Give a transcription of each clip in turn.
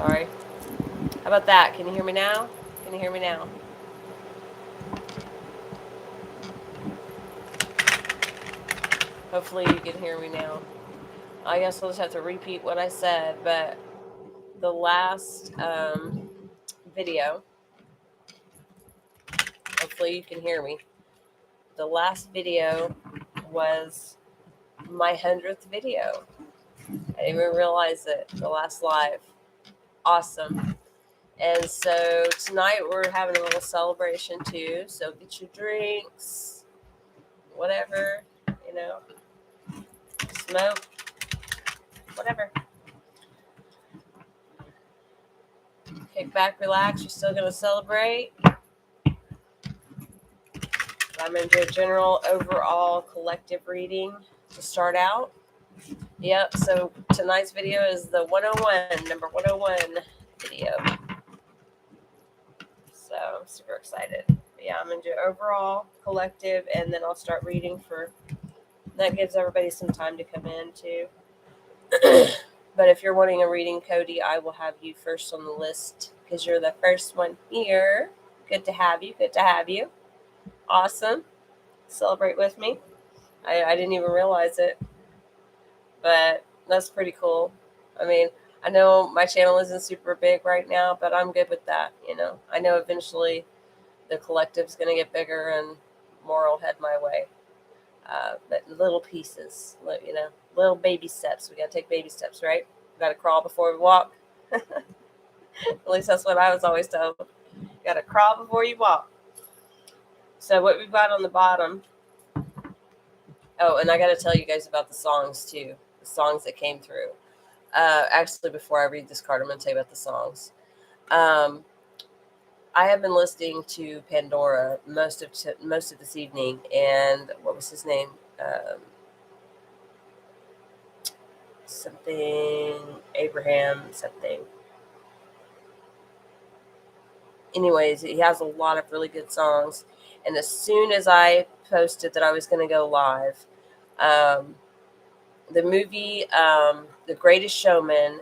Sorry. How about that? Can you hear me now? Can you hear me now? Hopefully you can hear me now. I guess I'll just have to repeat what I said, but the last video, hopefully you can hear me. The last video was my 100th video. I didn't even realize it. The last live. Awesome. And so tonight we're having a little celebration too. So get your drinks, whatever, you know, smoke, whatever. Kick back, relax. You're still going to celebrate. I'm going to do a general overall collective reading to start out. Yep, so tonight's video is the 101, number 101 video. So I'm super excited. But yeah, I'm going to do overall collective, and then I'll start reading for, that gives everybody some time to come in too. But if you're wanting a reading, Cody, I will have you first on the list because you're the first one here. Good to have you. Good to have you. Awesome. Celebrate with me. I didn't even realize it, but that's pretty cool. I mean, I know my channel isn't super big right now, but I'm good with that. You know, I know eventually the collective's going to get bigger and more will head my way. But little pieces, you know, little baby steps. We got to take baby steps, right? We got to crawl before we walk. At least that's what I was always told. You got to crawl before you walk. So what we've got on the bottom. Oh, and I got to tell you guys about the songs too. The songs that came through. Actually, before I read this card, I'm going to tell you about the songs. I have been listening to Pandora most of this evening, and what was his name? Something Abraham something. Anyways, he has a lot of really good songs. And as soon as I posted that I was going to go live, the movie The Greatest Showman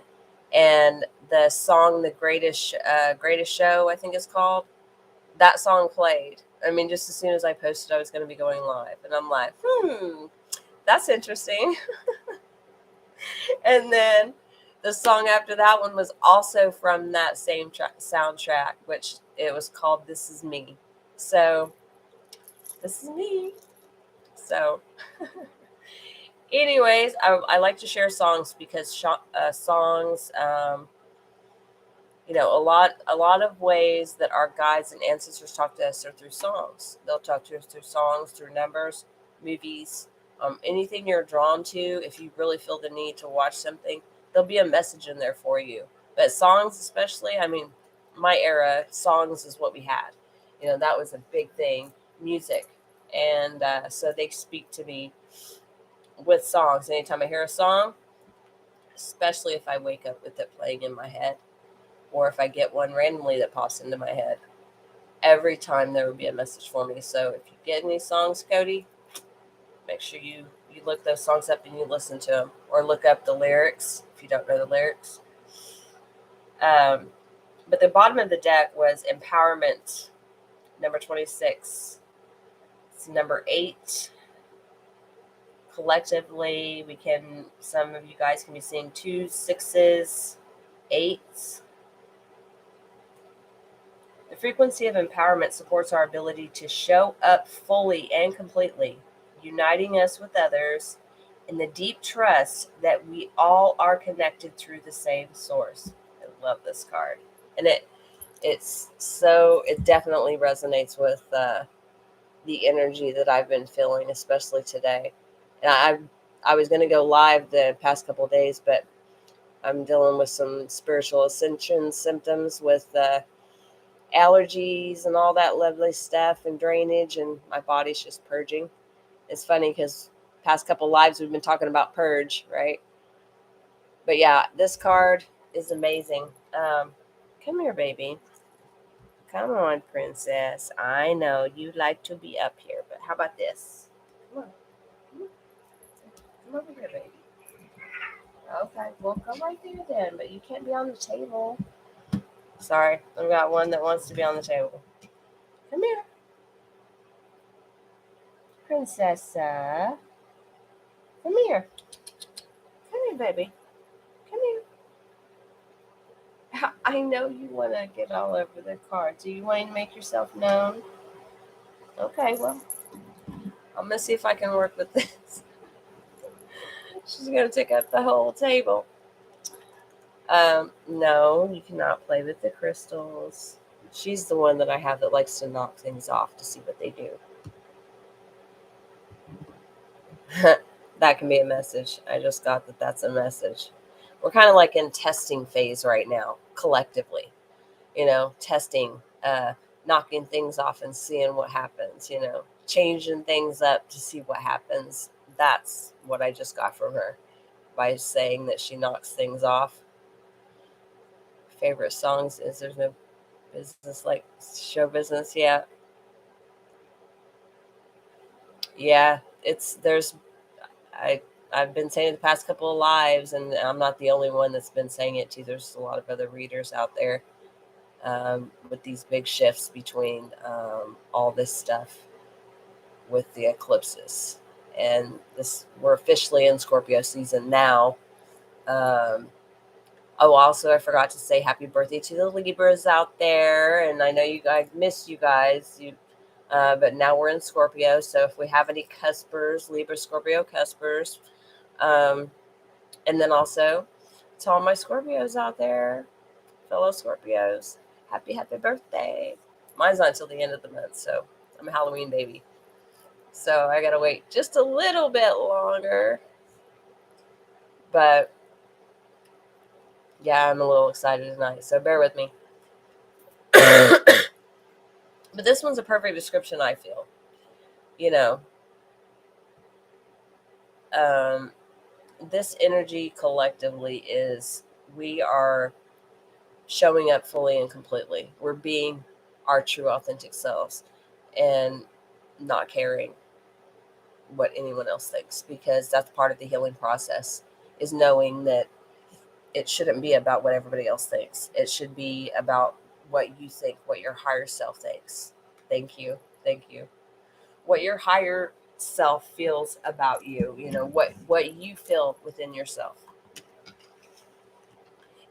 and the song The Greatest Show, I think it's called, that song played. I mean, just as soon as I posted I was going to be going live. And I'm like, that's interesting. And then the song after that one was also from that same soundtrack, which it was called This Is Me. So, this is me. So, anyways, I like to share songs because songs, you know, a lot of ways that our guides and ancestors talk to us are through songs. They'll talk to us through songs, through numbers, movies, anything you're drawn to. If you really feel the need to watch something, there'll be a message in there for you. But songs, especially, I mean, my era, songs is what we had. You know, that was a big thing, music. And so they speak to me with songs. Anytime I hear a song, especially if I wake up with it playing in my head, or if I get one randomly that pops into my head, every time there will be a message for me. So if you get any songs, Cody, make sure you look those songs up and you listen to them, or look up the lyrics if you don't know the lyrics. But the bottom of the deck was Empowerment, number 26. It's number 8. Collectively, some of you guys can be seeing 2 6s, 8s. The frequency of empowerment supports our ability to show up fully and completely, uniting us with others in the deep trust that we all are connected through the same source. I love this card. And it definitely resonates with the energy that I've been feeling, especially today. And I was going to go live the past couple of days, but I'm dealing with some spiritual ascension symptoms with allergies and all that lovely stuff and drainage, and my body's just purging. It's funny because past couple lives we've been talking about purge, right? But yeah, this card is amazing. Come here, baby. Come on, princess. I know you like to be up here, but how about this? Come on. Come over here, baby. Okay, well, come right there then, but you can't be on the table. Sorry, I've got one that wants to be on the table. Come here, Princessa. Come here. Come here, baby. Come here. I know you want to get all over the cards. Do you want to make yourself known? Okay, well, I'm going to see if I can work with this. She's going to take up the whole table. No, you cannot play with the crystals. She's the one that I have that likes to knock things off to see what they do. That can be a message. I just got that that's a message. We're kind of like in testing phase right now, collectively. Testing, knocking things off and seeing what happens, changing things up to see what happens. That's what I just got from her by saying that she knocks things off. Favorite songs is There's No Business Like Show Business. Yeah. I've been saying it the past couple of lives, and I'm not the only one that's been saying it too. There's a lot of other readers out there with these big shifts between all this stuff with the eclipses. And we're officially in Scorpio season now. Also, I forgot to say happy birthday to the Libras out there. And I know you guys miss you guys. But now we're in Scorpio. So if we have any cuspers, Libra, Scorpio cuspers, and then also to all my Scorpios out there, fellow Scorpios, happy birthday. Mine's not until the end of the month, so I'm a Halloween baby. So I gotta wait just a little bit longer. But yeah, I'm a little excited tonight, so bear with me. But this one's a perfect description, I feel. This energy collectively is we are showing up fully and completely. We're being our true authentic selves and not caring what anyone else thinks, because that's part of the healing process, is knowing that it shouldn't be about what everybody else thinks. It should be about what you think, what your higher self thinks. Thank you. What your higher self feels about you, what you feel within yourself.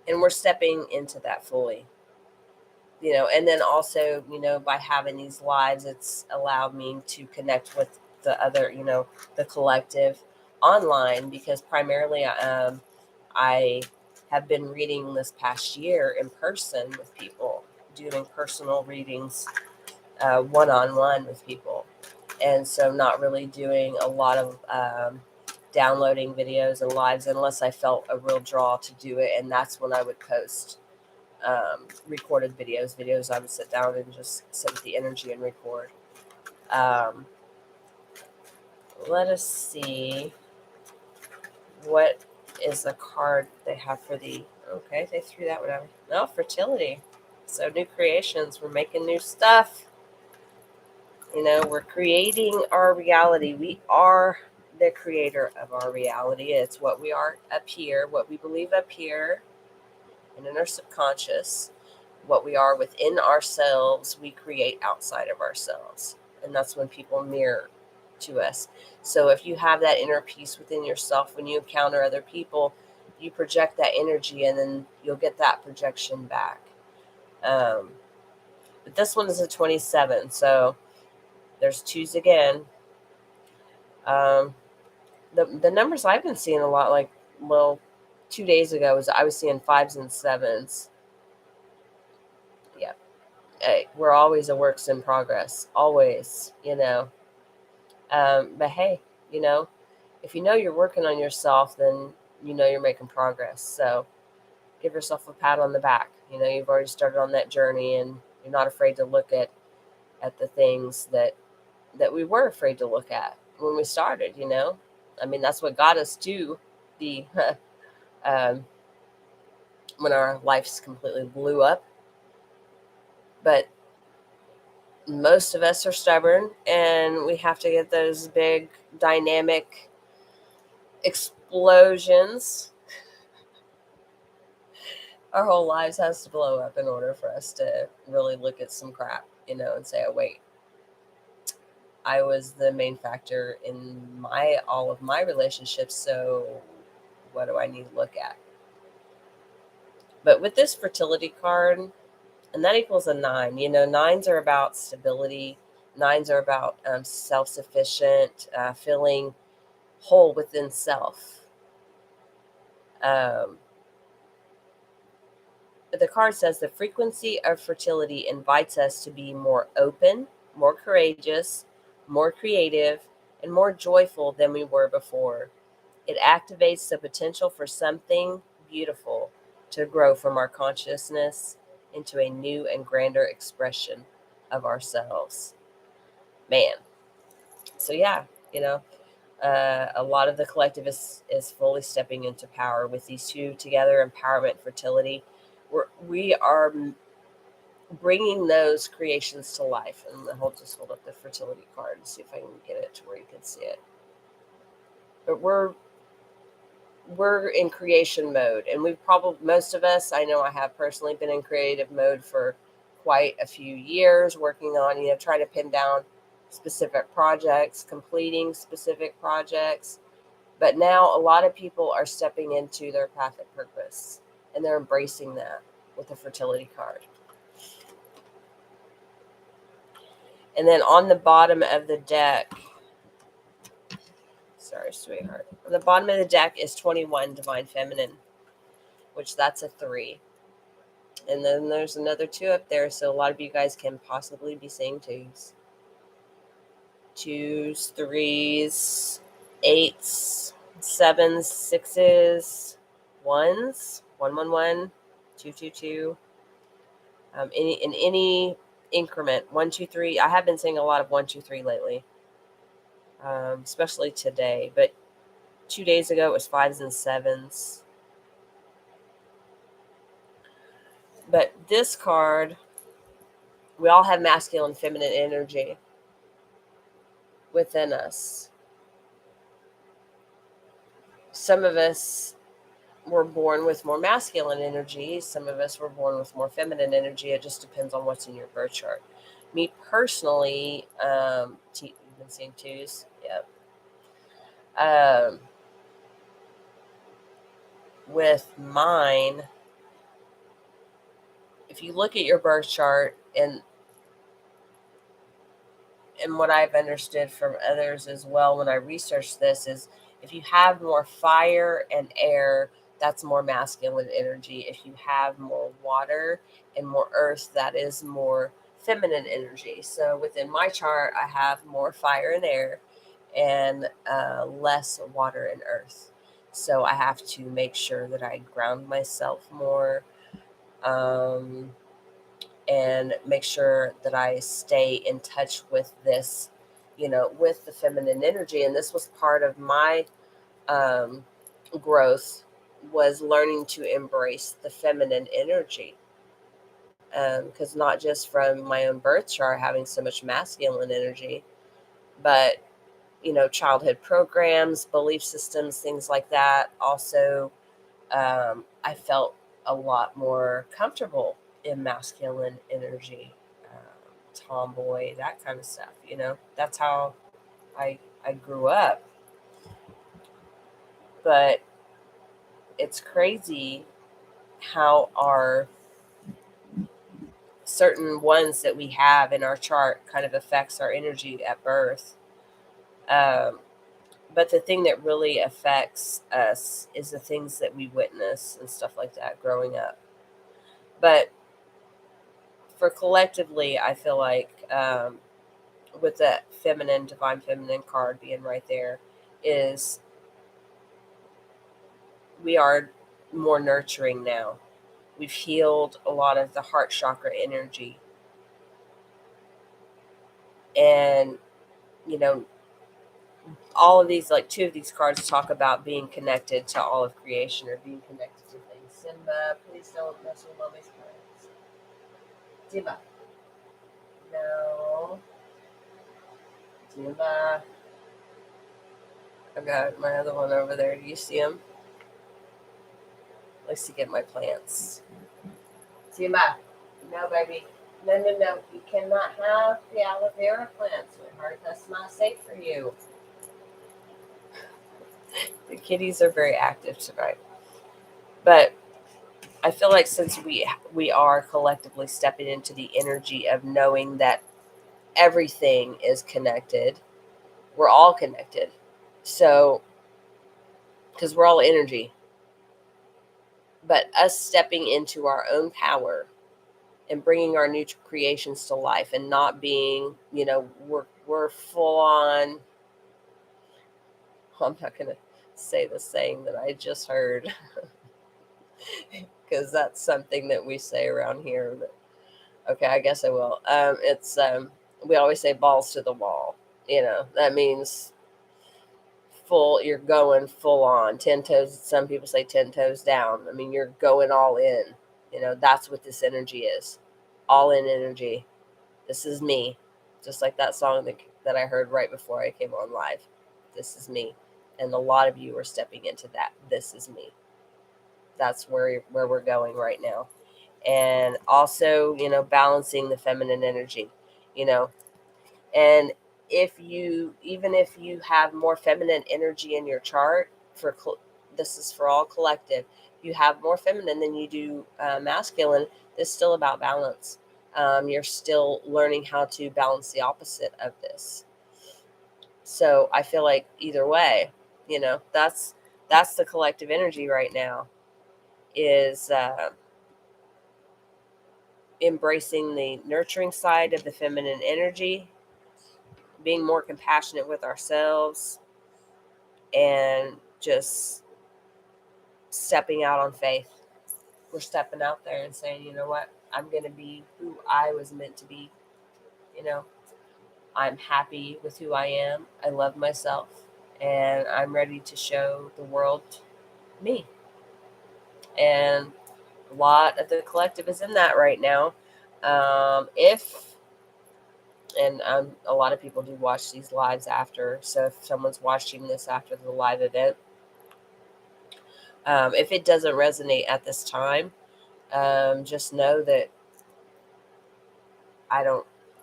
And we're stepping into that fully. And then also, by having these lives, it's allowed me to connect with the other, the collective online, because primarily I have been reading this past year in person with people, doing personal readings, one-on-one with people. And so not really doing a lot of downloading videos and lives unless I felt a real draw to do it. And that's when I would post recorded videos I would sit down and just sit with the energy and record. Let us see what is the card they have for the okay, they threw that one out. No, fertility. So new creations, we're making new stuff. We're creating our reality. We are the creator of our reality. It's what we are up here, what we believe up here and in our subconscious. What we are within ourselves, we create outside of ourselves. And that's when people mirror to us. So if you have that inner peace within yourself, when you encounter other people, you project that energy and then you'll get that projection back. But this one is a 27. So there's twos again. The numbers I've been seeing a lot, 2 days ago, I was seeing 5s and 7s. Yeah. Hey, we're always a works in progress, always, but hey, if you're working on yourself, then you're making progress. So give yourself a pat on the back. You've already started on that journey, and you're not afraid to look at the things that we were afraid to look at when we started. That's what got us to the when our lives completely blew up. But most of us are stubborn, and we have to get those big dynamic explosions Our whole lives has to blow up in order for us to really look at some crap, and say, oh, wait, I was the main factor in all of my relationships, so what do I need to look at? But with this fertility card, and that equals a 9, nines are about stability. Nines are about self-sufficient, feeling whole within self. Um, the card says the frequency of fertility invites us to be more open, more courageous, more creative, and more joyful than we were before. It activates the potential for something beautiful to grow from our consciousness into a new and grander expression of ourselves. Man. So, yeah, a lot of the collective is fully stepping into power with these two together, empowerment, fertility. We are bringing those creations to life. And I'll just hold up the fertility card and see if I can get it to where you can see it. But we're in creation mode, and we've probably, most of us, I know I have personally been in creative mode for quite a few years, working on, trying to pin down specific projects, completing specific projects. But now a lot of people are stepping into their path of purpose, and they're embracing that with the fertility card. And then on the bottom of the deck, sorry, sweetheart, on the bottom of the deck is 21, Divine Feminine, which that's a 3. And then there's another 2 up there, so a lot of you guys can possibly be saying 2s. 2s, 3s, 8s, 7s, 6s, 1s, 111, 222. In any increment, 1, 2, 3. I have been seeing a lot of 1, 2, 3 lately, especially today. But 2 days ago, it was 5s and 7s. But this card, we all have masculine, feminine energy within us. Some of us were born with more masculine energy. Some of us were born with more feminine energy. It just depends on what's in your birth chart. Me personally, you've been seeing 2s? Yep. With mine, if you look at your birth chart, and what I've understood from others as well when I researched this, is if you have more fire and air, that's more masculine energy. If you have more water and more earth, that is more feminine energy. So within my chart, I have more fire and air and less water and earth. So I have to make sure that I ground myself more, and make sure that I stay in touch with this, with the feminine energy. And this was part of my um, growth, was learning to embrace the feminine energy. Because not just from my own birth chart having so much masculine energy, but childhood programs, belief systems, things like that. Also, I felt a lot more comfortable in masculine energy, tomboy, that kind of stuff. That's how I grew up. But it's crazy how our certain ones that we have in our chart kind of affects our energy at birth. But the thing that really affects us is the things that we witness and stuff like that growing up. But for collectively, I feel like with that feminine, divine feminine card being right there, is we are more nurturing now. We've healed a lot of the heart chakra energy. And, all of these, like 2 of these cards talk about being connected to all of creation, or being connected to things. Simba, please don't mess with mommy's cards. Simba. No. Simba. I've got my other one over there. Do you see him? Let's see, get my plants. Simba, no, baby. No. You cannot have the aloe vera plant, sweetheart. That's not safe for you. The kitties are very active tonight. But I feel like since we are collectively stepping into the energy of knowing that everything is connected, we're all connected. So, because we're all energy. But us stepping into our own power and bringing our new creations to life and not being, we're full on. I'm not going to say the saying that I just heard because that's something that we say around here. But, okay, I guess I will. We always say balls to the wall. That means you're going full on, 10 toes. Some people say 10 toes down. I mean, you're going all in. That's what this energy is. All in energy. This is me. Just like that song that I heard right before I came on live. This is me. And a lot of you are stepping into that. This is me. That's where we're going right now. And also, balancing the feminine energy, and even if you have more feminine energy in your chart, this is for all collective, you have more feminine than you do masculine, it's still about balance. You're still learning how to balance the opposite of this. So I feel like either way, that's the collective energy right now, is embracing the nurturing side of the feminine energy, being more compassionate with ourselves, and just stepping out on faith. We're stepping out there and saying, you know what, I'm going to be who I was meant to be. I'm happy with who I am. I love myself, and I'm ready to show the world me. And a lot of the collective is in that right now. A lot of people do watch these lives after. So if someone's watching this after the live event, if it doesn't resonate at this time, just know that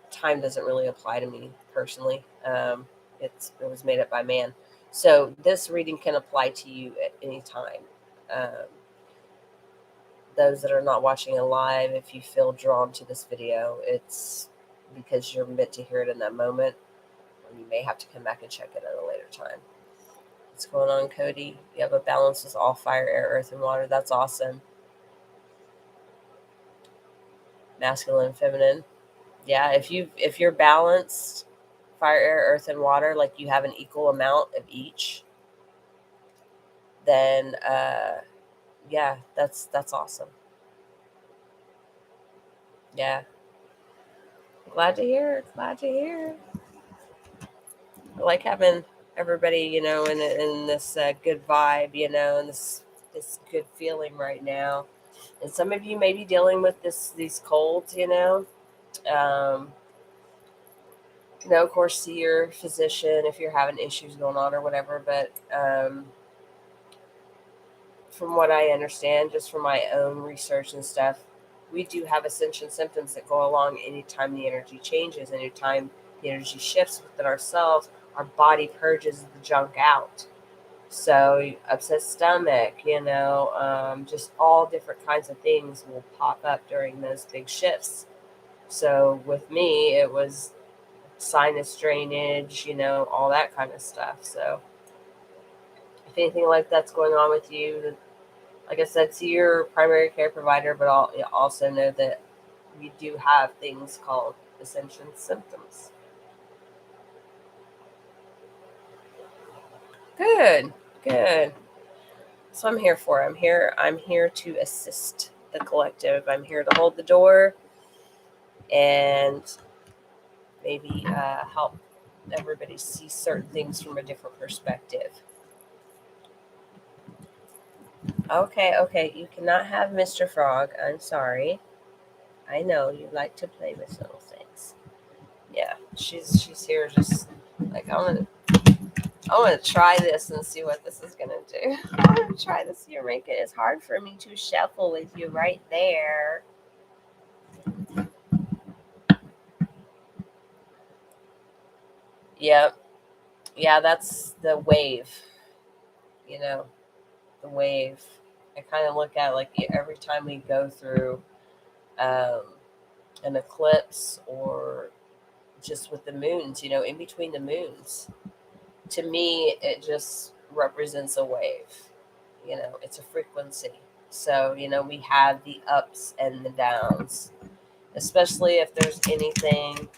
time doesn't really apply to me personally. It was made up by man. So this reading can apply to you at any time. Those that are not watching it live, if you feel drawn to this video, it's because you're meant to hear it in that moment, or you may have to come back and check it at a later time. What's going on, Cody? You have a balance with all fire, air, earth, and water. That's awesome. Masculine and feminine. Yeah, if you're balanced, fire, air, earth, and water, like you have an equal amount of each, then yeah, that's awesome. Yeah. Glad to hear it. I like having everybody, in this good vibe, and this good feeling right now. And some of you may be dealing with these colds, of course, see your physician if you're having issues going on or whatever. But from what I understand, just from my own research and stuff, we do have ascension symptoms that go along anytime the energy changes, anytime the energy shifts within ourselves. Our body purges the junk out. So upset stomach, just all different kinds of things will pop up during those big shifts. So with me, it was sinus drainage, all that kind of stuff. So if anything like that's going on with you, like I said, see your primary care provider, but also know that we do have things called ascension symptoms. Good. So I'm here for. I'm here to assist the collective. I'm here to hold the door and maybe help everybody see certain things from a different perspective. Okay. You cannot have Mr. Frog. I'm sorry. I know you like to play with little things. Yeah, she's here just like, I'm gonna I want to try this and see what this is going to do. I want to try this here, make it. It's hard for me to shuffle with you right there. Yep. Yeah, that's the wave. You know, the wave. I kind of look at like every time we go through um, an eclipse or just with the moons, in between the moons, to me, it just represents a wave. It's a frequency. So, we have the ups and the downs, especially if there's anything,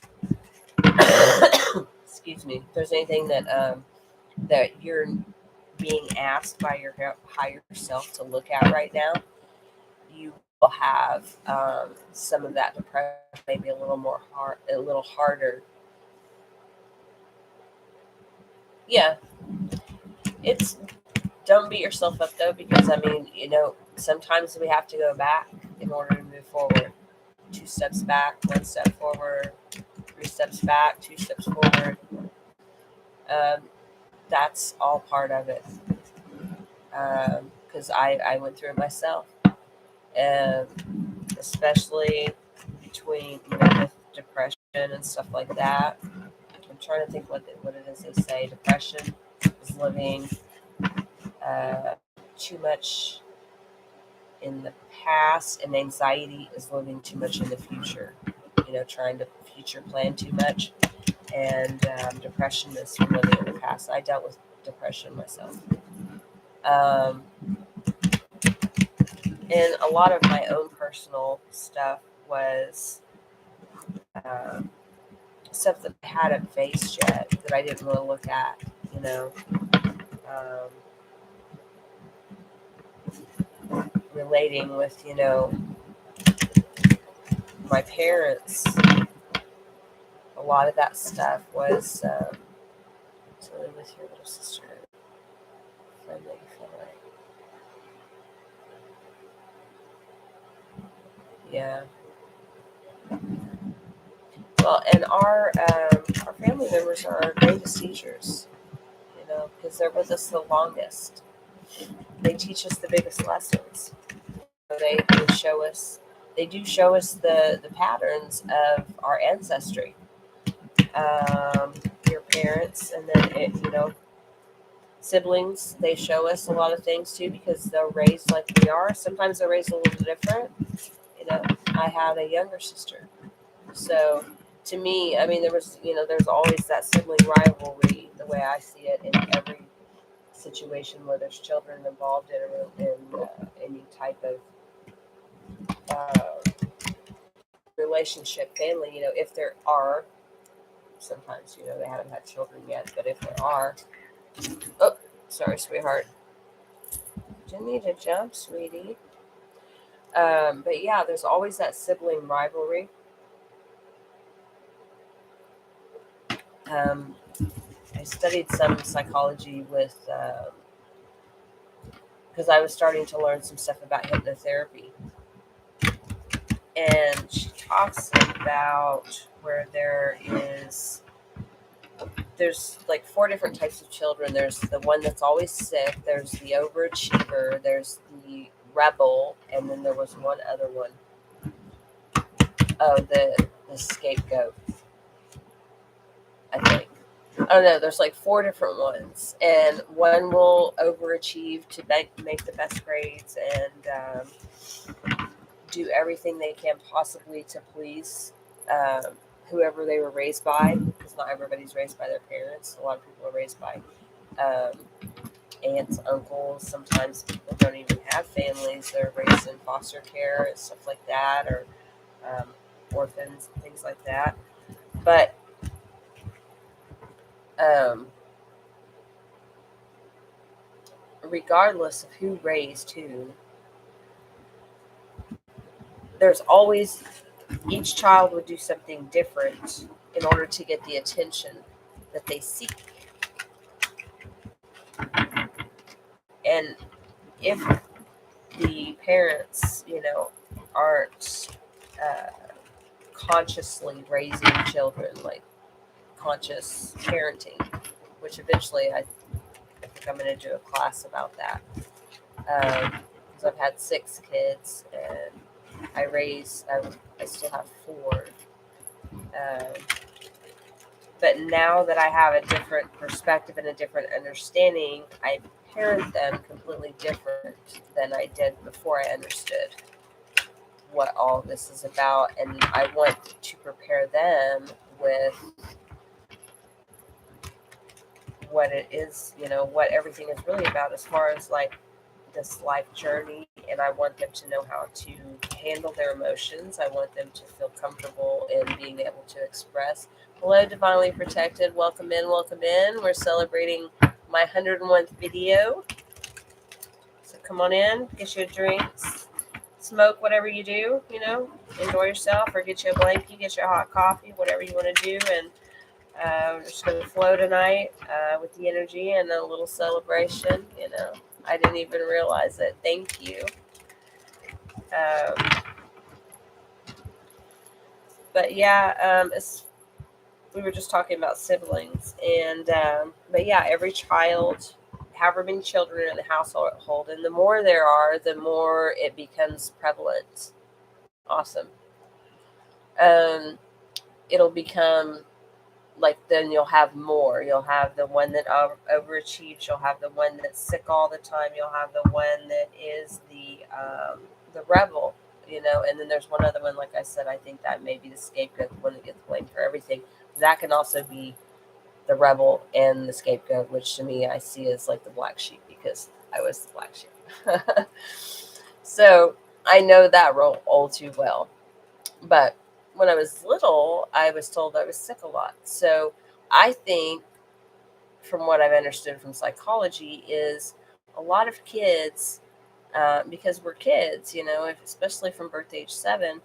excuse me, if there's anything that you're being asked by your higher self to look at right now, you will have some of that depression, maybe a little harder. Yeah, it's don't beat yourself up though, because sometimes we have to go back in order to move forward. 2 steps back, 1 step forward, 3 steps back, 2 steps forward. Um, that's all part of it. Because I went through it myself, and especially between with depression and stuff like that. I'm trying to think what it is they say. Depression is living uh, too much in the past, and anxiety is living too much in the future. Trying to future plan too much, and depression is living in the past. I dealt with depression myself. Um, and a lot of my own personal stuff was stuff that I hadn't faced yet, that I didn't really look at, relating with, my parents. A lot of that stuff was dealing with your little sister. Find that you feel right. Yeah. Well, and our family members are our greatest teachers, because they're with us the longest. They teach us the biggest lessons. They show us. They do show us the patterns of our ancestry. Your parents, and then siblings. They show us a lot of things too, because they're raised like we are. Sometimes they're raised a little different. I had a younger sister, so to me, there's always that sibling rivalry, the way I see it, in every situation where there's children involved in any type of relationship, family. If there are, sometimes they haven't had children yet, but if there are, oh, sorry, sweetheart, didn't need to jump, sweetie. But yeah, there's always that sibling rivalry. Um, I studied some psychology with because I was starting to learn some stuff about hypnotherapy, and she talks about where there's like 4 different types of children. There's the one that's always sick, there's the overachiever, there's the rebel, and then there was one other one. Oh, the scapegoat, I think. I don't know. There's like 4 different ones, and one will overachieve to make the best grades and do everything they can possibly to please whoever they were raised by, because not everybody's raised by their parents. A lot of people are raised by aunts, uncles. Sometimes people don't even have families. They're raised in foster care and stuff like that, or orphans, things like that. But regardless of who raised who, there's always, each child would do something different in order to get the attention that they seek. And if the parents, aren't uh, consciously raising children, like conscious parenting, which eventually think I'm going to do a class about that. Because I've had 6 kids, and I still have 4. But now that I have a different perspective and a different understanding, I parent them completely different than I did before I understood what all this is about. And I want to prepare them with what it is, what everything is really about as far as like this life journey. And I want them to know how to handle their emotions. I want them to feel comfortable in being able to express. Hello, Divinely Protected. Welcome in, welcome in. We're celebrating my 101th video. So come on in, get you a drink, smoke, whatever you do, enjoy yourself, or get you a blankie, get you a hot coffee, whatever you want to do. And we're just going to flow tonight with the energy and a little celebration. I didn't even realize it. Thank you. But yeah, we were just talking about siblings, and but yeah, every child, however many children in the household, and the more there are, the more it becomes prevalent. Awesome. It'll become like, then you'll have more. You'll have the one that overachieves. You'll have the one that's sick all the time. You'll have the one that is the rebel, and then there's one other one, like I said, I think that may be the scapegoat, the one that gets blamed for everything. That can also be the rebel and the scapegoat, which to me I see as like the black sheep, because I was the black sheep. So I know that role all too well. But when I was little, I was told I was sick a lot. So I think, from what I've understood from psychology, is a lot of kids, because we're kids, especially from birth age 7,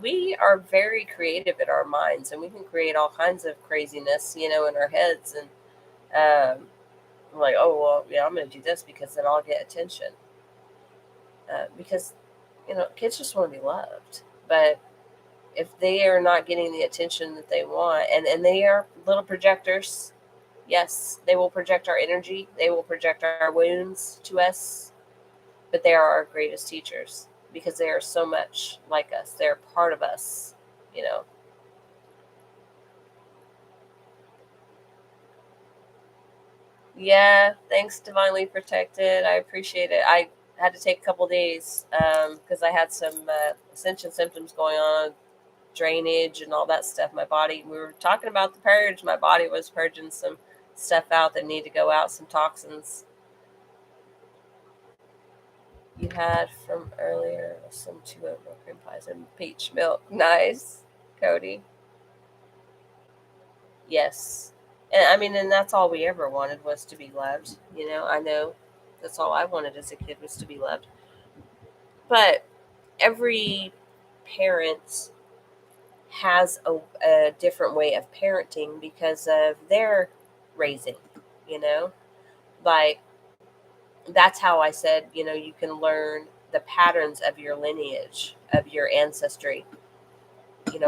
we are very creative in our minds, and we can create all kinds of craziness, in our heads. And I'm like, oh, well, yeah, I'm going to do this because then I'll get attention. Because, kids just want to be loved. But if they are not getting the attention that they want, and they are little projectors, yes, they will project our energy, they will project our wounds to us, but they are our greatest teachers, because they are so much like us. They're part of us, Yeah, thanks, Divinely Protected. I appreciate it. I had to take a couple days because I had some ascension symptoms going on, drainage and all that stuff. My body, we were talking about the purge. My body was purging some stuff out that needed to go out, some toxins. You had from earlier some 2 oatmeal cream pies and peach milk. Nice, Cody. Yes. And I mean, and that's all we ever wanted, was to be loved. I know that's all I wanted as a kid, was to be loved. But every parent has a different way of parenting because of their raising, like, that's how I said, you can learn the patterns of your lineage, of your ancestry,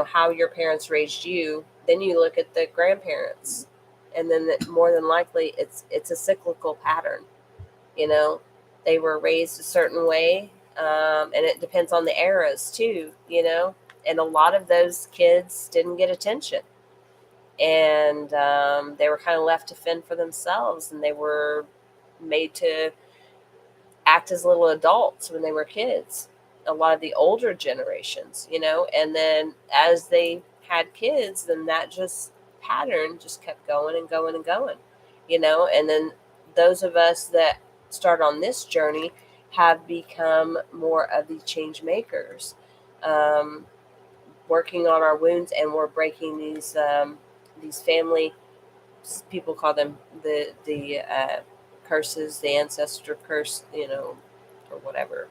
how your parents raised you. Then you look at the grandparents, and then more than likely it's a cyclical pattern. They were raised a certain way, and it depends on the eras too. And a lot of those kids didn't get attention, and they were kind of left to fend for themselves, and they were made to act as little adults when they were kids. A lot of the older generations, and then as they had kids, then that just pattern just kept going and going and going, and then those of us that start on this journey have become more of the change makers, working on our wounds, and we're breaking these family, people call them the curses, the ancestor curse, or whatever.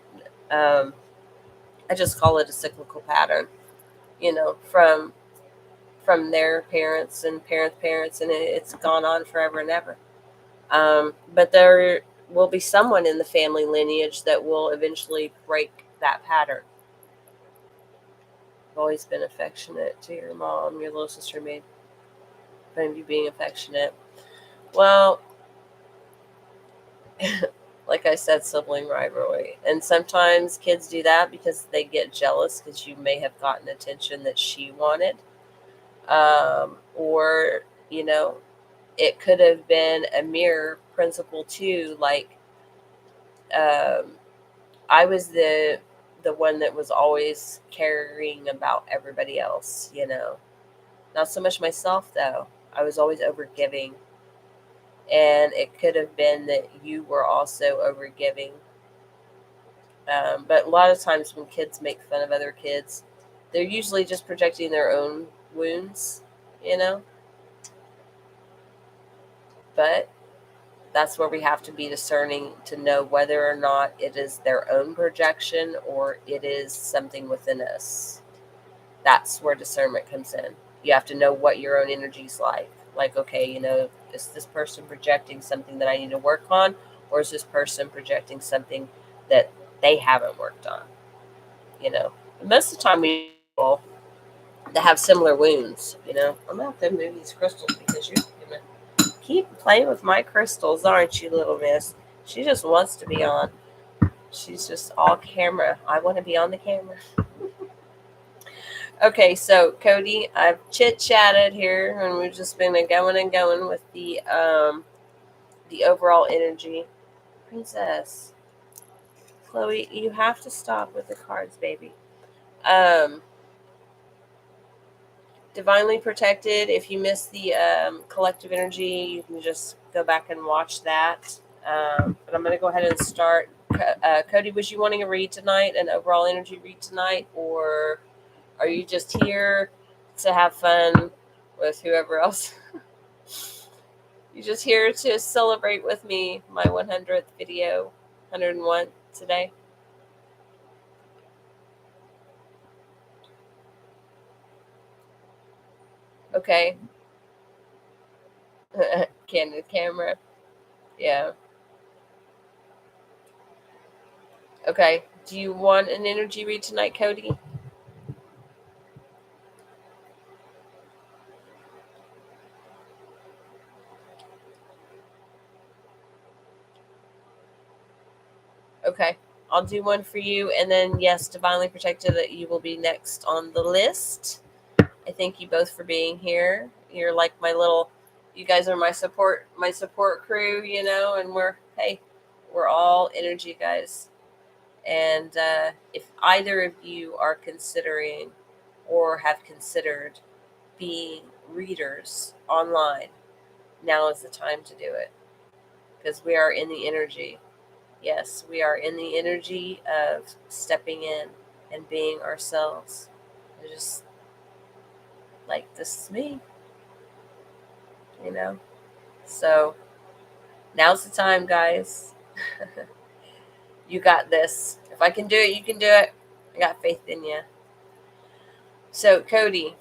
I just call it a cyclical pattern, from their parents and parents, and it's gone on forever and ever. But there will be someone in the family lineage that will eventually break that pattern. I've always been affectionate to your mom. Your little sister made fun of you being affectionate. Well, like I said, sibling rivalry. And sometimes kids do that because they get jealous because you may have gotten attention that she wanted. Or, you know, it could have been a mirror principle too. Like, um, I was the one that was always caring about everybody else, you know. Not so much myself though. I was always overgiving. And it could have been that you were also overgiving. But a lot of times when kids make fun of other kids, they're usually just projecting their own wounds, you know. But that's where we have to be discerning to know whether or not it is their own projection or it is something within us. That's where discernment comes in. You have to know what your own energy is like. Like, okay, you know, is this person projecting something that I need to work on, or is this person projecting something that they haven't worked on? You know, most of the time we people that have similar wounds. You know, I'm gonna have to move these crystals because you're gonna keep playing with my crystals, aren't you, little miss? She just wants to be on. She's just all camera. I want to be on the camera. Okay, so Cody, I've chit chatted here, and we've just been going and going with the overall energy. Princess Chloe, you have to stop with the cards, baby. Um, Divinely protected. If you missed the collective energy, you can just go back and watch that. But I'm going to go ahead and start. Cody, was you wanting a read tonight, an overall energy read tonight, or are you just here to have fun with whoever else? You're just here to celebrate with me my 100th video, 101 today. Okay. Candid camera. Yeah. Okay. Do you want an energy read tonight, Cody? Okay. I'll do one for you. And then, yes, divinely protected, that you will be next on the list. I thank you both for being here. You're like my little, you guys are my support crew, you know, and we're all energy guys. And if either of you are considering or have considered being readers online, now is the time to do it because we are in the energy. Yes, we are in the energy of stepping in and being ourselves. It's just like, this is me, you know? So now's the time, guys. You got this. If I can do it, you can do it. I got faith in you. So, Cody,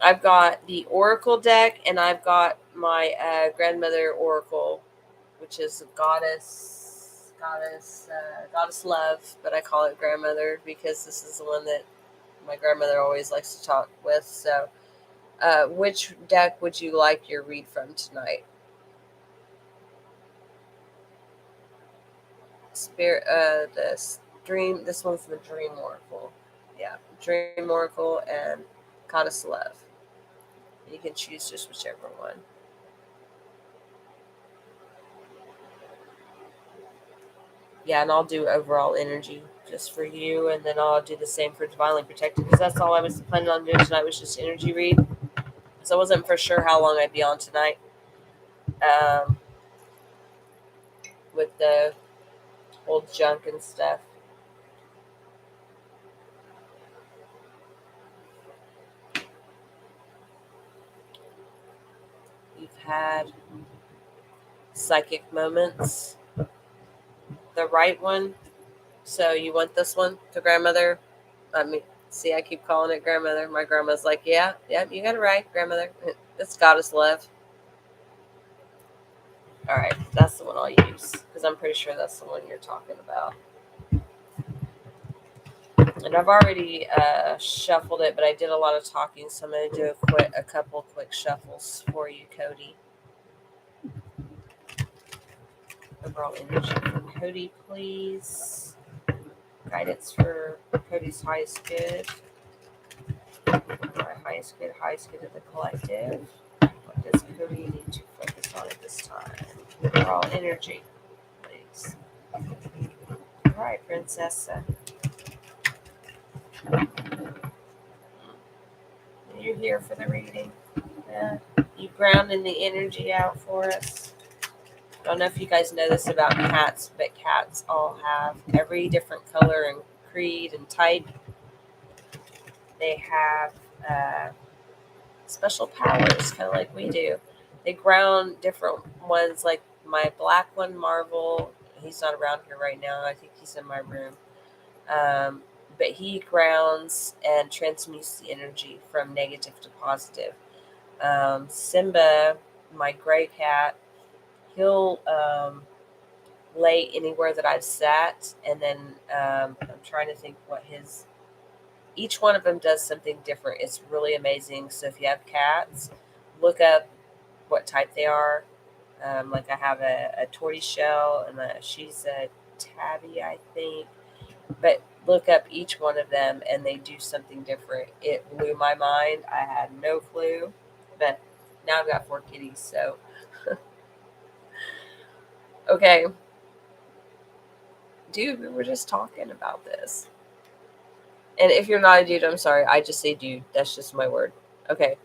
I've got the Oracle deck, and I've got my grandmother Oracle, which is a goddess love, but I call it grandmother because this is the one that my grandmother always likes to talk with. So, which deck would you like your read from tonight? Spirit, this dream. This one's the Dream Oracle. Yeah, Dream Oracle and Goddess Love. You can choose just whichever one. Yeah, and I'll do overall energy just for you, and then I'll do the same for Divinely Protected because that's all I was planning on doing tonight was just energy read. So I wasn't for sure how long I'd be on tonight um, with the old junk and stuff. You've had psychic moments. The right one. So you want this one, the grandmother? I mean, see, I keep calling it grandmother. My grandma's like, yeah, you got it right, grandmother. It's Goddess Love. All right, that's the one I'll use because I'm pretty sure that's the one you're talking about. And I've already shuffled it, but I did a lot of talking, so I'm going to do a couple quick shuffles for you, Cody. Overall energy for Cody, please. Guidance for Cody's highest good. My highest good of the collective. What does Cody need to focus on at this time? Overall energy, please. All right, Princessa. You're here for the reading. Yeah. You grounding the energy out for us. I don't know if you guys know this about cats, but cats all have every different color and creed and type. They have special powers, kind of like we do. They ground different ones, like my black one, Marvel. He's not around here right now. I think he's in my room. But he grounds and transmutes the energy from negative to positive. Simba, my gray cat, he'll lay anywhere that I've sat, and then I'm trying to think what his. Each one of them does something different. It's really amazing. So if you have cats, look up what type they are. Like I have a tortoise shell, and she's a tabby, I think. But look up each one of them, and they do something different. It blew my mind. I had no clue, but now I've got 4 kitties. So okay, dude, we were just talking about this. And if you're not a dude, I'm sorry. I just say dude. That's just my word. Okay.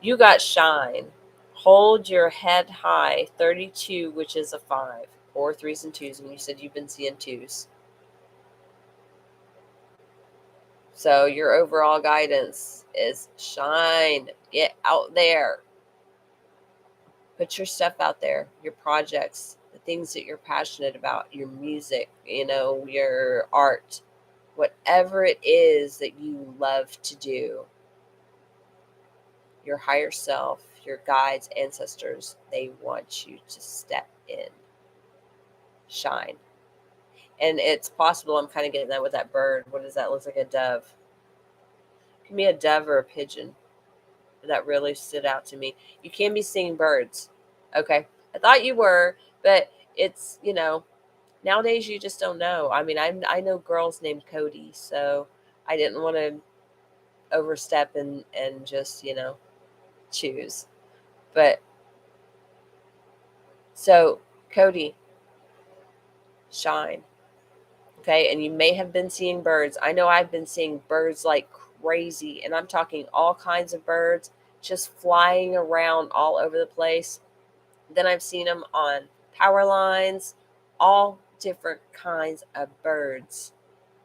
You got shine. Hold your head high. 32, which is a 5. 4 3s and 2s. And you said you've been seeing 2s. So your overall guidance is shine. Get out there. Put your stuff out there. Your projects. The things that you're passionate about. Your music. Your art. Whatever it is that you love to do. Your higher self, your guides, ancestors, they want you to step in, shine. And it's possible, I'm kind of getting that with that bird. What does that look like? A dove. It can be a dove or a pigeon. That really stood out to me. You can be seeing birds. Okay. I thought you were, but it's, nowadays you just don't know. I mean, I know girls named Cody, so I didn't want to overstep and just, choose. But so, Cody, shine. Okay. And you may have been seeing birds. I know I've been seeing birds like crazy. And I'm talking all kinds of birds just flying around all over the place. Then I've seen them on power lines, all different kinds of birds.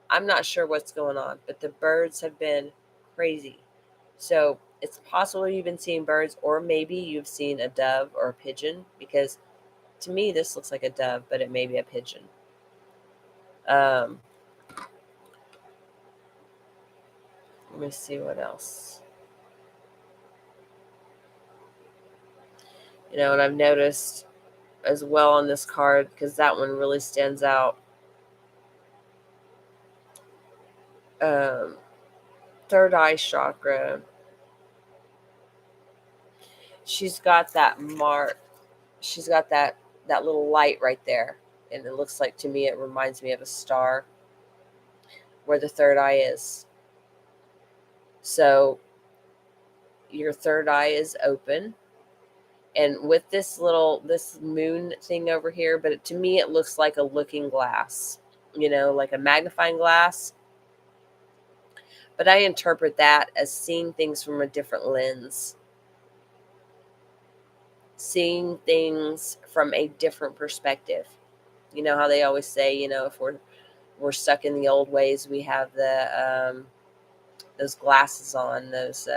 I'm not sure what's going on, but the birds have been crazy. So it's possible you've been seeing birds, or maybe you've seen a dove or a pigeon, because to me this looks like a dove, but it may be a pigeon. Let me see what else. And I've noticed as well on this card, because that one really stands out. Third eye chakra. She's got that mark. She's got that little light right there. And it looks like, to me, it reminds me of a star where the third eye is. So your third eye is open. And with this moon thing over here, but to me, it looks like a looking glass, like a magnifying glass. But I interpret that as seeing things from a different lens. Seeing things from a different perspective. You know how they always say, if we're stuck in the old ways, we have those glasses on, those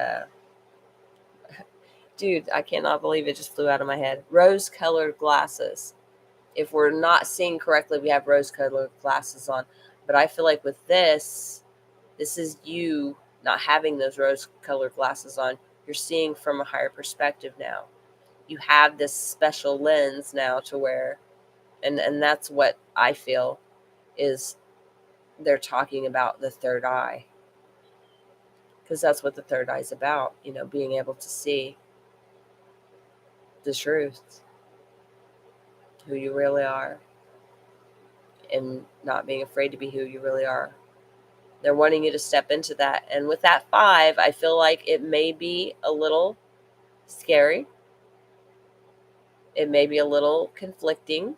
dude, I cannot believe it just flew out of my head. Rose-colored glasses. If we're not seeing correctly, we have rose-colored glasses on. But I feel like with this is you not having those rose-colored glasses on. You're seeing from a higher perspective now. You have this special lens now to wear. And that's what I feel is they're talking about the third eye. Because that's what the third eye is about, being able to see the truth. who you really are, and not being afraid to be who you really are. They're wanting you to step into that. And with that 5, I feel like it may be a little scary. It may be a little conflicting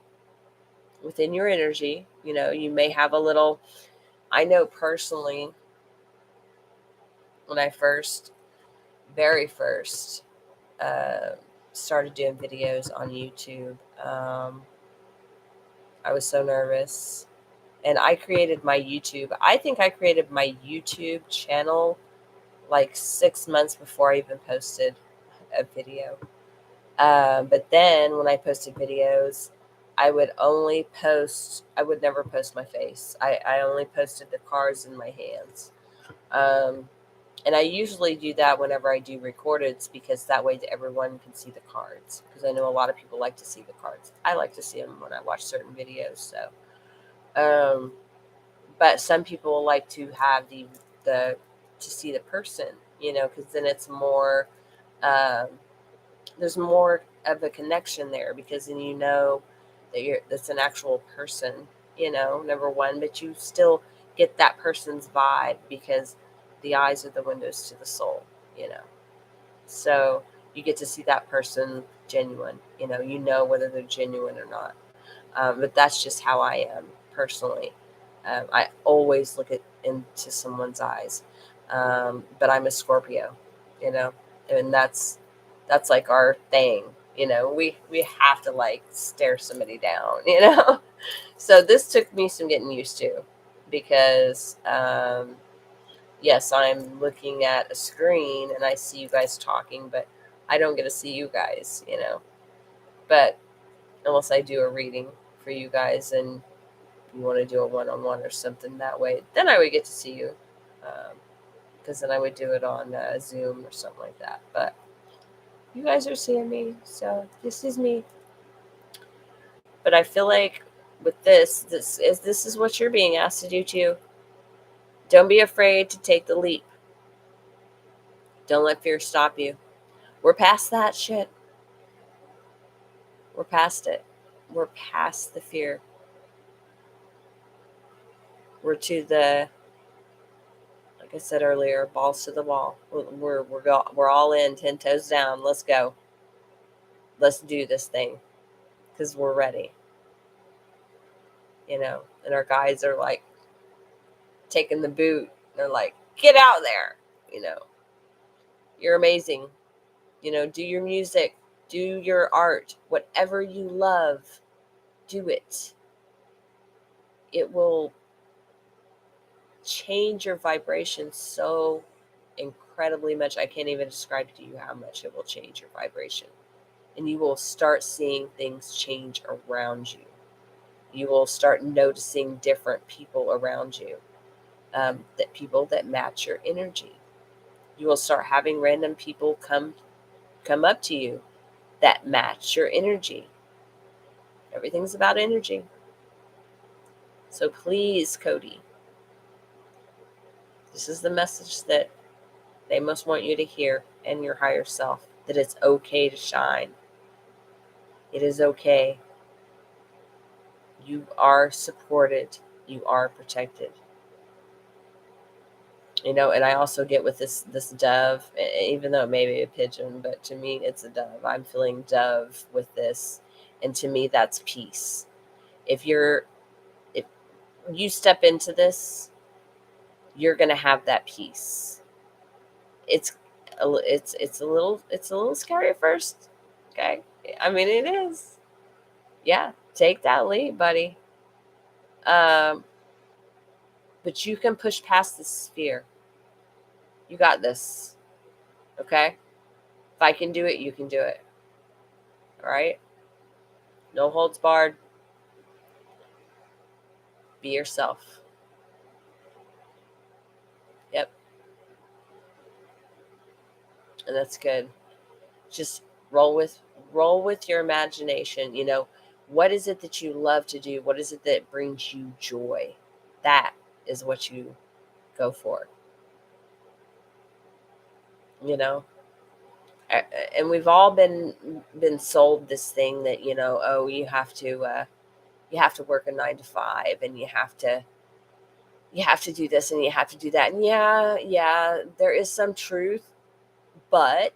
within your energy. You may have a little, I know personally, when I very first, started doing videos on YouTube, I was so nervous. And I created my YouTube. I think I created my YouTube channel like 6 months before I even posted a video. But then when I posted videos, I would never post my face. I only posted the cards in my hands. And I usually do that whenever I do recordeds, because that way everyone can see the cards. Because I know a lot of people like to see the cards. I like to see them when I watch certain videos. So, but some people like to have to see the person, because then it's more, there's more of a connection there, because then that's an actual person, number one, but you still get that person's vibe, because the eyes are the windows to the soul, so you get to see that person genuine, whether they're genuine or not. But that's just how I am personally. I always look into someone's eyes. But I'm a Scorpio, and that's like our thing. We have to like stare somebody down, So this took me some getting used to, because yes, I'm looking at a screen and I see you guys talking, but I don't get to see you guys, But unless I do a reading for you guys and you want to do a one-on-one or something that way, then I would get to see you, because then I would do it on Zoom or something like that. But you guys are seeing me, so this is me. But I feel like with this is what you're being asked to do too. Don't be afraid to take the leap. Don't let fear stop you. We're past that shit. We're past it. We're past the fear. We're to the, like I said earlier, balls to the wall. We're all in, 10 toes down. Let's go. Let's do this thing, because we're ready. And our guys are like taking the boot. They're like, get out there. You're amazing. Do your music, do your art, whatever you love, do it. It will change your vibration so incredibly much. I can't even describe to you how much it will change your vibration. And you will start seeing things change around you. You will start noticing different people around you, that people that match your energy. You will start having random people come up to you that match your energy. Everything's about energy. So please, Cody, this is the message that they must want you to hear, and your higher self, that it's okay to shine. It is okay. You are supported. You are protected. And I also get with this dove, even though it may be a pigeon, but to me it's a dove. I'm feeling dove with this, and to me that's peace. If you step into this, you're gonna have that peace. It's a little scary at first. Okay, I mean it is. Yeah, take that leap, buddy. But you can push past this fear. You got this. Okay? If I can do it, you can do it. All right? No holds barred. Be yourself. Yep. And that's good. Just roll with your imagination. What is it that you love to do? What is it that brings you joy? That is what you go for. And we've all been sold this thing that, oh, you have to work a 9 to 5, and you have to do this and you have to do that. And yeah, there is some truth, but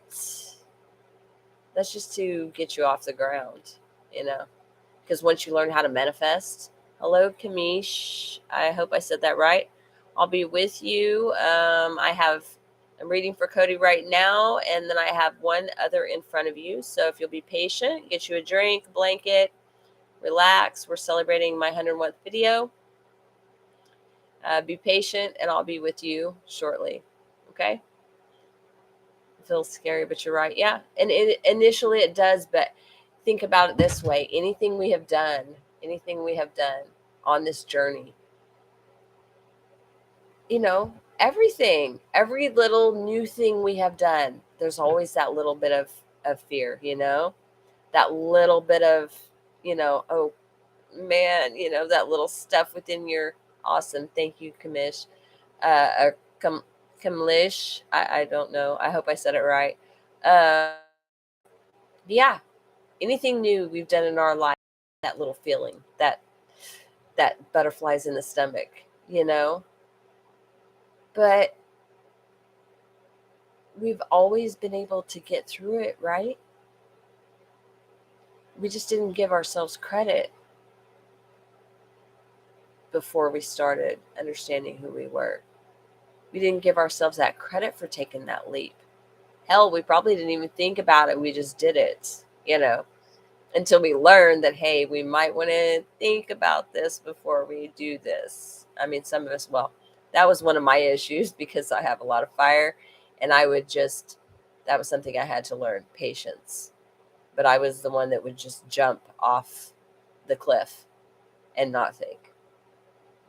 that's just to get you off the ground, because once you learn how to manifest. Hello, Kamish. I hope I said that right. I'll be with you. I'm reading for Cody right now, and then I have one other in front of you. So if you'll be patient, get you a drink, blanket, relax. We're celebrating my 101st video. Be patient, and I'll be with you shortly. Okay? It feels scary, but you're right. Yeah. And initially it does, but think about it this way. Anything we have done on this journey, everything, every little new thing we have done, there's always that little bit of fear, that little bit of, oh man, that little stuff within your awesome. Thank you, Kamish. Kamlish. I don't know. I hope I said it right. Yeah. Anything new we've done in our life, that little feeling, that butterflies in the stomach, But we've always been able to get through it, right? We just didn't give ourselves credit before we started understanding who we were. We didn't give ourselves that credit for taking that leap. Hell, we probably didn't even think about it. We just did it, until we learned that, hey, we might want to think about this before we do this. I mean, some of us, well, that was one of my issues because I have a lot of fire, and that was something I had to learn, patience. But I was the one that would just jump off the cliff and not think.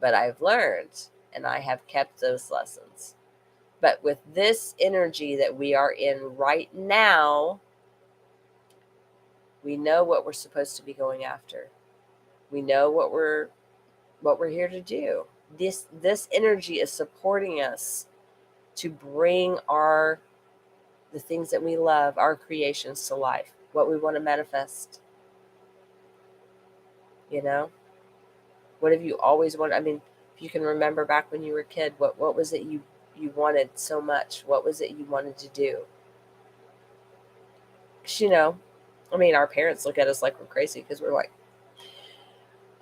But I've learned, and I have kept those lessons. But with this energy that we are in right now, we know what we're supposed to be going after. We know what we're here to do. This energy is supporting us to bring the things that we love, our creations, to life, what we want to manifest. What have you always wanted? I mean, if you can remember back when you were a kid, what was it you wanted so much? What was it you wanted to do? 'Cause, I mean, our parents look at us like we're crazy because we're like,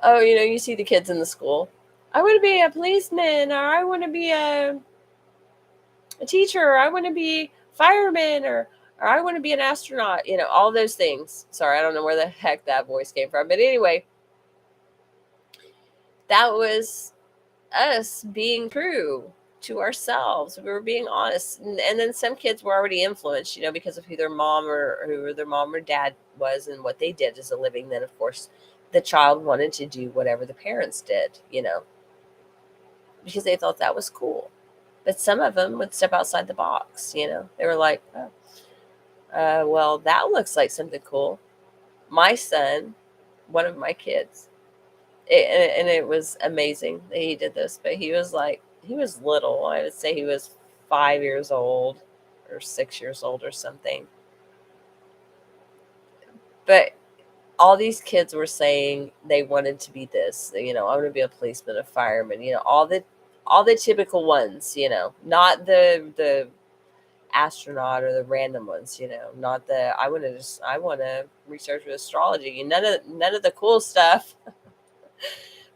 oh, you see the kids in the school. I want to be a policeman, or I want to be a teacher, or I want to be fireman, or I want to be an astronaut, all those things. Sorry, I don't know where the heck that voice came from. But anyway, that was us being true to ourselves. We were being honest. And then some kids were already influenced, because of who their mom or dad was and what they did as a living. Then, of course, the child wanted to do whatever the parents did, because they thought that was cool. But some of them would step outside the box, They were like, oh, well, that looks like something cool. My son, one of my kids, and it was amazing that he did this, but he was little. I would say he was 5 years old or 6 years old or something. But all these kids were saying they wanted to be this, I want to be a policeman, a fireman, all the typical ones, not the astronaut or the random ones, not the I want to research with astrology, none of the cool stuff.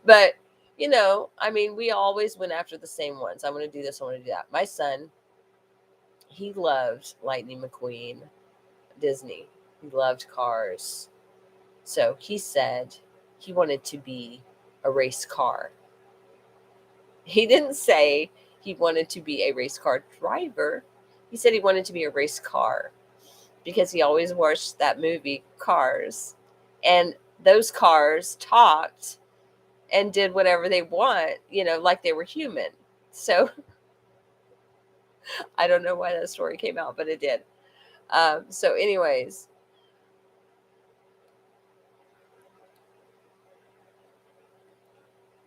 But I mean, we always went after the same ones. I want to do this, I want to do that. My son, he loved Lightning McQueen, Disney. He loved cars. So he said he wanted to be a race car. He didn't say he wanted to be a race car driver. He said he wanted to be a race car because he always watched that movie, Cars. And those cars talked and did whatever they want, like they were human. So I don't know why that story came out, but it did. So anyways,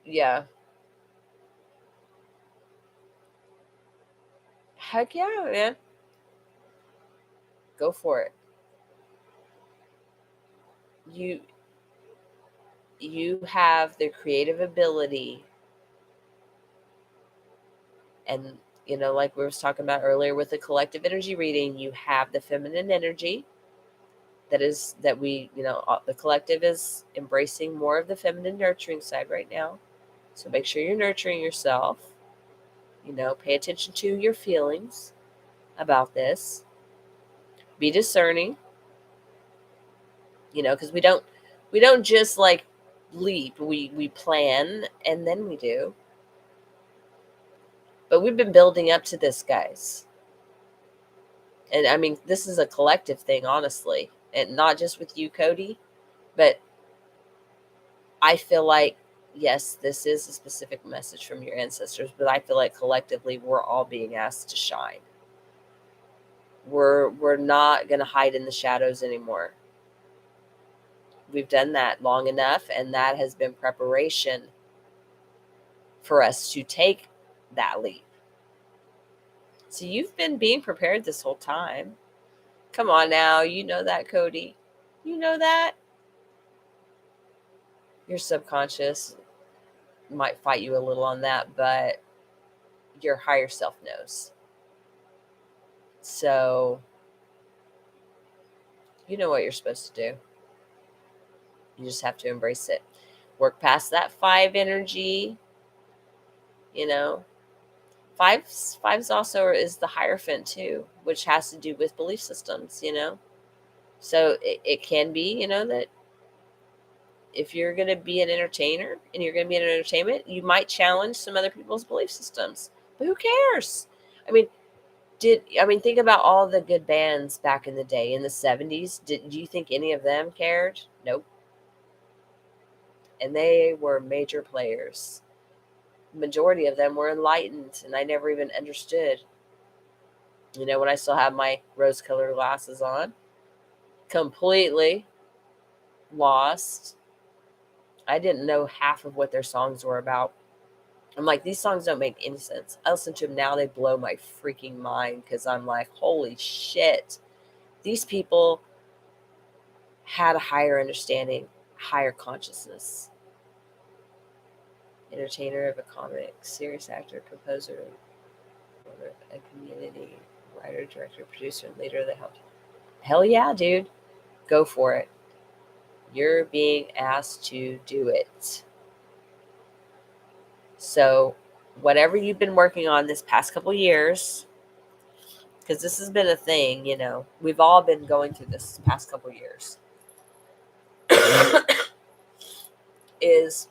yeah. Heck yeah, man. Go for it. You have the creative ability, and like we was talking about earlier with the collective energy reading, you have the feminine energy that we, the collective is embracing more of the feminine nurturing side right now. So make sure you're nurturing yourself. Pay attention to your feelings about this. Be discerning, because we don't just like leap. We plan and then we do. But we've been building up to this, guys. And I mean, this is a collective thing, honestly. And not just with you, Cody, but I feel like, yes, this is a specific message from your ancestors, but I feel like collectively we're all being asked to shine. We're not going to hide in the shadows anymore. We've done that long enough, and that has been preparation for us to take that leap. So you've been being prepared this whole time. Come on now, you know that, Cody. You know that. Your subconscious might fight you a little on that, but your higher self knows. So you know what you're supposed to do. You just have to embrace it. Work past that 5 energy. Fives also is the Hierophant too, which has to do with belief systems. So it can be, that if you're going to be an entertainer and you're going to be in an entertainment, you might challenge some other people's belief systems. But who cares? I mean, think about all the good bands back in the day in the 70s. Do you think any of them cared? Nope. And they were major players. Majority of them were enlightened, and I never even understood. When I still have my rose-colored glasses on, completely lost. I didn't know half of what their songs were about. I'm like, these songs don't make any sense. I listen to them now, they blow my freaking mind, because I'm like, holy shit. These people had a higher understanding, higher consciousness. Entertainer of a comic, serious actor, composer, a community writer, director, producer, and leader of the health. Hell yeah, dude. Go for it. You're being asked to do it. So whatever you've been working on this past couple years, because this has been a thing, we've all been going through this past couple years, is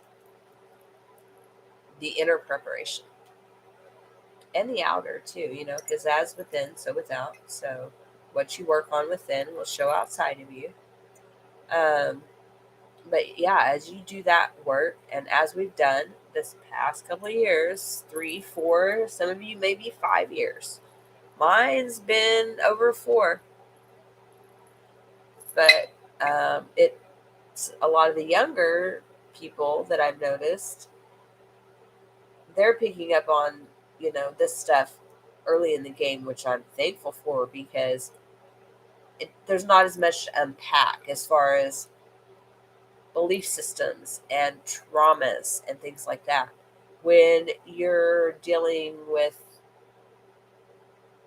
the inner preparation. And the outer too, because as within, so without. So what you work on within will show outside of you. But yeah, as you do that work, and as we've done this past couple of years, 3, 4, some of you maybe 5 years. Mine's been over 4. But it's a lot of the younger people that I've noticed, they're picking up on, this stuff early in the game, which I'm thankful for, because there's not as much to unpack as far as belief systems and traumas and things like that. When you're dealing with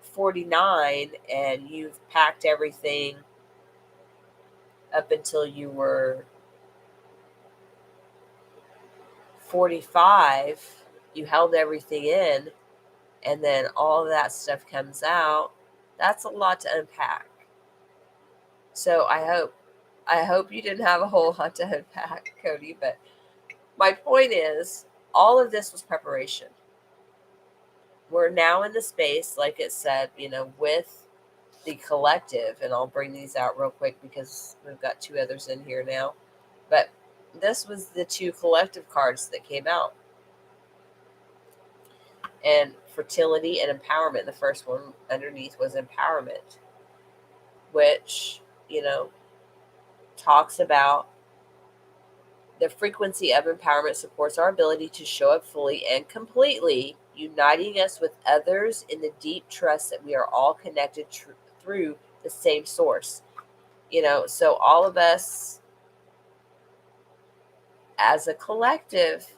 49 and you've packed everything up until you were 45, you held everything in, and then all of that stuff comes out, that's a lot to unpack. So I hope you didn't have a whole lot to unpack, Cody, but my point is, all of this was preparation. We're now in the space, like it said, with the collective, and I'll bring these out real quick because we've got 2 others in here now. But this was the 2 collective cards that came out. And fertility and empowerment. The first one underneath was empowerment, which, talks about the frequency of empowerment supports our ability to show up fully and completely, uniting us with others in the deep trust that we are all connected through the same source, so all of us as a collective,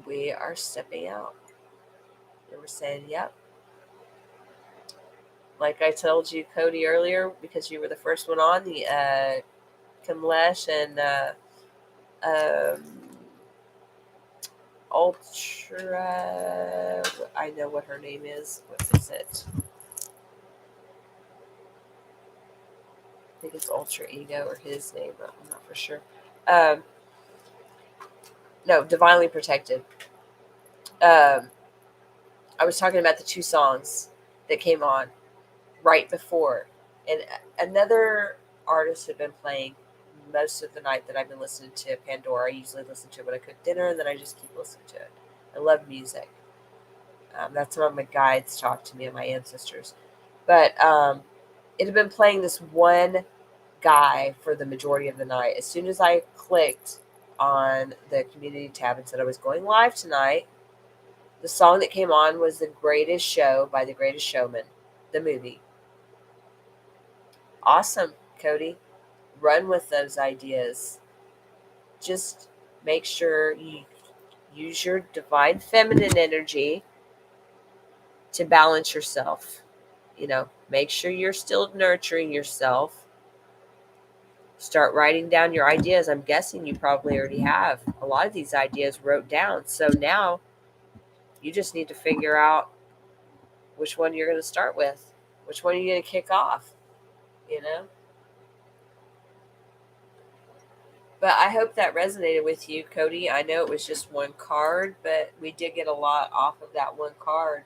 we are stepping out and we're saying, yep. Like I told you, Cody, earlier, because you were the first one on, the Kamlesh and um, Ultra. I know what her name is. What is it? I think it's Ultra Ego or his name. I'm not for sure. No, Divinely Protected. I was talking about the two songs that came on right before, and another artist had been playing most of the night that I've been listening to Pandora. I usually listen to it when I cook dinner, and then I just keep listening to it. I love music. That's what my guides talk to me and my ancestors. But it had been playing this one guy for the majority of the night. As soon as I clicked on the community tab and said I was going live tonight, the song that came on was The Greatest Show by The Greatest Showman, the movie. Awesome, Cody. Run with those ideas. Just make sure you use your divine feminine energy to balance yourself. Make sure you're still nurturing yourself. Start writing down your ideas. I'm guessing you probably already have a lot of these ideas wrote down. So now you just need to figure out which one you're going to start with. Which one are you going to kick off? But I hope that resonated with you, Cody. I know it was just one card, but we did get a lot off of that one card.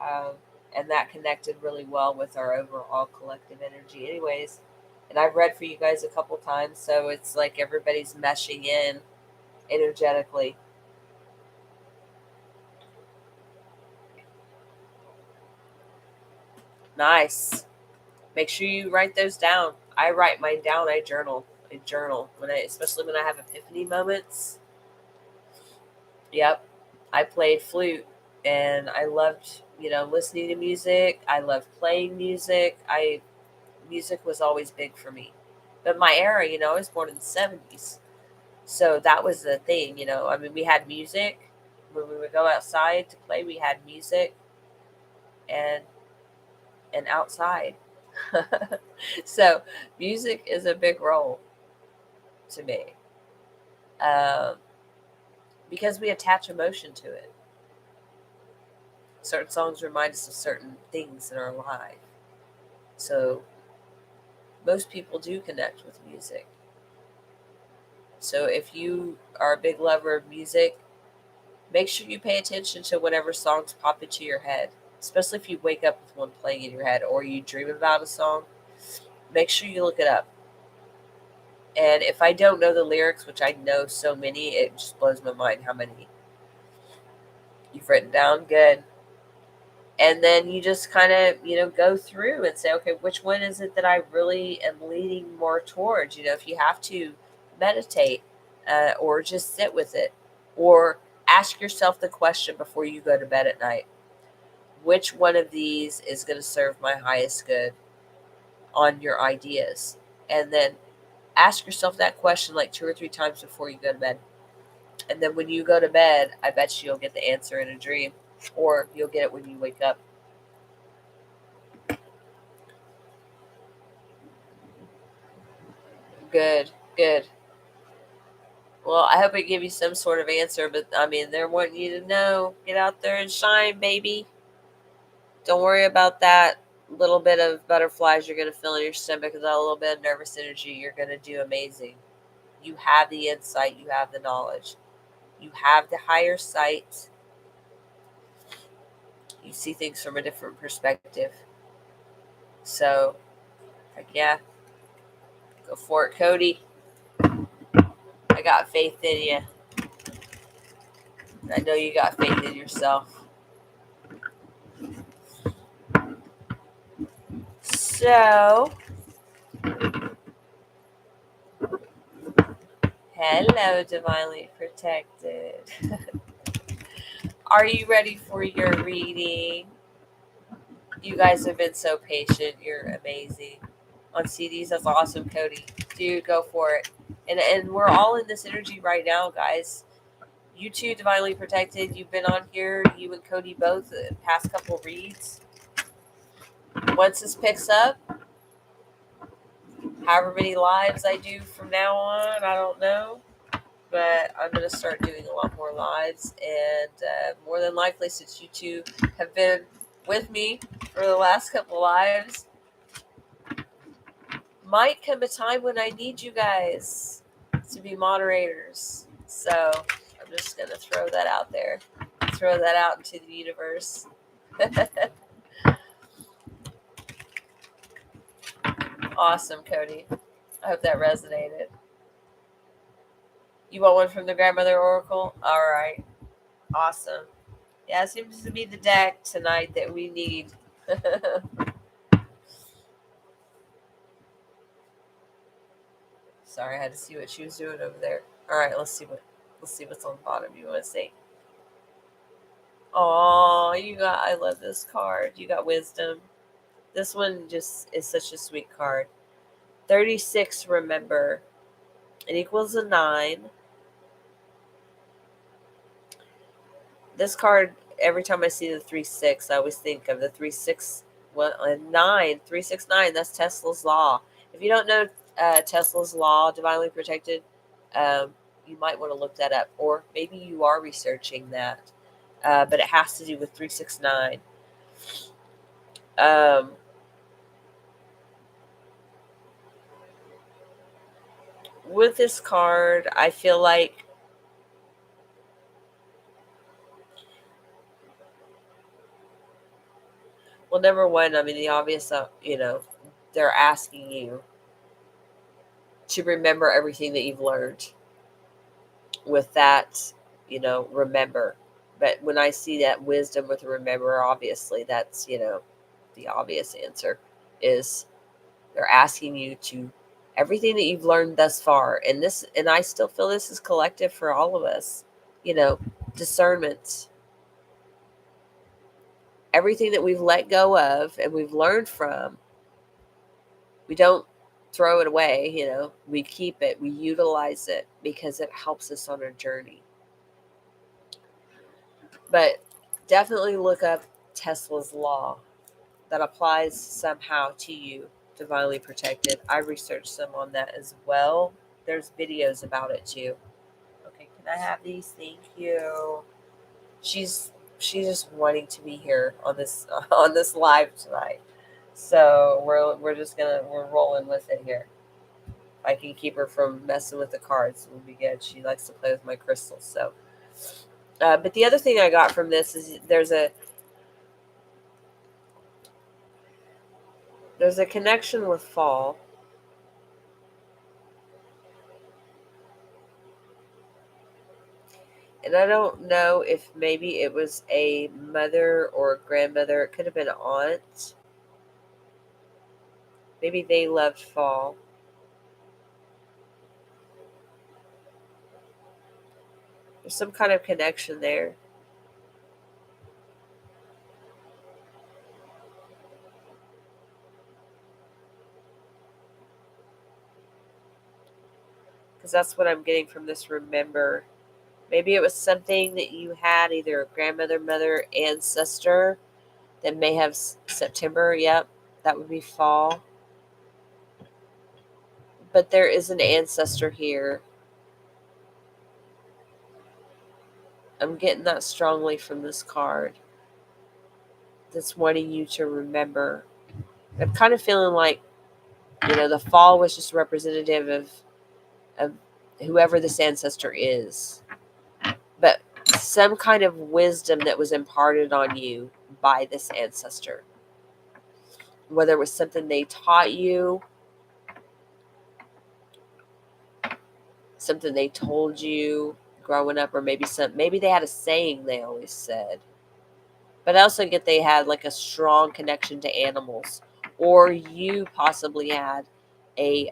And that connected really well with our overall collective energy anyways. And I've read for you guys a couple times, so it's like everybody's meshing in energetically. Nice. Make sure you write those down. I write mine down. I journal. Especially when I have epiphany moments. Yep. I played flute and I loved, listening to music. I loved playing music. Music was always big for me. But my era, I was born in the 70s. So that was the thing, we had music. When we would go outside to play, we had music and outside. So music is a big role to me. Because we attach emotion to it. Certain songs remind us of certain things in our life. So most people do connect with music. So if you are a big lover of music, make sure you pay attention to whatever songs pop into your head, especially if you wake up with one playing in your head or you dream about a song. Make sure you look it up. And if I don't know the lyrics, which I know so many, it just blows my mind how many you've written down. Good. And then you just kind of, go through and say, okay, which one is it that I really am leaning more towards? If you have to meditate or just sit with it, or ask yourself the question before you go to bed at night, which one of these is going to serve my highest good on your ideas? And then ask yourself that question like 2 or 3 times before you go to bed. And then when you go to bed, I bet you'll get the answer in a dream, or you'll get it when you wake up. Good. Well, I hope it gave you some sort of answer, but they're wanting you to know, get out there and shine, baby. Don't worry about that little bit of butterflies you're going to feel in your stomach, that little bit of nervous energy. You're going to do amazing. You have the insight, you have the knowledge, you have the higher sight. You see things from a different perspective. So, yeah, go for it, Cody. I got faith in you. I know you got faith in yourself. So, hello, Divinely Protected. Are you ready for your reading? You guys have been so patient. You're amazing. On CDs, that's awesome, Cody. Dude, go for it. And we're all in this energy right now, guys. You two, divinely protected. You've been on here. You and Cody both past couple reads. Once this picks up, however many lives I do from now on, I don't know. But I'm going to start doing a lot more lives. And more than likely, since you two have been with me for the last couple lives, might come a time when I need you guys to be moderators. So I'm just going to throw that out there. Throw that out into the universe. Awesome, Cody. I hope that resonated. You want one from the Grandmother Oracle? All right. Awesome. Yeah, it seems to be the deck tonight that we need. Sorry, I had to see what she was doing over there. All right, let's see what's on the bottom. You want to see? Oh, I love this card. You got wisdom. This one just is such a sweet card. 36, remember. It equals a 9. This card, every time I see the 3-6, I always think of the 3-6, well, a 9, 3-6-9. That's Tesla's law. If you don't know Tesla's law, divinely protected, you might want to look that up, or maybe you are researching that. But it has to do with 3-6-9. With this card, I feel like well, number one, I mean, the obvious, they're asking you to remember everything that you've learned. With that, remember. But when I see that wisdom with remember, obviously, that's, the obvious answer is they're asking you to everything that you've learned thus far. And I still feel this is collective for all of us, discernment. Everything that we've let go of and we've learned from, we don't throw it away, we keep it, we utilize it because it helps us on our journey. But definitely look up Tesla's law. That applies somehow to you, divinely protected. I researched some on that as well. There's videos about it too. Okay, can I have these? Thank you. She's just wanting to be here on this live tonight. So we're rolling with it here. If I can keep her from messing with the cards, it will be good. She likes to play with my crystals. So, but the other thing I got from this is there's a connection with fall. And I don't know if maybe it was a mother or a grandmother. It could have been an aunt. Maybe they loved fall. There's some kind of connection there. Because that's what I'm getting from this remember. Maybe it was something that you had, either a grandmother, mother, ancestor that may have September. Yep, that would be fall. But there is an ancestor here. I'm getting that strongly from this card. That's wanting you to remember. I'm kind of feeling like, the fall was just representative of whoever this ancestor is. But some kind of wisdom that was imparted on you by this ancestor. Whether it was something they taught you, something they told you growing up, or maybe they had a saying they always said. But I also get they had like a strong connection to animals, or you possibly had a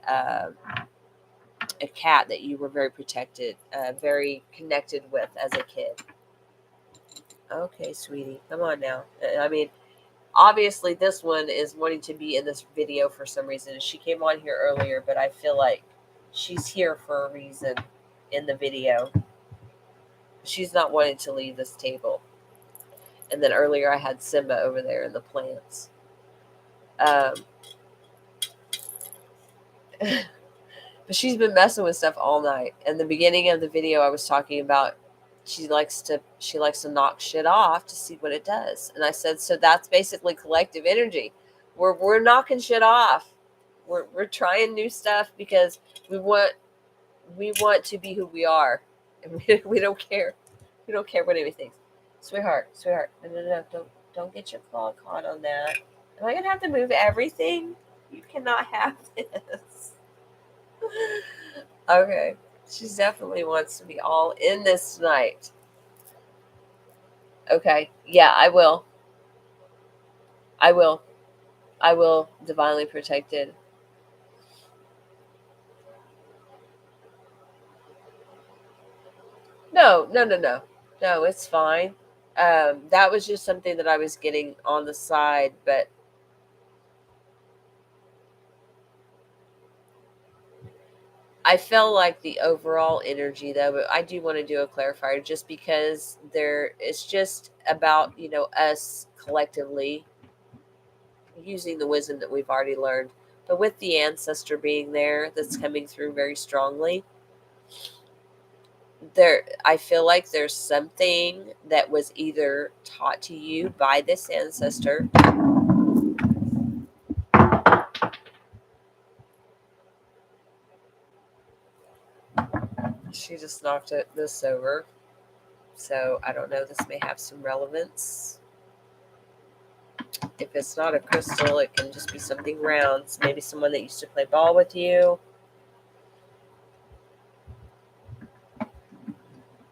cat that you were very protected, very connected with as a kid. Okay, sweetie, come on now. I mean, obviously this one is wanting to be in this video for some reason. She came on here earlier, but I feel like she's here for a reason in the video. She's not wanting to leave this table. And then earlier I had Simba over there in the plants. But she's been messing with stuff all night. In the beginning of the video, I was talking about she likes to knock shit off to see what it does. And I said, so that's basically collective energy. We're knocking shit off. We're trying new stuff because we want to be who we are, and we don't care. We don't care what anybody thinks. Sweetheart, no, don't get your claw caught on that. Am I gonna have to move everything? You cannot have this. Okay, she definitely wants to be all in this tonight. Okay, yeah, I will. Divinely protected. No, it's fine. That was just something that I was getting on the side, but I felt like the overall energy, though, but I do want to do a clarifier just because it's just about, us collectively using the wisdom that we've already learned. But with the ancestor being there, that's coming through very strongly, I feel like there's something that was either taught to you by this ancestor. She just knocked this over. So I don't know, this may have some relevance. If it's not a crystal, it can just be something round. It's maybe someone that used to play ball with you.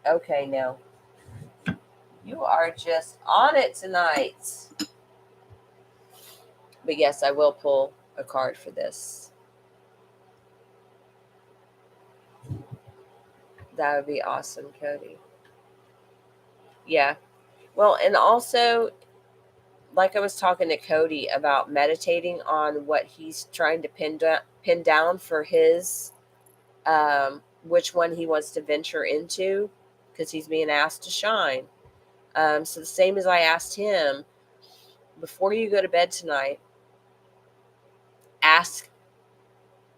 Okay, now. You are just on it tonight. But yes, I will pull a card for this. That would be awesome, Cody. Yeah. Well, and also, like I was talking to Cody about meditating on what he's trying to pin down for his, which one he wants to venture into, because he's being asked to shine. So the same as I asked him, before you go to bed tonight,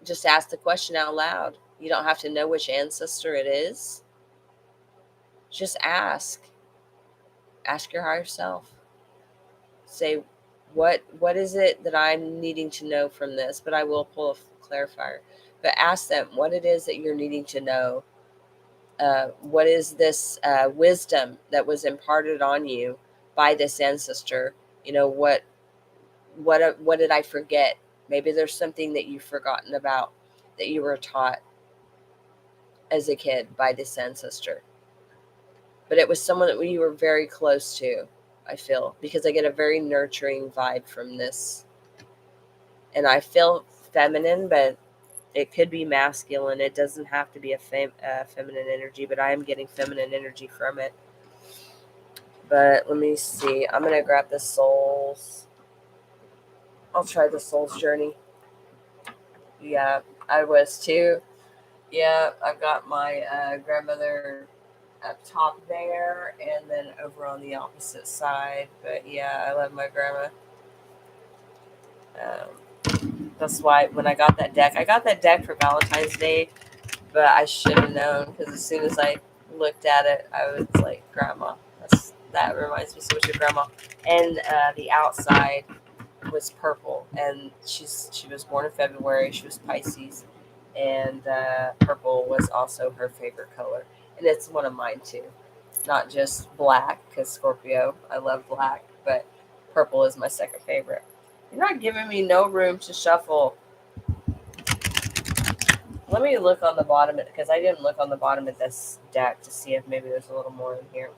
just ask the question out loud. You don't have to know which ancestor it is. Just ask. Ask your higher self. Say, what is it that I'm needing to know from this? But I will pull a clarifier. But ask them what it is that you're needing to know. What is this wisdom that was imparted on you by this ancestor? What did I forget? Maybe there's something that you've forgotten about that you were taught as a kid by this ancestor. But it was someone that you were very close to, I feel, because I get a very nurturing vibe from this. And I feel feminine, but it could be masculine. It doesn't have to be a feminine energy, but I am getting feminine energy from it. But let me see. I'm going to grab the souls. I'll try the soul's journey. Yeah, I was too. Yeah, I've got my grandmother up top there, and then over on the opposite side. But yeah, I love my grandma. That's why when I got that deck for Valentine's Day, but I should have known, because as soon as I looked at it, I was like, Grandma. That reminds me so much of Grandma. And the outside was purple, and she was born in February. She was Pisces, and purple was also her favorite color, and it's one of mine too. Not just black, because Scorpio, I love black, but purple is my second favorite. You're not giving me no room to shuffle. Let me look on the bottom, because I didn't look on the bottom of this deck to see if maybe there's a little more in here.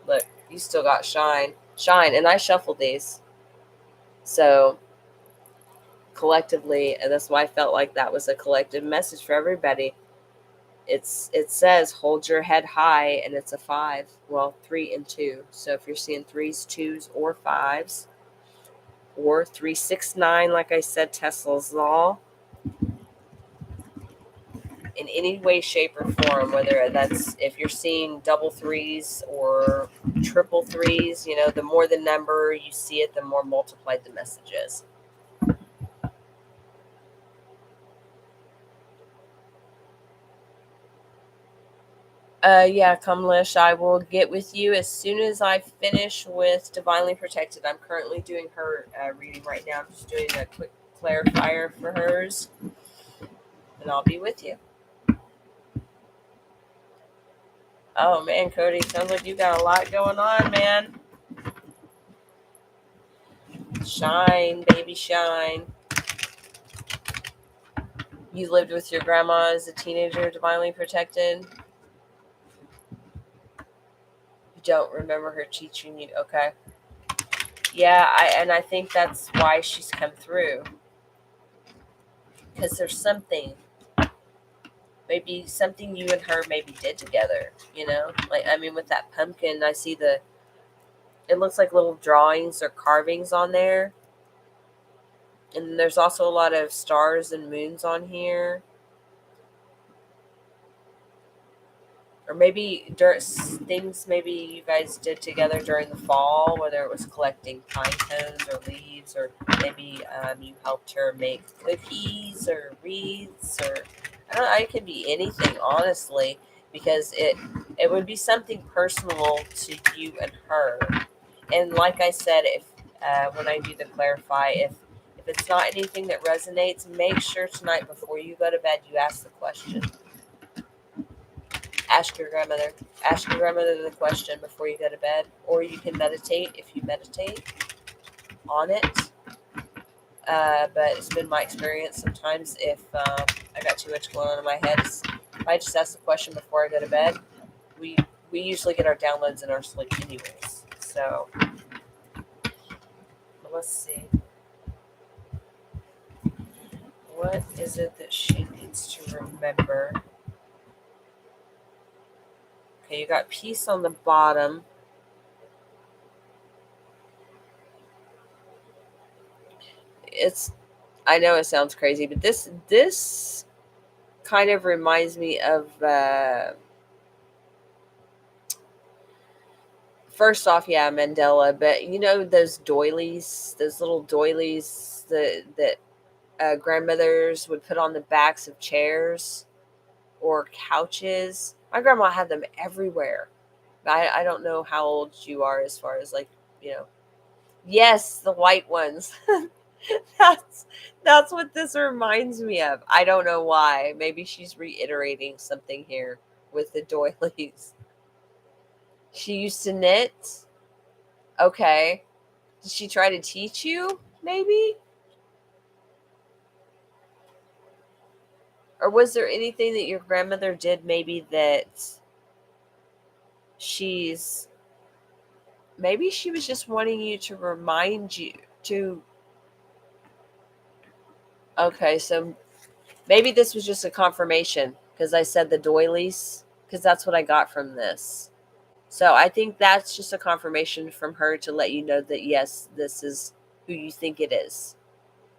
Look, you still got shine, and I shuffled these. So collectively, and that's why I felt like that was a collective message for everybody. It says hold your head high, and it's a 5. Well, 3 and 2. So if you're seeing 3s, 2s, or 5s, or 369, like I said, Tesla's law, in any way, shape, or form, whether that's if you're seeing double threes or triple threes, the more the number you see it, the more multiplied the message is. Yeah, Kamlesh, I will get with you as soon as I finish with Divinely Protected. I'm currently doing her reading right now. I'm just doing a quick clarifier for hers, and I'll be with you. Oh, man, Cody, sounds like you got a lot going on, man. Shine, baby, shine. You lived with your grandma as a teenager, Divinely Protected? You don't remember her teaching you? Okay. Yeah, I think that's why she's come through. Because there's something, maybe something you and her maybe did together, Like, I mean, with that pumpkin, I see it looks like little drawings or carvings on there. And there's also a lot of stars and moons on here. Or maybe things maybe you guys did together during the fall, whether it was collecting pine cones or leaves, or maybe you helped her make cookies or wreaths, or I don't know. It could be anything, honestly, because it would be something personal to you and her. And like I said, if when I do the clarify, if it's not anything that resonates, make sure tonight before you go to bed you ask the question. Ask your grandmother. Ask your grandmother the question before you go to bed, or you can meditate if you meditate on it. But it's been my experience sometimes if I got too much going on in my head, if I just ask the question before I go to bed, we usually get our downloads in our sleep anyways. So let's see. What is it that she needs to remember? Okay, you got peace on the bottom. I know it sounds crazy, but this kind of reminds me of first off, yeah, Mandela, but those doilies, those little doilies that grandmothers would put on the backs of chairs or couches. My grandma had them everywhere. I don't know how old you are as far as, like, yes, the white ones. that's that's what this reminds me of. I don't know why. Maybe she's reiterating something here with the doilies. She used to knit. Okay. Did she try to teach you, maybe? Or was there anything that your grandmother did maybe that she's maybe she was just wanting you to remind you to okay, so maybe this was just a confirmation because I said the doilies, because that's what I got from this. So I think that's just a confirmation from her to let you know that yes, this is who you think it is.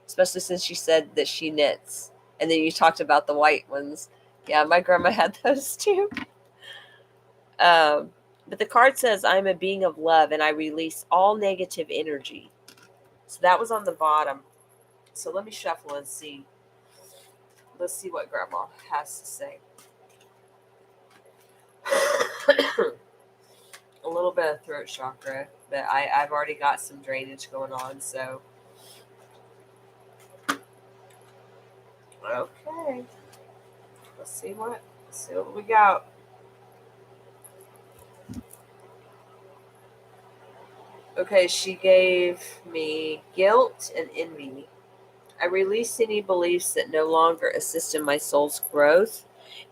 Especially since she said that she knits. And then you talked about the white ones. Yeah, my grandma had those too. But the card says, I'm a being of love and I release all negative energy. So that was on the bottom. So let me shuffle and see. Let's see what grandma has to say. A little bit of throat chakra, but I've already got some drainage going on, so. Okay. Let's see what we got. Okay, she gave me guilt and envy. I release any beliefs that no longer assist in my soul's growth,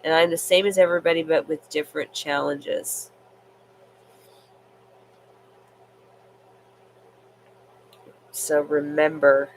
and I'm the same as everybody but with different challenges. So remember,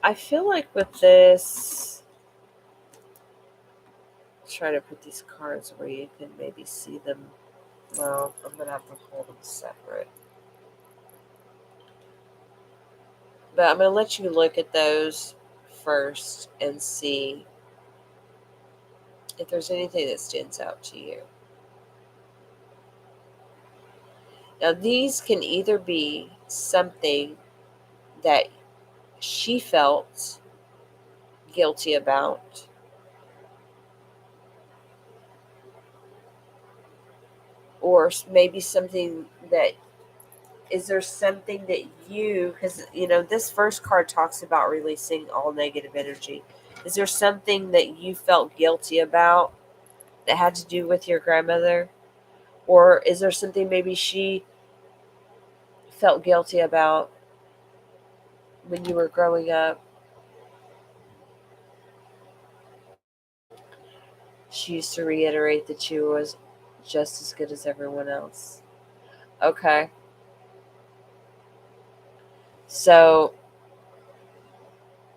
I feel like with this, try to put these cards where you can maybe see them. Well, I'm going to have to hold them separate. But I'm going to let you look at those first and see if there's anything that stands out to you. Now, these can either be something that she felt guilty about, or maybe something that is there something that you, because this first card talks about releasing all negative energy. Is there something that you felt guilty about that had to do with your grandmother? Or is there something maybe she felt guilty about when you were growing up? She used to reiterate that she was just as good as everyone else. Okay. So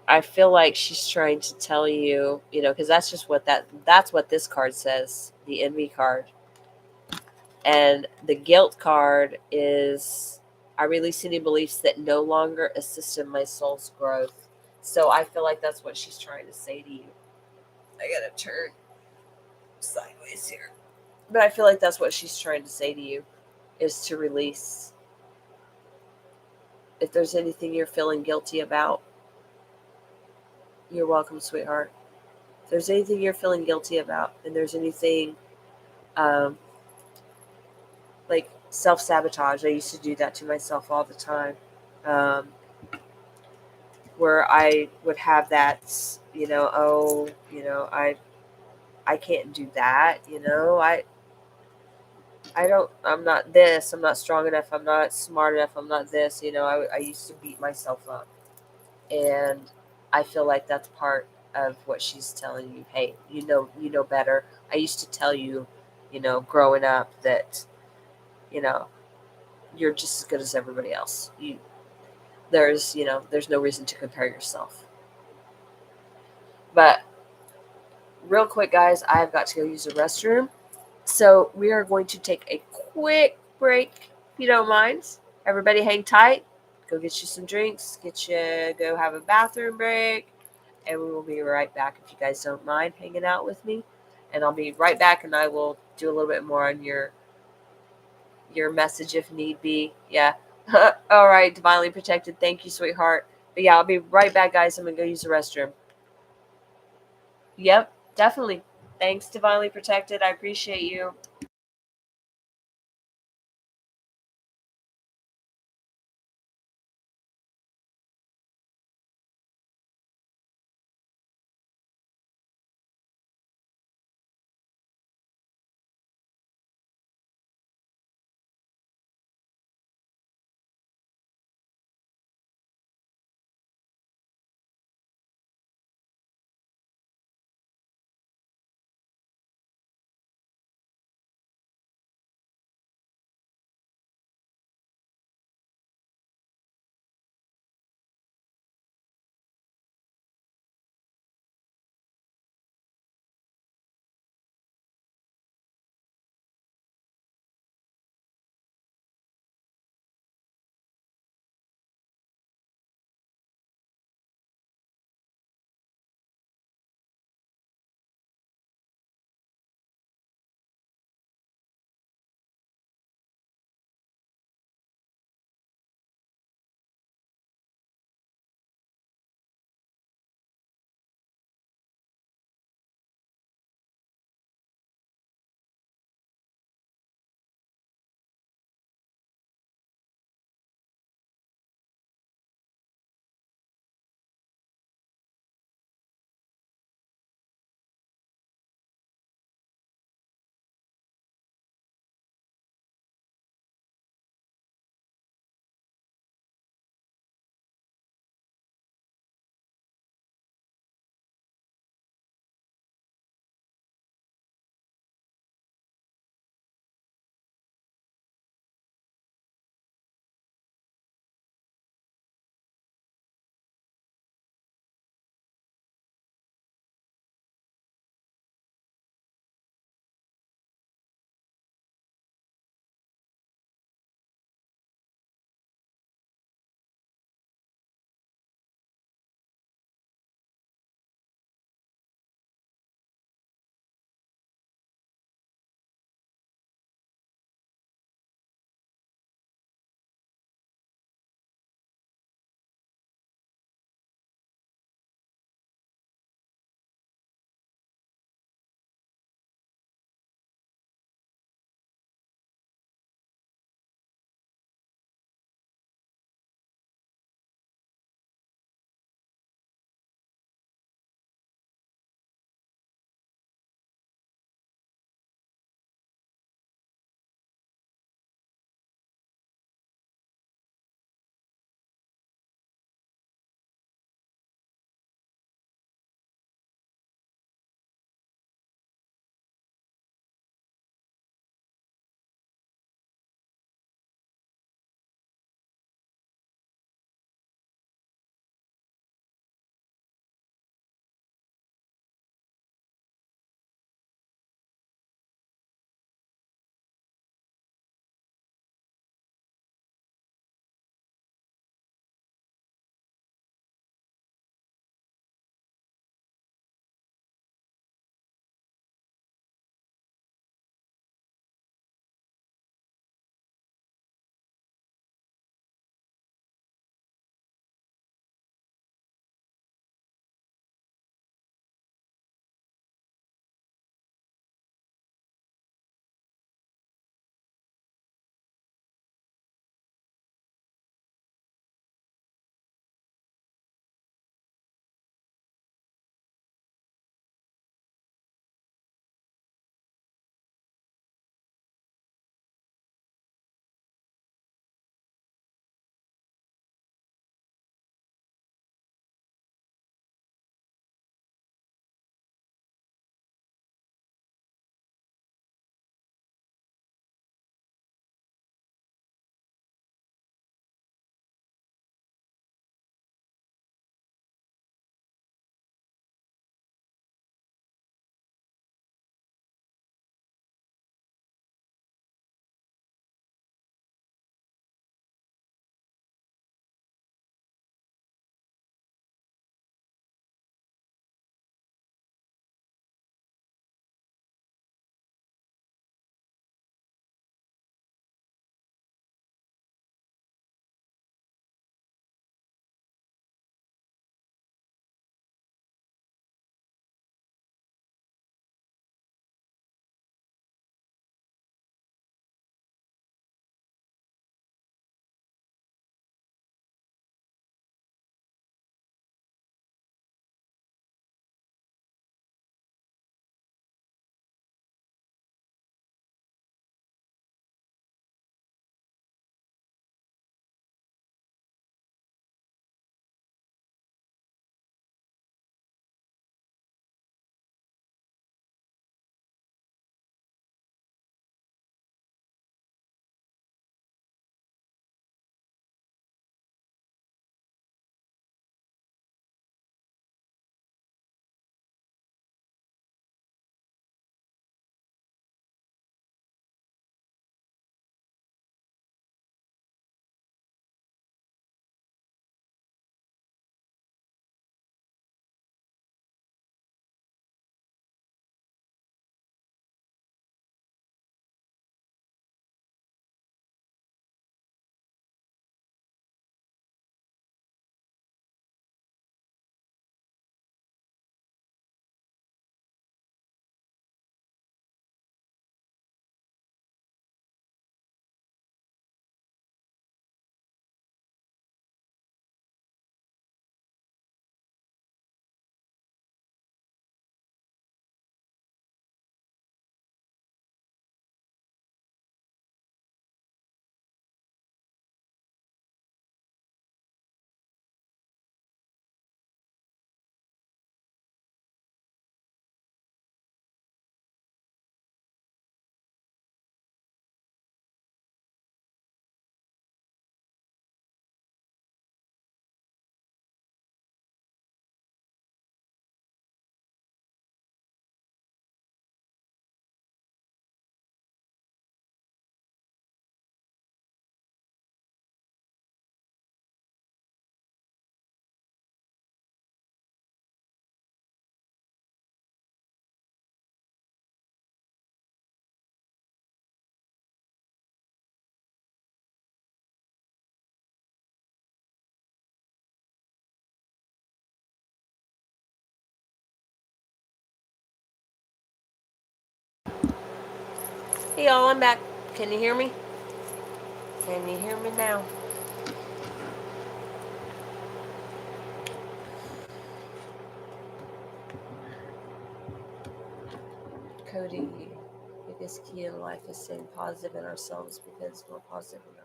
I feel like she's trying to tell you, because that's just that's what this card says, the envy card. And the guilt card is, I release any beliefs that no longer assist in my soul's growth. So I feel like that's what she's trying to say to you. I gotta turn sideways here. But I feel like that's what she's trying to say to you, is to release. If there's anything you're feeling guilty about, you're welcome, sweetheart. If there's anything you're feeling guilty about, and there's anything like self-sabotage, I used to do that to myself all the time, where I would have that, I can't do that, I'm not this, I'm not strong enough, I'm not smart enough, I'm not this, I used to beat myself up. And I feel like that's part of what she's telling you. Hey, you know better. I used to tell you, growing up that, you know, you're just as good as everybody else. There's no reason to compare yourself. But real quick, guys, I've got to go use the restroom. So we are going to take a quick break, if you don't mind. Everybody hang tight. Go get you some drinks. Go have a bathroom break. And we will be right back if you guys don't mind hanging out with me. And I'll be right back, and I will do a little bit more on your message if need be. Yeah. All right, divinely protected. Thank you, sweetheart. But yeah, I'll be right back, guys. I'm gonna go use the restroom. Yep, definitely. Thanks, divinely protected. I appreciate you. Hey y'all, I'm back. Can you hear me? Can you hear me now? Cody, biggest key in life is staying positive in ourselves because we're positive we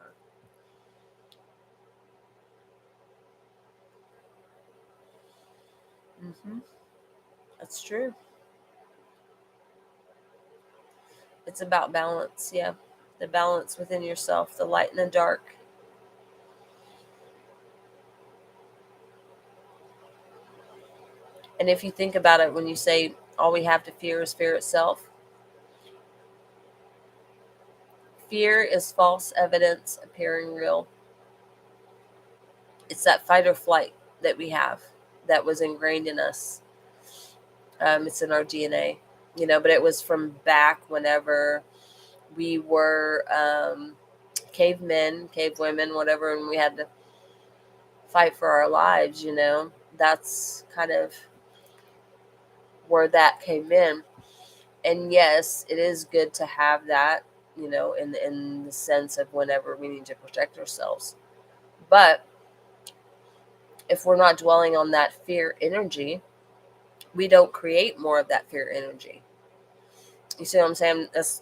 are. That's true. It's about balance, yeah. The balance within yourself, the light and the dark. And if you think about it, when you say all we have to fear is fear itself, fear is false evidence appearing real. It's that fight or flight that we have that was ingrained in us. It's in our DNA, but it was from back whenever we were cavemen, cave women, whatever, and we had to fight for our lives. That's kind of where that came in. And yes, it is good to have that, in the sense of whenever we need to protect ourselves. But if we're not dwelling on that fear energy, we don't create more of that fear energy. You see what I'm saying? That's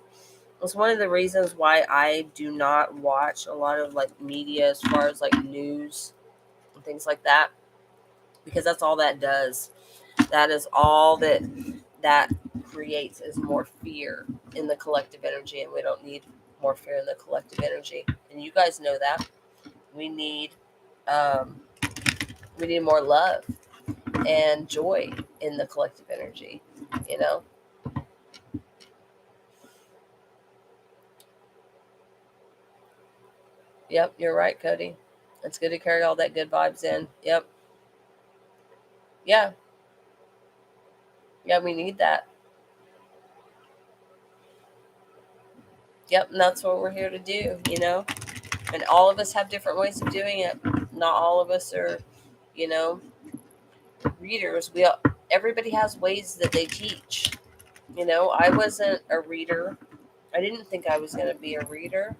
one of the reasons why I do not watch a lot of like media as far as like news and things like that, because that's all that does. That is all that creates is more fear in the collective energy, and we don't need more fear in the collective energy. And you guys know that we need um, more love and joy in the collective energy. You know. Yep, you're right, Cody. It's good to carry all that good vibes in. Yep. Yeah. Yeah, we need that. Yep, and that's what we're here to do. And all of us have different ways of doing it. Not all of us are, you know, readers. Everybody has ways that they teach. I wasn't a reader. I didn't think I was going to be a reader.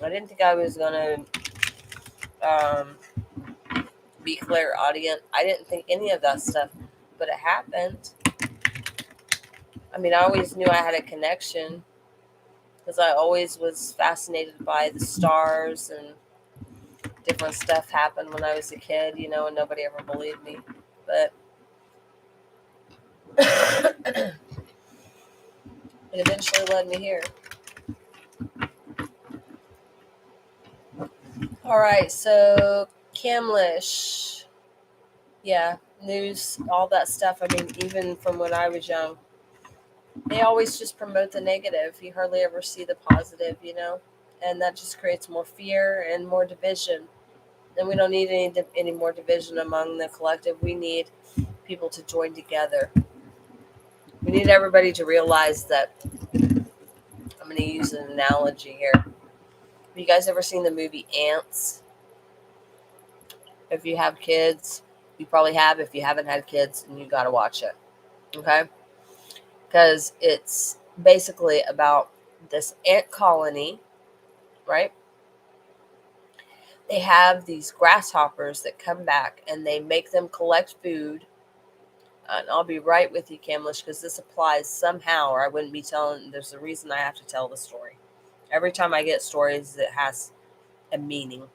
I didn't think I was going to be clairaudient. I didn't think any of that stuff, but it happened. I mean, I always knew I had a connection because I always was fascinated by the stars, and different stuff happened when I was a kid, and nobody ever believed me. But it eventually led me here. All right, so Camlish, yeah, news, all that stuff. I mean, even from when I was young, they always just promote the negative. You hardly ever see the positive, and that just creates more fear and more division. And we don't need any more division among the collective. We need people to join together. We need everybody to realize that. I'm going to use an analogy here. Have you guys ever seen the movie Ants? If you have kids, you probably have. If you haven't had kids, and you got to watch it. Okay? Because it's basically about this ant colony, right? They have these grasshoppers that come back and they make them collect food. And I'll be right with you, Camlish, because this applies somehow, or I wouldn't be telling. There's a reason I have to tell the story. Every time I get stories, it has a meaning.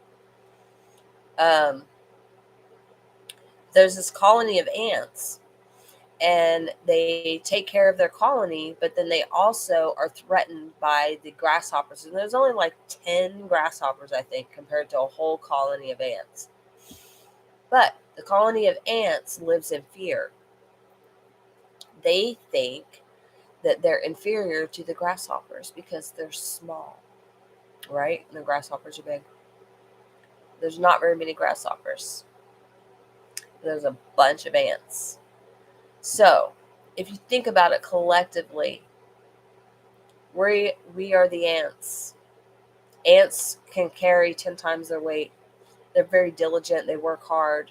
There's this colony of ants, and they take care of their colony, but then they also are threatened by the grasshoppers. And there's only like 10 grasshoppers, I think, compared to a whole colony of ants. But the colony of ants lives in fear. They think that they're inferior to the grasshoppers because they're small, right? And the grasshoppers are big. There's not very many grasshoppers. There's a bunch of ants. So, if you think about it collectively, we are the ants. Ants can carry 10 times their weight. They're very diligent. They work hard.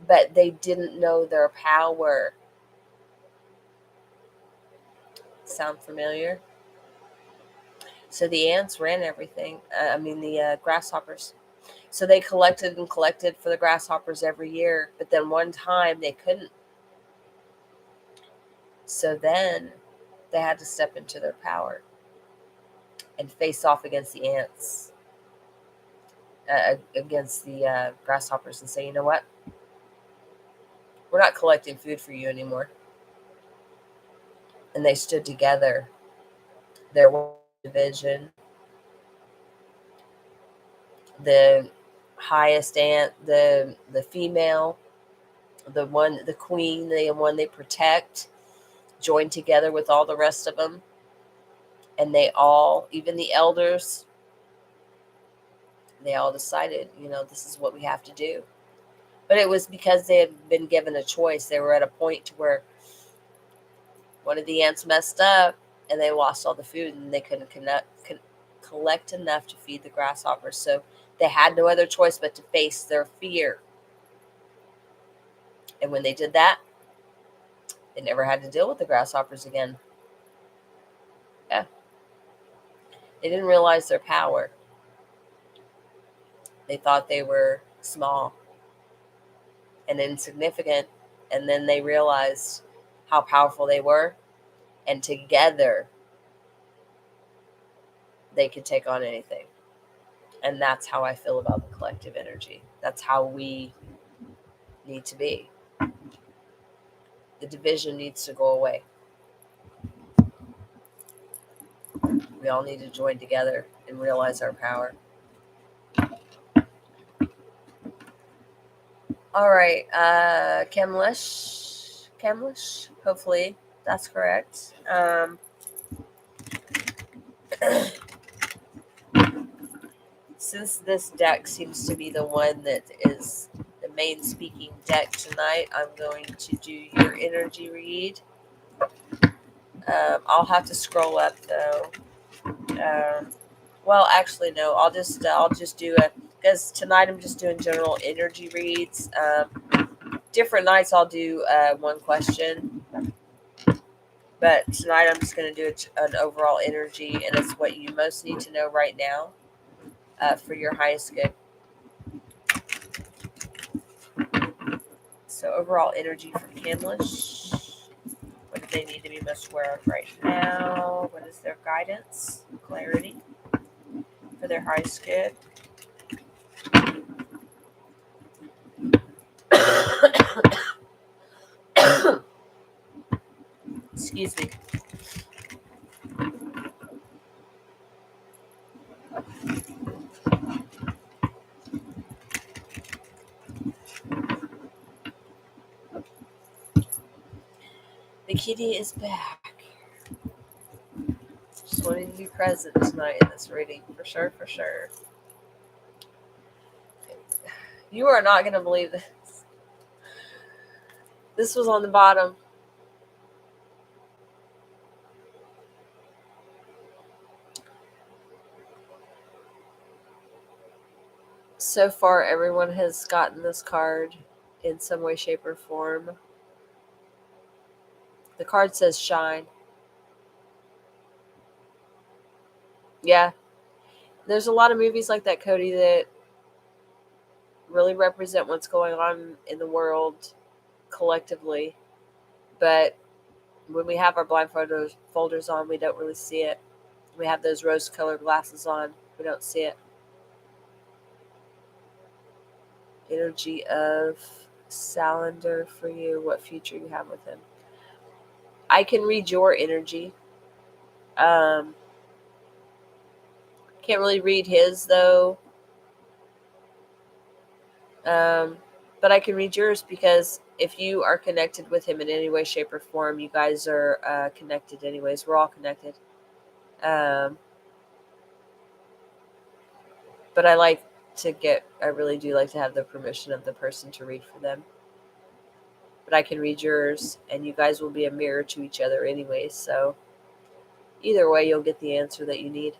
But they didn't know their power. Sound familiar? So the ants ran everything. The grasshoppers. So they collected and collected for the grasshoppers every year, but then one time they couldn't. So then they had to step into their power and face off against the ants, against the grasshoppers, and say, you know what? We're not collecting food for you anymore. And they stood together. Their division, the highest ant, the female, the queen, the one they protect, joined together with all the rest of them, and they all, even the elders, they all decided, this is what we have to do. But it was because they had been given a choice. They were at a point to where one of the ants messed up and they lost all the food, and they couldn't collect enough to feed the grasshoppers. So they had no other choice but to face their fear. And when they did that, they never had to deal with the grasshoppers again. Yeah. They didn't realize their power. They thought they were small and insignificant. And then they realized how powerful they were. And together, they could take on anything. And that's how I feel about the collective energy. That's how we need to be. The division needs to go away. We all need to join together and realize our power. All right, Kamlish, hopefully that's correct. Since this deck seems to be the one that is the main speaking deck tonight, I'm going to do your energy read. I'll have to scroll up though. Well, actually, no. I'll just do it because tonight I'm just doing general energy reads. Different nights I'll do one question, but tonight I'm just going to do an overall energy, and it's what you most need to know right now for your highest good. So overall energy from Kamlish. What do they need to be most aware of right now? What is their guidance, clarity for their highest good? Excuse me. The kitty is back. Just wanting to be present tonight in this reading, for sure, for sure. You are not going to believe this. This was on the bottom. So far, everyone has gotten this card in some way, shape, or form. The card says shine. Yeah. There's a lot of movies like that, Cody, that really represent what's going on in the world collectively. But when we have our blindfolders on, we don't really see it. We have those rose-colored glasses on. We don't see it. Energy of Salander for you. What future you have with him. I can read your energy. Can't really read his, though. But I can read yours because if you are connected with him in any way, shape, or form, you guys are connected anyways. We're all connected. But I really do like to have the permission of the person to read for them. But I can read yours, and you guys will be a mirror to each other anyways. So either way, you'll get the answer that you need.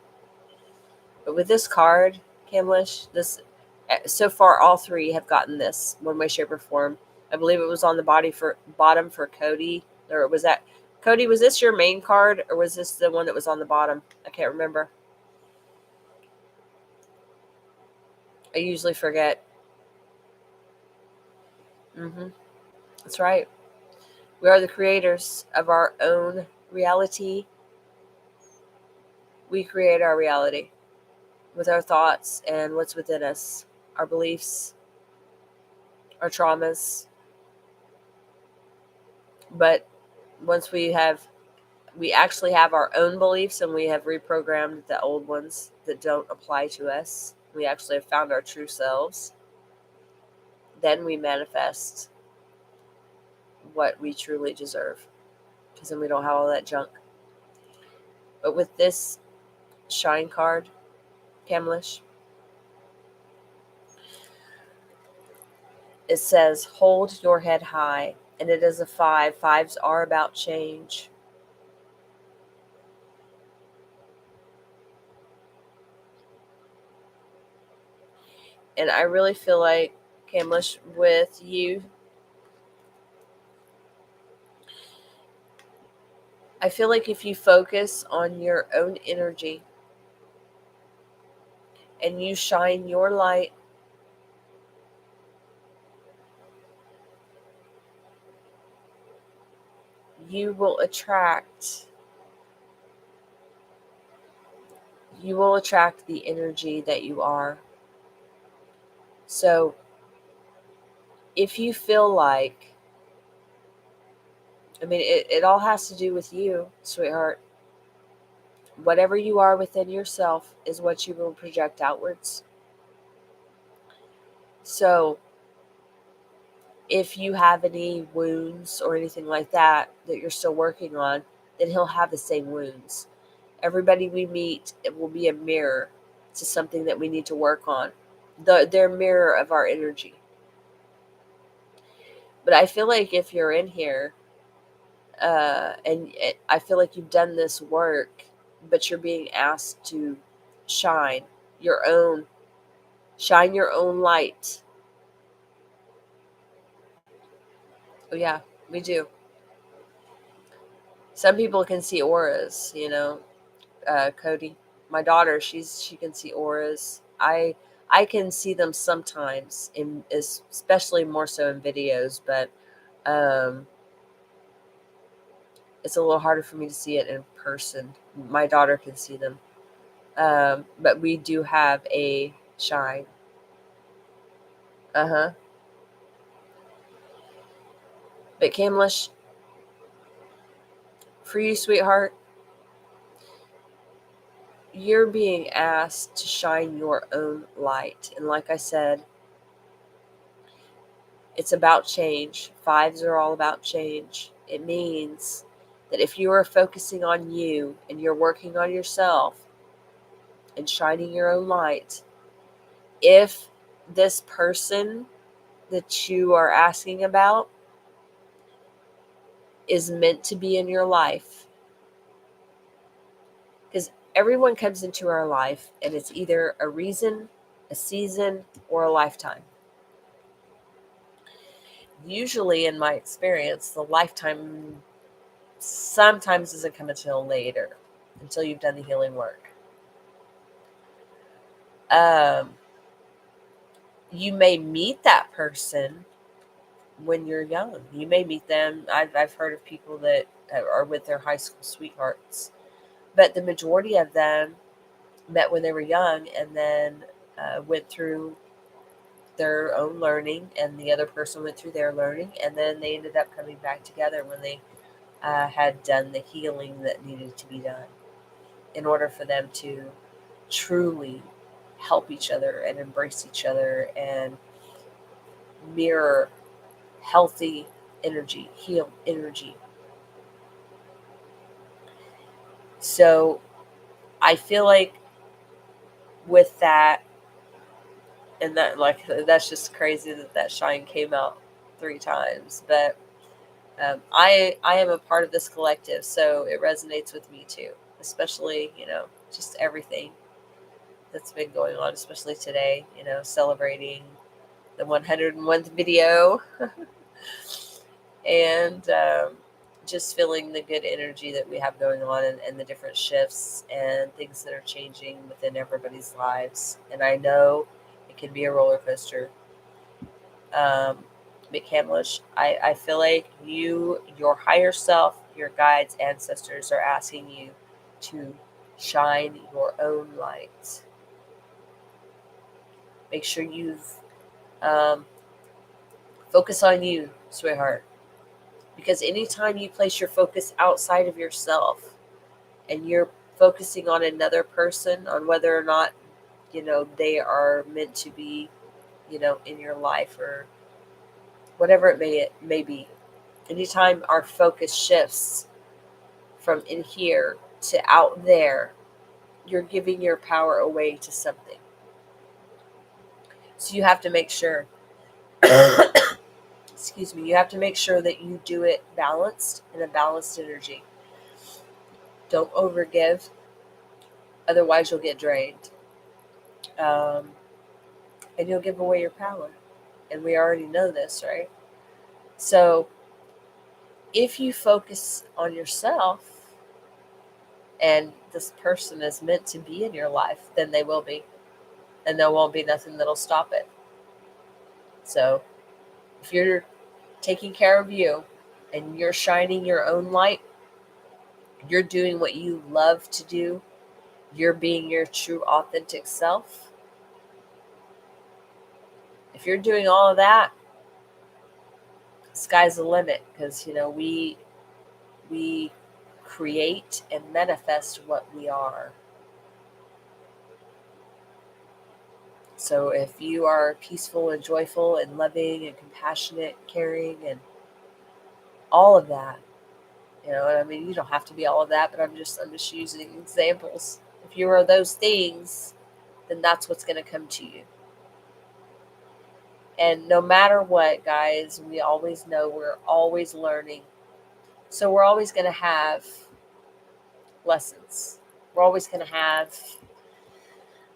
But with this card, Kamlish, so far all three have gotten this one way, shape, or form. I believe it was on the bottom for Cody, or was that Cody? Was this your main card, or was this the one that was on the bottom? I can't remember. I usually forget. That's right. We are the creators of our own reality. We create our reality with our thoughts and what's within us, our beliefs, our traumas. But once we actually have our own beliefs and we have reprogrammed the old ones that don't apply to us, we actually have found our true selves, then we manifest what we truly deserve. Because then we don't have all that junk. But with this shine card, Kamlish, it says, hold your head high. And it is a 5. 5s are about change. And I really feel like, Kamlish, with you, I feel like if you focus on your own energy and you shine your light, you will attract the energy that you are. So if you feel like, it all has to do with you, sweetheart. Whatever you are within yourself is what you will project outwards. So if you have any wounds or anything like that you're still working on, then he'll have the same wounds. Everybody we meet, it will be a mirror to something that we need to work on. They're a mirror of our energy. But I feel like if you're in here, I feel like you've done this work, but you're being asked to shine your own, light. Oh yeah, we do. Some people can see auras, Cody, my daughter, she can see auras. I can see them sometimes, especially more so in videos, but um, it's a little harder for me to see it in person. My daughter can see them, but we do have a shine. Uh-huh. But Kamlish, for you, sweetheart, you're being asked to shine your own light. And like I said, it's about change. 5s are all about change. It means that if you are focusing on you and you're working on yourself and shining your own light, if this person that you are asking about is meant to be in your life, because everyone comes into our life and it's either a reason, a season, or a lifetime. Usually, in my experience, the lifetime sometimes doesn't come until later, until you've done the healing work. Um, you may meet that person when you're young. You may meet them. I've heard of people that are with their high school sweethearts, but the majority of them met when they were young and then went through their own learning, and the other person went through their learning, and then they ended up coming back together when they had done the healing that needed to be done in order for them to truly help each other and embrace each other and mirror healthy energy, healed energy. So I feel like with that, and that, like, that's just crazy that shine came out 3 times, but I am a part of this collective, so it resonates with me too, especially, just everything that's been going on, especially today, celebrating the 101th video and just feeling the good energy that we have going on, and the different shifts and things that are changing within everybody's lives. And I know It can be a roller coaster. McCamlish, I feel like your higher self, your guides, ancestors are asking you to shine your own light. Make sure you've focus on you, sweetheart. Because anytime you place your focus outside of yourself and you're focusing on another person, on whether or not, they are meant to be, in your life or whatever it may be. Anytime our focus shifts from in here to out there, you're giving your power away to something. So you have to make sure, excuse me, you have to make sure that you do it balanced, in a balanced energy. Don't overgive, otherwise you'll get drained. And you'll give away your power. And we already know this, right? So if you focus on yourself and this person is meant to be in your life, then they will be. And there won't be nothing that'll stop it. So if you're taking care of you and you're shining your own light, you're doing what you love to do, you're being your true authentic self. If you're doing all of that, sky's the limit, because we create and manifest what we are. So if you are peaceful and joyful and loving and compassionate, caring, and all of that, you don't have to be all of that, but I'm just using examples. If you are those things, then that's what's going to come to you. And no matter what, guys, we always know we're always learning. So we're always going to have lessons. We're always going to have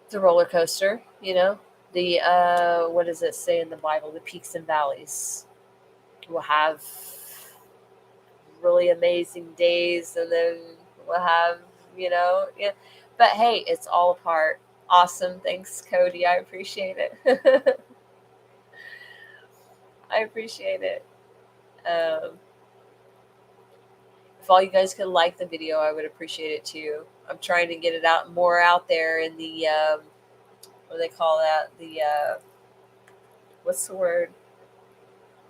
the roller coaster, the, what does it say in the Bible? The peaks and valleys. We'll have really amazing days, and then we'll have, yeah. But hey, it's all a part. Awesome. Thanks, Cody. I appreciate it. I appreciate it. If all you guys could like the video, I would appreciate it too. I'm trying to get it more out there in the, what do they call that? The, what's the word?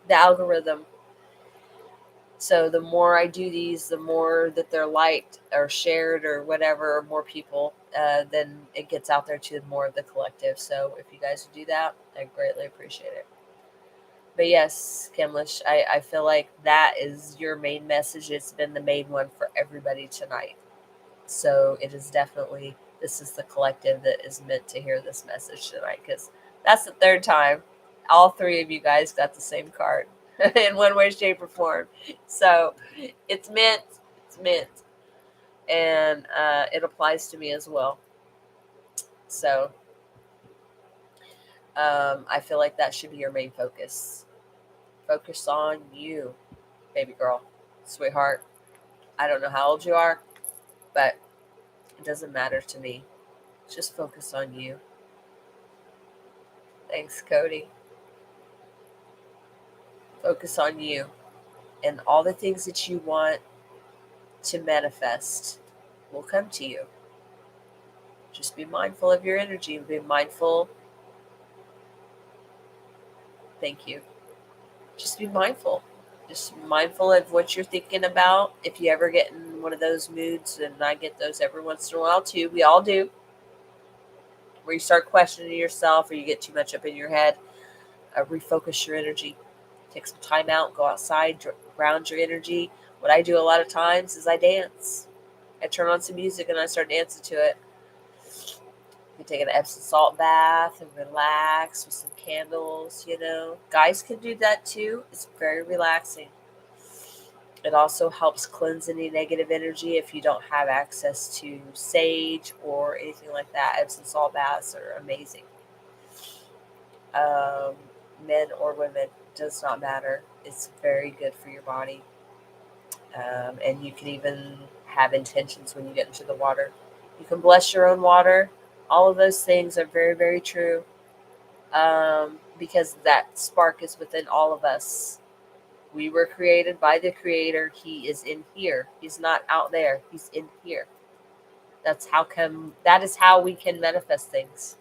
The algorithm. So the more I do these, the more that they're liked or shared or whatever, or more people, then it gets out there to more of the collective. So if you guys would do that, I greatly appreciate it. But yes, Kimlish, I feel like that is your main message. It's been the main one for everybody tonight. So it is definitely, this is the collective that is meant to hear this message tonight, because that's the third time all three of you guys got the same card in one way, shape, or form. So it's meant. And it applies to me as well. So I feel like that should be your main focus. Focus on you, baby girl, sweetheart. I don't know how old you are, but it doesn't matter to me. Just focus on you. Thanks, Cody. Focus on you and all the things that you want to manifest will come to you. Just be mindful of your energy. Be mindful. Thank you. Just be mindful. Just mindful of what you're thinking about. If you ever get in one of those moods, and I get those every once in a while too, we all do, where you start questioning yourself or you get too much up in your head, refocus your energy. Take some time out, go outside, ground your energy. What I do a lot of times is I dance. I turn on some music and I start dancing to it. You take an Epsom salt bath and relax with some candles, Guys can do that too. It's very relaxing. It also helps cleanse any negative energy if you don't have access to sage or anything like that. Epsom salt baths are amazing. Men or women, does not matter. It's very good for your body. And you can even have intentions when you get into the water. You can bless your own water. All of those things are very, very true. because that spark is within all of us. We were created by the Creator. He is in here. He's not out there. He's in here. That is how we can manifest things.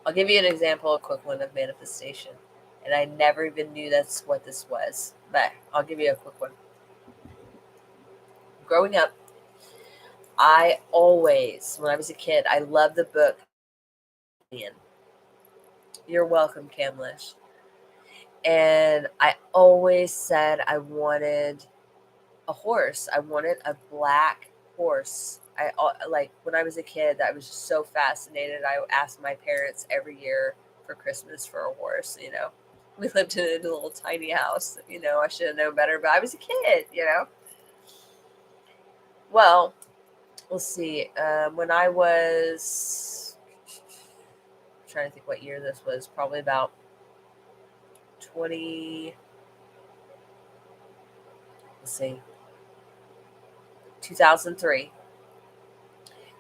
I'll give you an example, a quick one of manifestation. And I never even knew that's what this was. But I'll give you a quick one. Growing up, I always, when I was a kid, I loved the book. You're welcome, Camlish. And I always said I wanted a horse. I wanted a black horse. Like when I was a kid, I was just so fascinated. I asked my parents every year for Christmas for a horse. We lived in a little tiny house. I should have known better, but I was a kid. Well, let's see. When I was I'm trying to think what year this was, probably about 20. Let's see. 2003.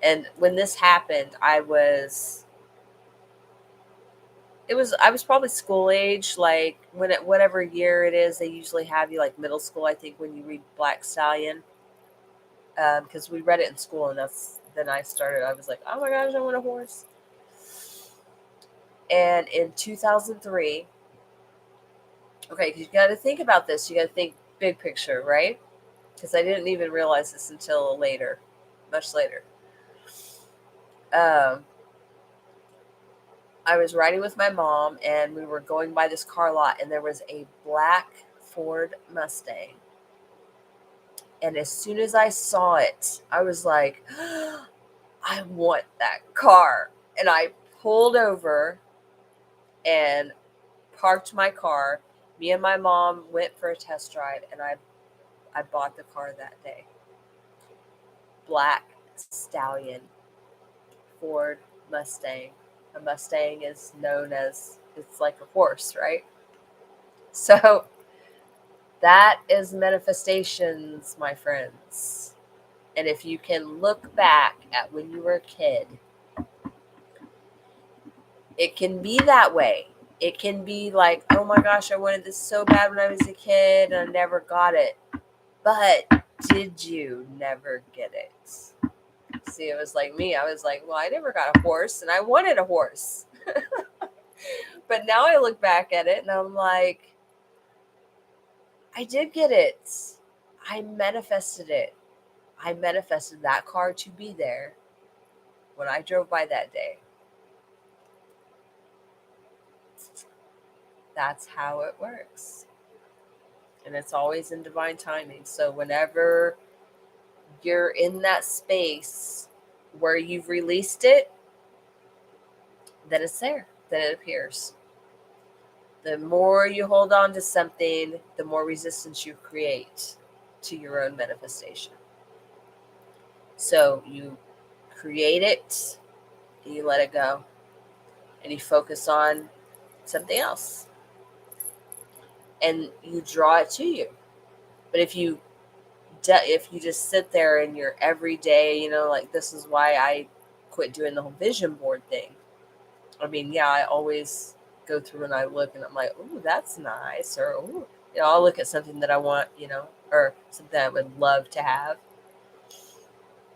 And when this happened, I was probably school age, like whatever year it is, they usually have you like middle school, I think, when you read Black Stallion, because we read it in school, and then I was like, oh my gosh, I want a horse. And in 2003, okay, because you got to think about this, you got to think big picture, right? Because I didn't even realize this until later, much later. I was riding with my mom, and we were going by this car lot, and there was a black Ford Mustang. And as soon as I saw it, I was like, I want that car. And I pulled over and parked my car. Me and my mom went for a test drive, and I bought the car that day. Black Stallion Ford Mustang. A Mustang is known as, it's like a horse, right? So that is manifestations, my friends. And if you can look back at when you were a kid, it can be that way. It can be like, oh my gosh, I wanted this so bad when I was a kid and I never got it. But did you never get it? See, it was like me. I was like, well, I never got a horse and I wanted a horse. But now I look back at it and I'm like, I did get it. I manifested it. I manifested that car to be there when I drove by that day. That's how it works. And it's always in divine timing. So whenever you're in that space where you've released it, then it's there. Then it appears. The more you hold on to something, the more resistance you create to your own manifestation. So you create it, and you let it go, and you focus on something else, and you draw it to you. But if you just sit there and you're every day, like, this is why I quit doing the whole vision board thing. I mean, yeah, I always go through and I look and I'm like, oh, that's nice, or ooh, I'll look at something that I want, or something I would love to have.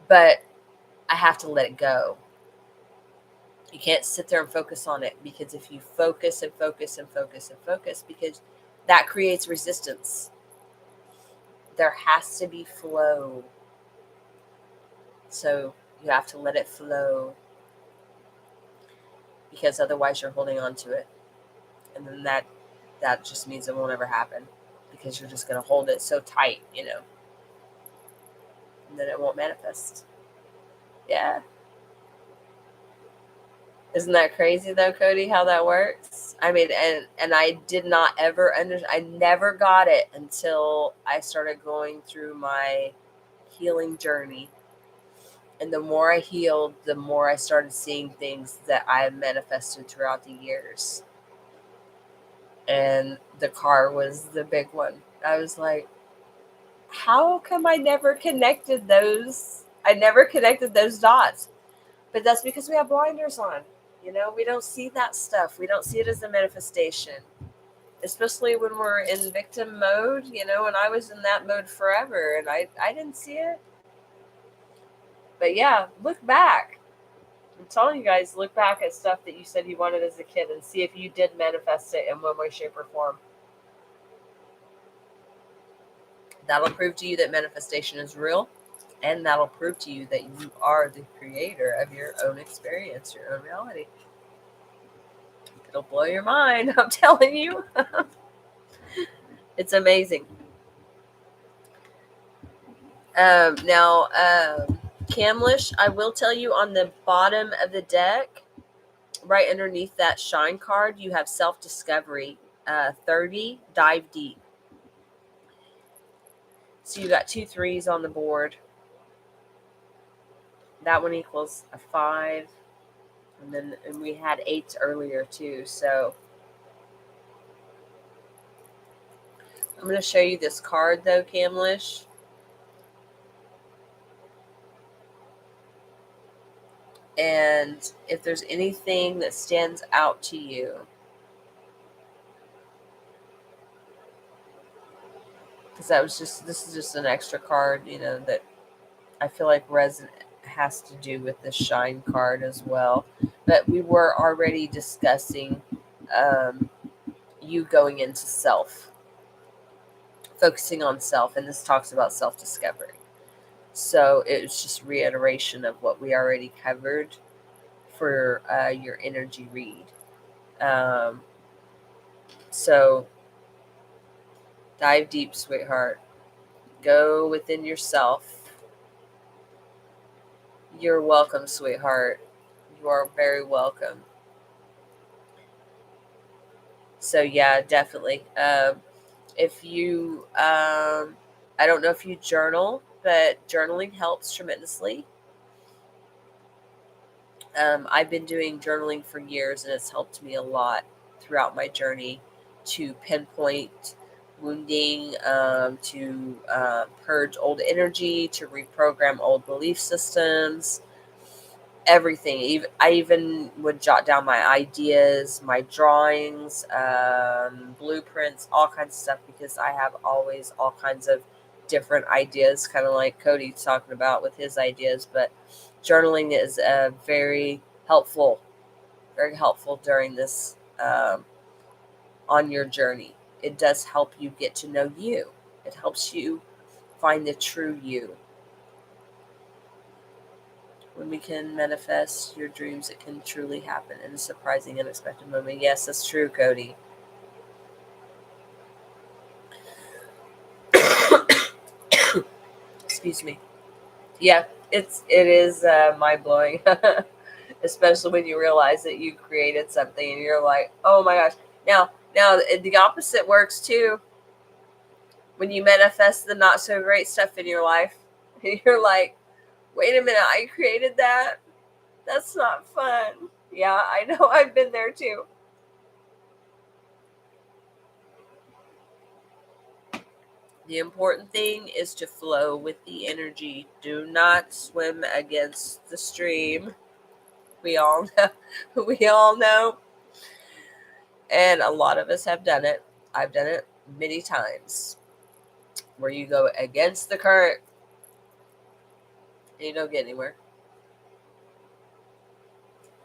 But I have to let it go. You can't sit there and focus on it, because if you focus and focus and focus and focus, because that creates resistance. There has to be flow. So you have to let it flow, because otherwise you're holding on to it. And then that just means it won't ever happen, because you're just going to hold it so tight, and then it won't manifest. Yeah. Isn't that crazy though, Cody, how that works? I mean, and I did not ever I never got it until I started going through my healing journey. And the more I healed, the more I started seeing things that I had manifested throughout the years. And the car was the big one. I was like, how come I never connected those? I never connected those dots. But that's because we have blinders on. You know, we don't see that stuff. We don't see it as a manifestation, especially when we're in victim mode, you know, and I was in that mode forever and I didn't see it. But yeah, look back. I'm telling you guys, look back at stuff that you said you wanted as a kid and see if you did manifest it in one way, shape, or form. That'll prove to you that manifestation is real, and that'll prove to you that you are the creator of your own experience, your own reality. It'll blow your mind, I'm telling you. It's amazing. Now, Camlish, I will tell you on the bottom of the deck, right underneath that shine card, you have self-discovery. 30, dive deep. So you got 2 3s on the board. That one equals a 5. And we had 8s earlier too. So I'm going to show you this card though, Camlish. And if there's anything that stands out to you, because this is just an extra card, you know, that I feel like has to do with the shine card as well. But we were already discussing you going into self, focusing on self, and this talks about self-discovery. So it's just reiteration of what we already covered for your energy read. So dive deep, sweetheart. Go within yourself. You're welcome, sweetheart. You are very welcome. So yeah, definitely. If you, I don't know if you journal, but journaling helps tremendously. I've been doing journaling for years, and it's helped me a lot throughout my journey to pinpoint wounding, to purge old energy, to reprogram old belief systems, everything. I even would jot down my ideas, my drawings, blueprints, all kinds of stuff, because I have always all kinds of different ideas, kind of like Cody's talking about with his ideas. But journaling is very helpful during this on your journey. It does help you get to know you. It helps you find the true you. When we can manifest your dreams, it can truly happen in a surprising, unexpected moment. Yes, that's true, Cody. Excuse me. Yeah, it is mind blowing, especially when you realize that you created something and you're like, oh my gosh. Now the opposite works too. When you manifest the not so great stuff in your life, you're like, wait a minute, I created that? That's not fun. Yeah, I know. I've been there too. The important thing is to flow with the energy. Do not swim against the stream. We all know. We all know. And a lot of us have done it. I've done it many times. Where you go against the current and you don't get anywhere.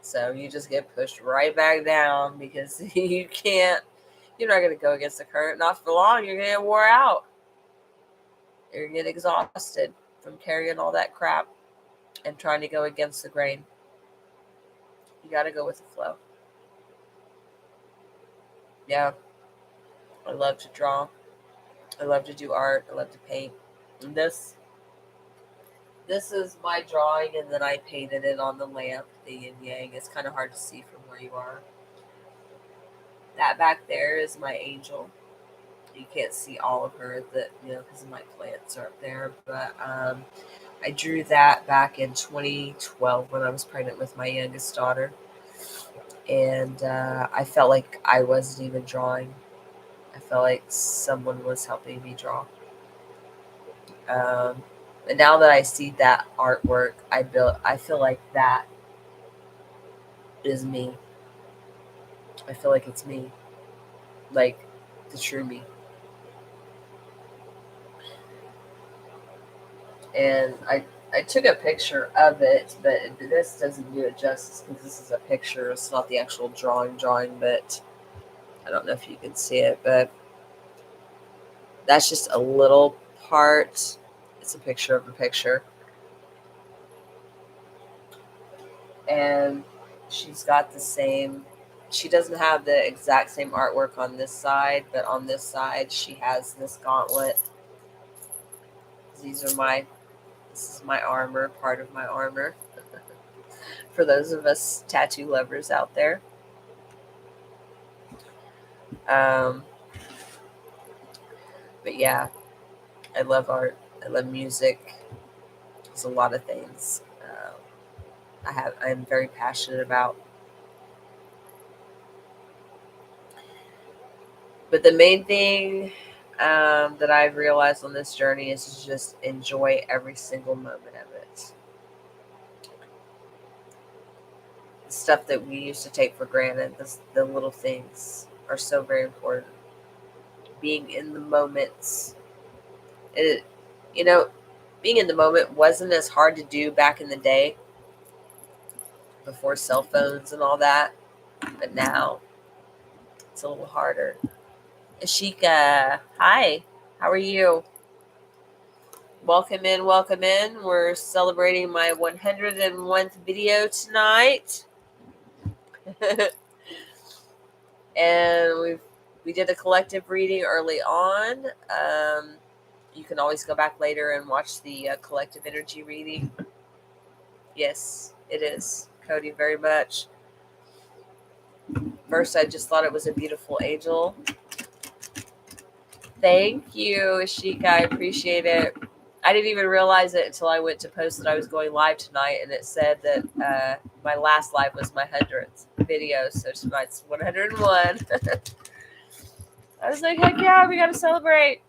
So you just get pushed right back down because you're not going to go against the current. Not for long. You're going to get wore out. You're going to get exhausted from carrying all that crap and trying to go against the grain. You got to go with the flow. Yeah. I love to draw. I love to do art. I love to paint. And this is my drawing, and then I painted it on the lamp, the yin yang. It's kind of hard to see from where you are. That back there is my angel. You can't see all of her, because my plants are up there. But I drew that back in 2012 when I was pregnant with my youngest daughter. And I felt like I wasn't even drawing. I felt like someone was helping me draw. But now that I see that artwork I built, I feel like that is me. I feel like it's me, like the true me. And I took a picture of it, but this doesn't do it justice because this is a picture. It's not the actual drawing, but I don't know if you can see it, but that's just a little part. It's a picture of a picture. And she's got the same, she doesn't have the exact same artwork on this side, but on this side she has this gauntlet. This is my armor, part of my armor. For those of us tattoo lovers out there. But yeah, I love art. I love music. There's a lot of things I'm very passionate about. But the main thing that I've realized on this journey is to just enjoy every single moment of it. The stuff that we used to take for granted, the little things, are so very important. Being in the moments. Being in the moment wasn't as hard to do back in the day before cell phones and all that. But now it's a little harder. Ashika, hi. How are you? Welcome in, welcome in. We're celebrating my 101th video tonight. And we did a collective reading early on. You can always go back later and watch the collective energy reading. Yes, it is, Cody, very much. First, I just thought it was a beautiful angel. Thank you, Ashika. I appreciate it. I didn't even realize it until I went to post that I was going live tonight, and it said that my last live was my 100th video, so tonight's 101. I was like, heck yeah, we got to celebrate.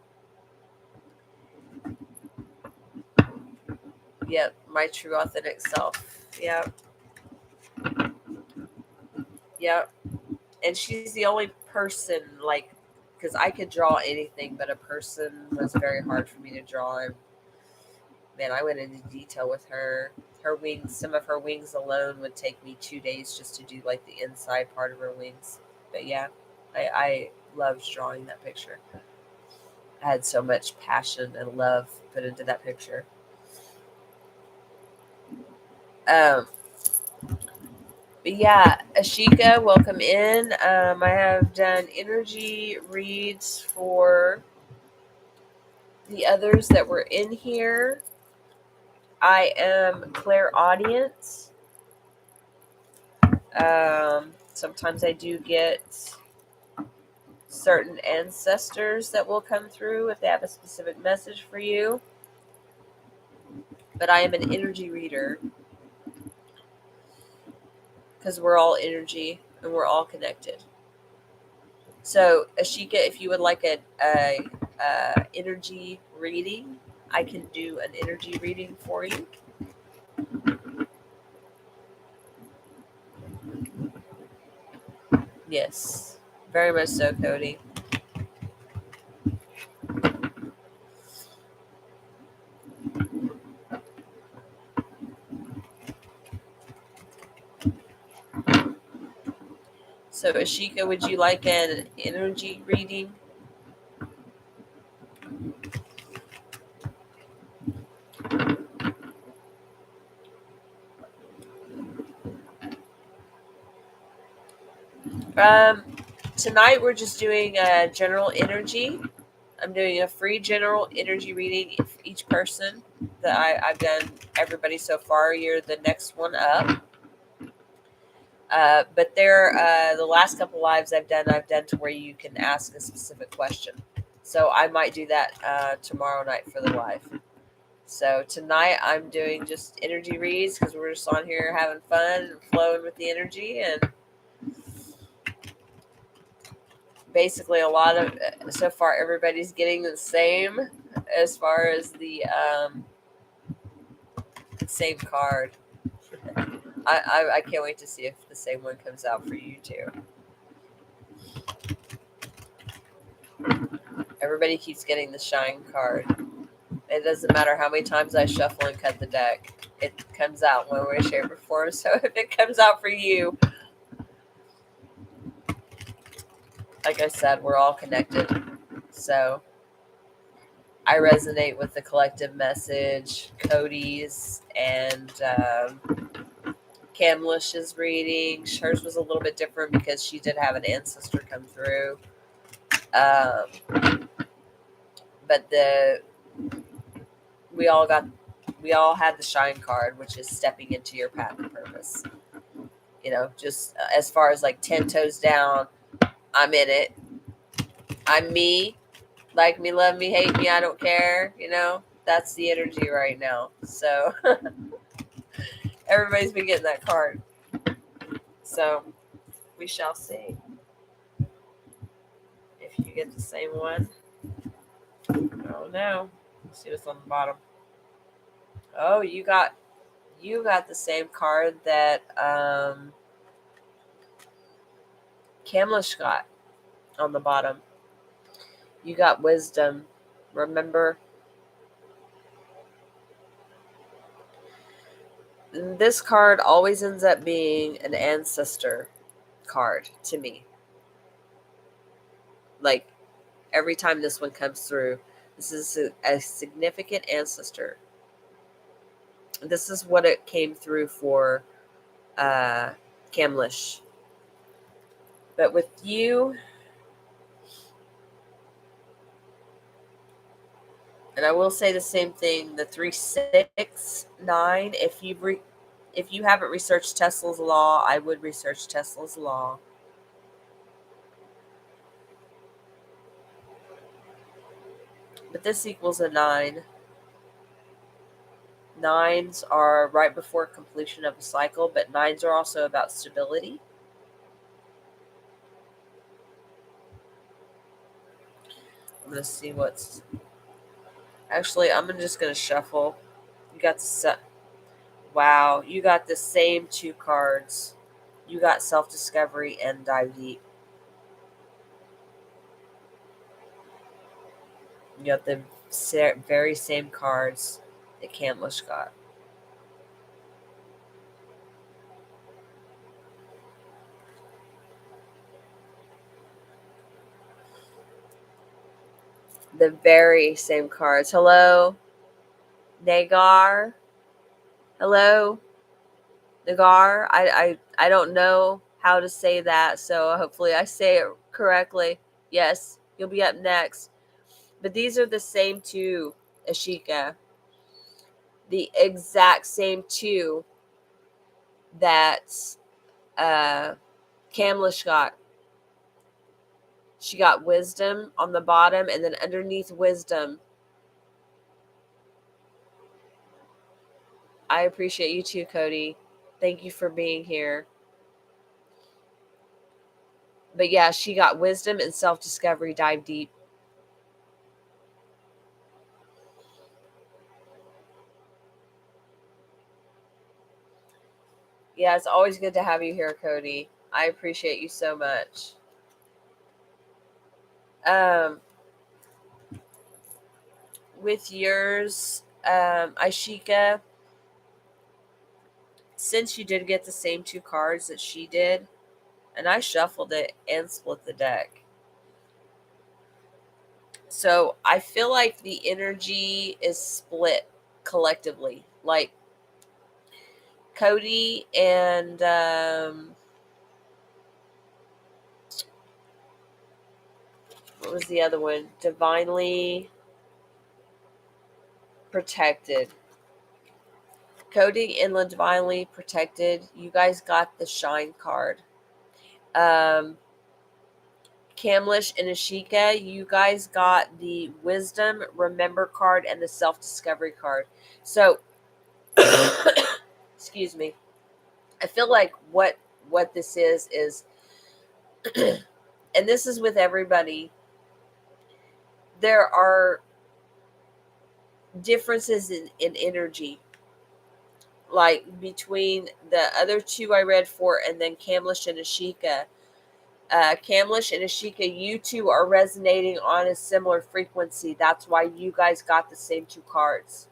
Yep, my true authentic self. Yep. Yep. And she's the only person, like, because I could draw anything, but a person was very hard for me to draw. And man, I went into detail with her. Her wings, some of her wings alone would take me 2 days just to do like the inside part of her wings. But yeah, I loved drawing that picture. I had so much passion and love put into that picture. But yeah, Ashika, welcome in. I have done energy reads for the others that were in here. I am clairaudient. Sometimes I do get certain ancestors that will come through if they have a specific message for you. But I am an energy reader because we're all energy and we're all connected. So, Ashika, if you would like a energy reading, I can do an energy reading for you. Yes, very much so, Cody. So, Ashika, would you like an energy reading? Tonight we're just doing a general energy. I'm doing a free general energy reading for each person that I've done. Everybody so far, you're the next one up. But the last couple lives I've done to where you can ask a specific question. So I might do that tomorrow night for the live. So tonight I'm doing just energy reads because we're just on here having fun and flowing with the energy, and basically a lot of so far everybody's getting the same as far as the same card. I can't wait to see if the same one comes out for you too. Everybody keeps getting the shine card. It doesn't matter how many times I shuffle and cut the deck. It comes out one way, shape, or form. So if it comes out for you, like I said, we're all connected. So I resonate with the collective message, Cody's, and Camlish's reading. Hers was a little bit different because she did have an ancestor come through. But we all had the shine card, which is stepping into your path and purpose. You know, just as far as like 10 toes down, I'm in it. I'm me. Like me, love me, hate me, I don't care. You know, that's the energy right now. So everybody's been getting that card. So we shall see if you get the same one. Oh no. Let's see what's on the bottom. Oh, you got the same card that Camlish got on the bottom. You got wisdom. Remember? This card always ends up being an ancestor card to me. Like every time this one comes through, this is a significant ancestor. This is what it came through for Camlish. But with you, and I will say the same thing, the 3, 6, 9, if you haven't researched Tesla's law, I would research Tesla's law. But this equals a 9. 9s are right before completion of a cycle, but 9s are also about stability. I'm going to see what's... Actually, I'm just going to shuffle. You got the set. Wow, you got the same 2 cards. You got self-discovery and dive deep. You got the very same cards that Camlish got. The very same cards. Hello, Nagar. Hello, Nagar. I don't know how to say that, so hopefully I say it correctly. Yes, you'll be up next. But these are the same 2, Ashika. The exact same 2 that Camlish got. She got wisdom on the bottom, and then underneath wisdom, I appreciate you too, Cody. Thank you for being here. But yeah, she got wisdom and self-discovery, dive deep. Yeah, it's always good to have you here, Cody. I appreciate you so much. With yours, Ashika, since you did get the same 2 cards that she did, and I shuffled it and split the deck. So I feel like the energy is split collectively. Like Cody and what was the other one? Divinely Protected. Cody and the Divinely Protected. You guys got the Shine card. Camlish and Ashika, you guys got the Wisdom, Remember card, and the Self-Discovery card. So, excuse me. I feel like what this is, and this is with everybody, there are differences in energy. like between the other two I read for, and then Kamlish and Ashika. Kamlish and Ashika, you two are resonating on a similar frequency. That's why you guys got the same two cards.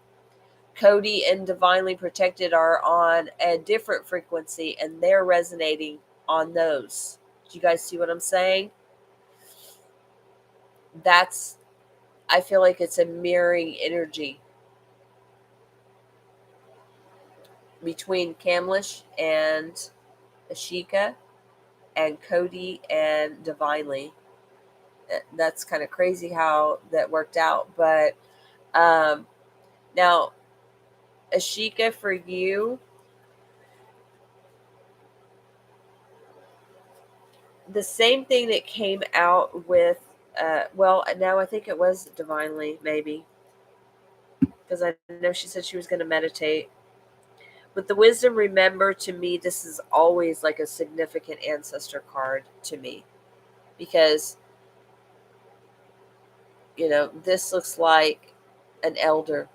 Cody and Divinely Protected are on a different frequency, and they're resonating on those. Do you guys see what I'm saying? I feel like it's a mirroring energy between Kamlish and Ashika and Cody and Divinely. That's kind of crazy how that worked out. But now, Ashika, for you, the same thing that came out with, well, now I think it was Divinely, maybe, because I know she said she was going to meditate. With the wisdom, remember, to me, this is always like a significant ancestor card to me, because, this looks like an elder.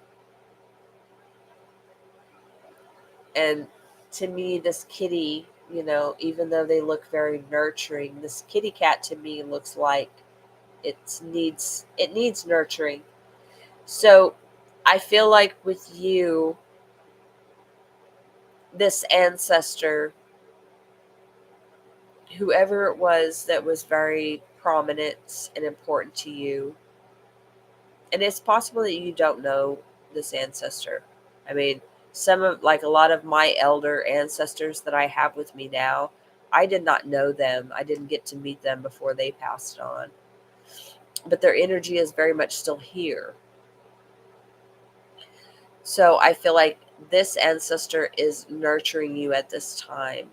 And to me, this kitty, even though they look very nurturing, this kitty cat to me looks like it needs nurturing. So I feel like with you, this ancestor, whoever it was that was very prominent and important to you, and it's possible that you don't know this ancestor. I mean, a lot of my elder ancestors that I have with me now, I did not know them. I didn't get to meet them before they passed on. But their energy is very much still here. So I feel like this ancestor is nurturing you at this time.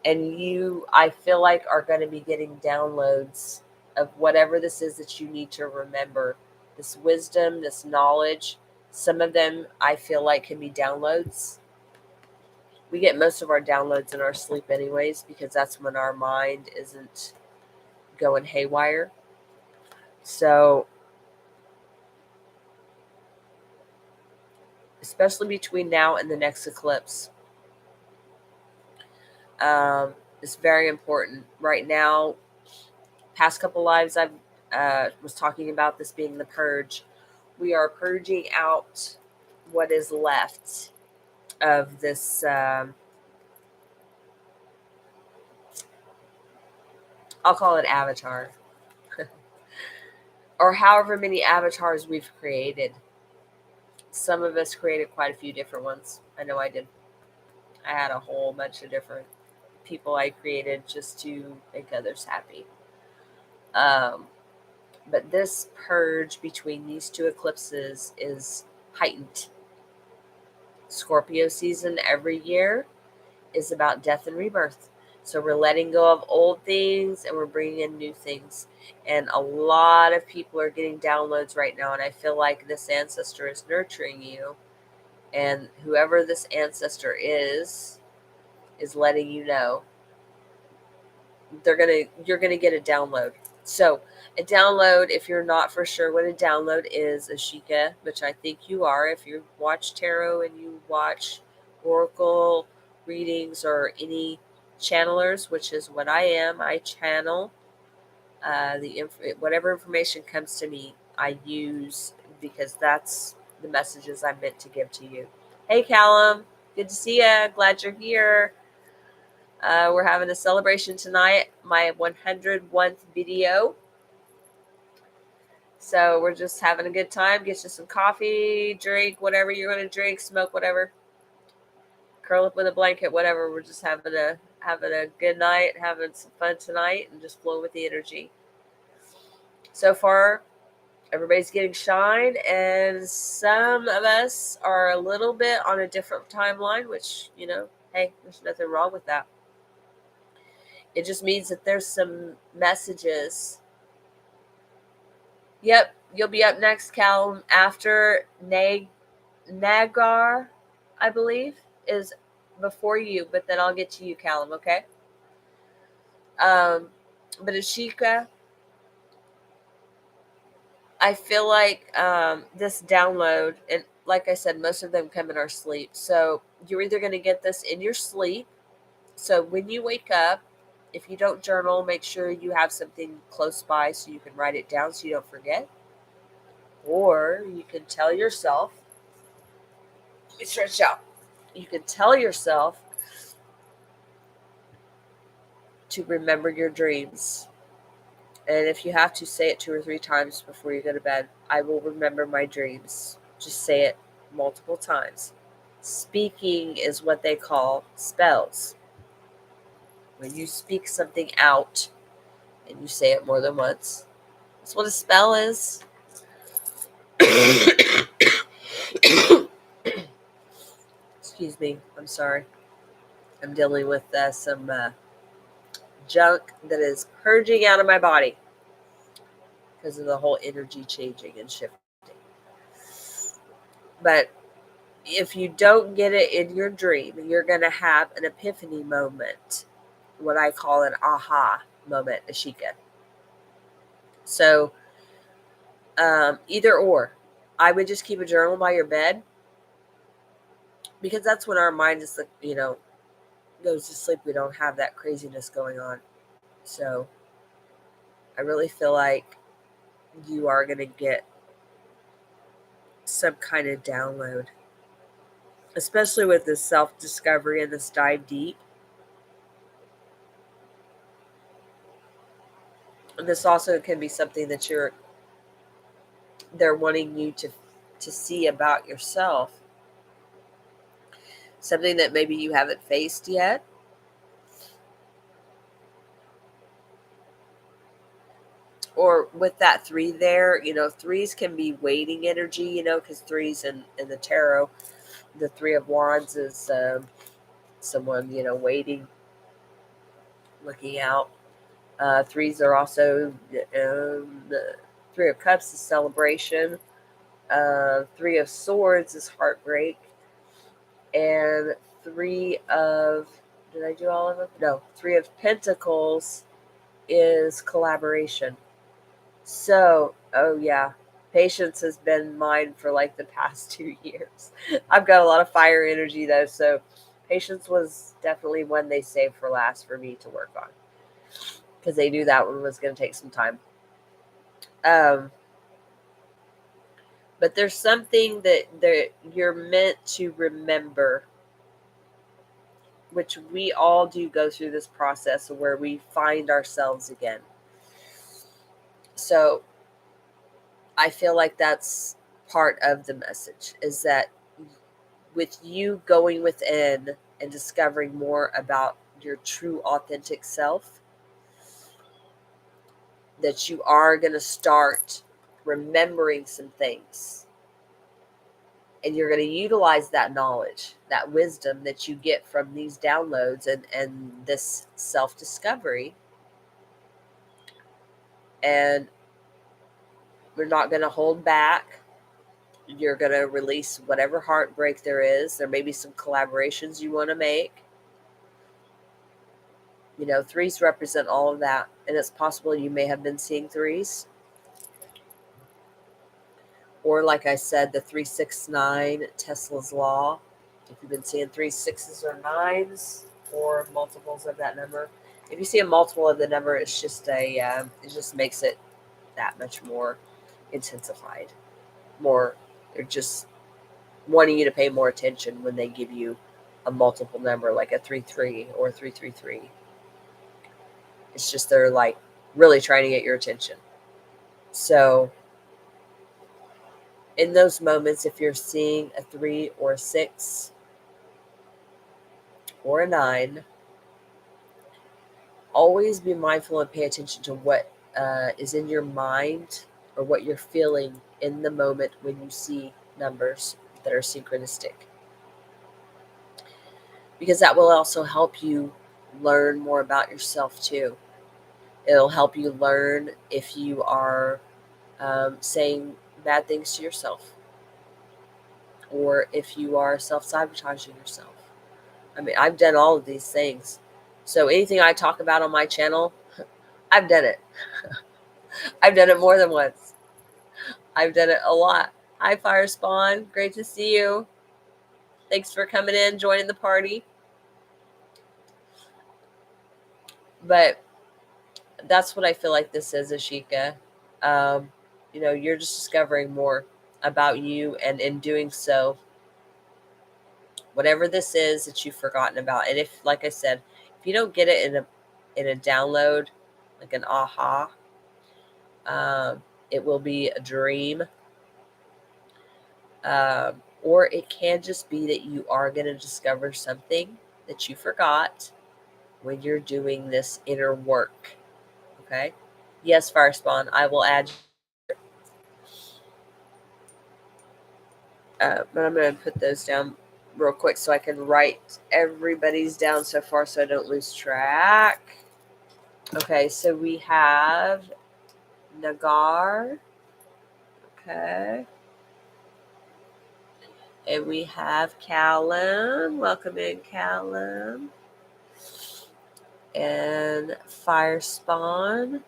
And you, I feel like, are going to be getting downloads of whatever this is that you need to remember. This wisdom, this knowledge. Some of them I feel like can be downloads. We get most of our downloads in our sleep anyways, because that's when our mind isn't going haywire. So, especially between now and the next eclipse, it's very important. Right now, past couple lives I've was talking about this being the purge. We are purging out what is left of this. I'll call it avatar, or however many avatars we've created. Some of us created quite a few different ones. I know I did. I had a whole bunch of different people I created just to make others happy. Um, but this purge between these two eclipses is heightened. Scorpio season every year is about death and rebirth. So we're letting go of old things and we're bringing in new things. And a lot of people are getting downloads right now. And I feel like this ancestor is nurturing you. And whoever this ancestor is letting you know you're gonna get a download. So a download, if you're not for sure what a download is, Ashika, which I think you are, if you watch tarot and you watch oracle readings or any channelers, which is what I am. I channel whatever information comes to me, I use, because that's the messages I'm meant to give to you. Hey, Callum, good to see you. Glad you're here. We're having a celebration tonight, my 101th video. So we're just having a good time. Get you some coffee, drink, whatever you're going to drink, smoke, whatever. Curl up with a blanket, whatever. We're just having a good night, having some fun tonight, and just flow with the energy. So far, everybody's getting shine, and some of us are a little bit on a different timeline, which, hey, there's nothing wrong with that. It just means that there's some messages. Yep, you'll be up next, Callum, after Nagar, I believe, is before you, but then I'll get to you, Callum, okay? But Ashika, I feel like this download, and like I said, most of them come in our sleep. So you're either going to get this in your sleep. So when you wake up, if you don't journal, make sure you have something close by so you can write it down so you don't forget. Or you can tell yourself, let me stretch out. You can tell yourself to remember your dreams. And if you have to, say it 2 or 3 times before you go to bed. I will remember my dreams. Just say it multiple times. Speaking is what they call spells. When you speak something out and you say it more than once, that's what a spell is. Excuse me. I'm sorry. I'm dealing with some junk that is purging out of my body because of the whole energy changing and shifting. But if you don't get it in your dream, you're going to have an epiphany moment, what I call an aha moment, Ashika. So either or. I would just keep a journal by your bed because that's when our mind is, goes to sleep. We don't have that craziness going on. So I really feel like you are going to get some kind of download, especially with this self-discovery and this dive deep. And this also can be something that they're wanting you to see about yourself. Something that maybe you haven't faced yet. Or with that 3 there, 3s can be waiting energy, because 3s in the tarot, the 3 of Wands is someone, waiting, looking out. 3s are also, the 3 of Cups is celebration. 3 of Swords is heartbreak. And 3 of, did I do all of them? No, 3 of Pentacles is collaboration. So, oh yeah, patience has been mine for like the past 2 years. I've got a lot of fire energy though, so patience was definitely one they saved for last for me to work on because they knew that one was going to take some time. But there's something that you're meant to remember, which we all do go through this process where we find ourselves again. So I feel like that's part of the message, is that with you going within and discovering more about your true authentic self, that you are going to start remembering some things. And you're going to utilize that knowledge, that wisdom that you get from these downloads and this self-discovery. And we're not going to hold back. You're going to release whatever heartbreak there is. There may be some collaborations you want to make. 3s represent all of that. And it's possible you may have been seeing 3s. Or like I said, the 369, Tesla's law. If you've been seeing 3s, 6s, or 9s, or multiples of that number. If you see a multiple of the number, it's just it just makes it that much more intensified. They're just wanting you to pay more attention when they give you a multiple number like a 3-3 or 333. It's just they're like really trying to get your attention. So in those moments, if you're seeing a 3 or a 6 or a 9, always be mindful and pay attention to what is in your mind or what you're feeling in the moment when you see numbers that are synchronistic. Because that will also help you learn more about yourself too. It'll help you learn if you are saying bad things to yourself, or if you are self-sabotaging yourself. I mean, I've done all of these things. So anything I talk about on my channel, I've done it. I've done it more than once. I've done it a lot. Hi, Fire Spawn. Great to see you. Thanks for coming in, joining the party. But that's what I feel like this is, Ashika. You're just discovering more about you, and in doing so, whatever this is that you've forgotten about, and if, like I said, if you don't get it in a download, like an aha, it will be a dream, or it can just be that you are going to discover something that you forgot when you're doing this inner work. Okay. Yes, Firespawn, I will add. But I'm going to put those down real quick so I can write everybody's down so far so I don't lose track. Okay, so we have Nagar. Okay. And we have Callum. Welcome in, Callum. And Firespawn.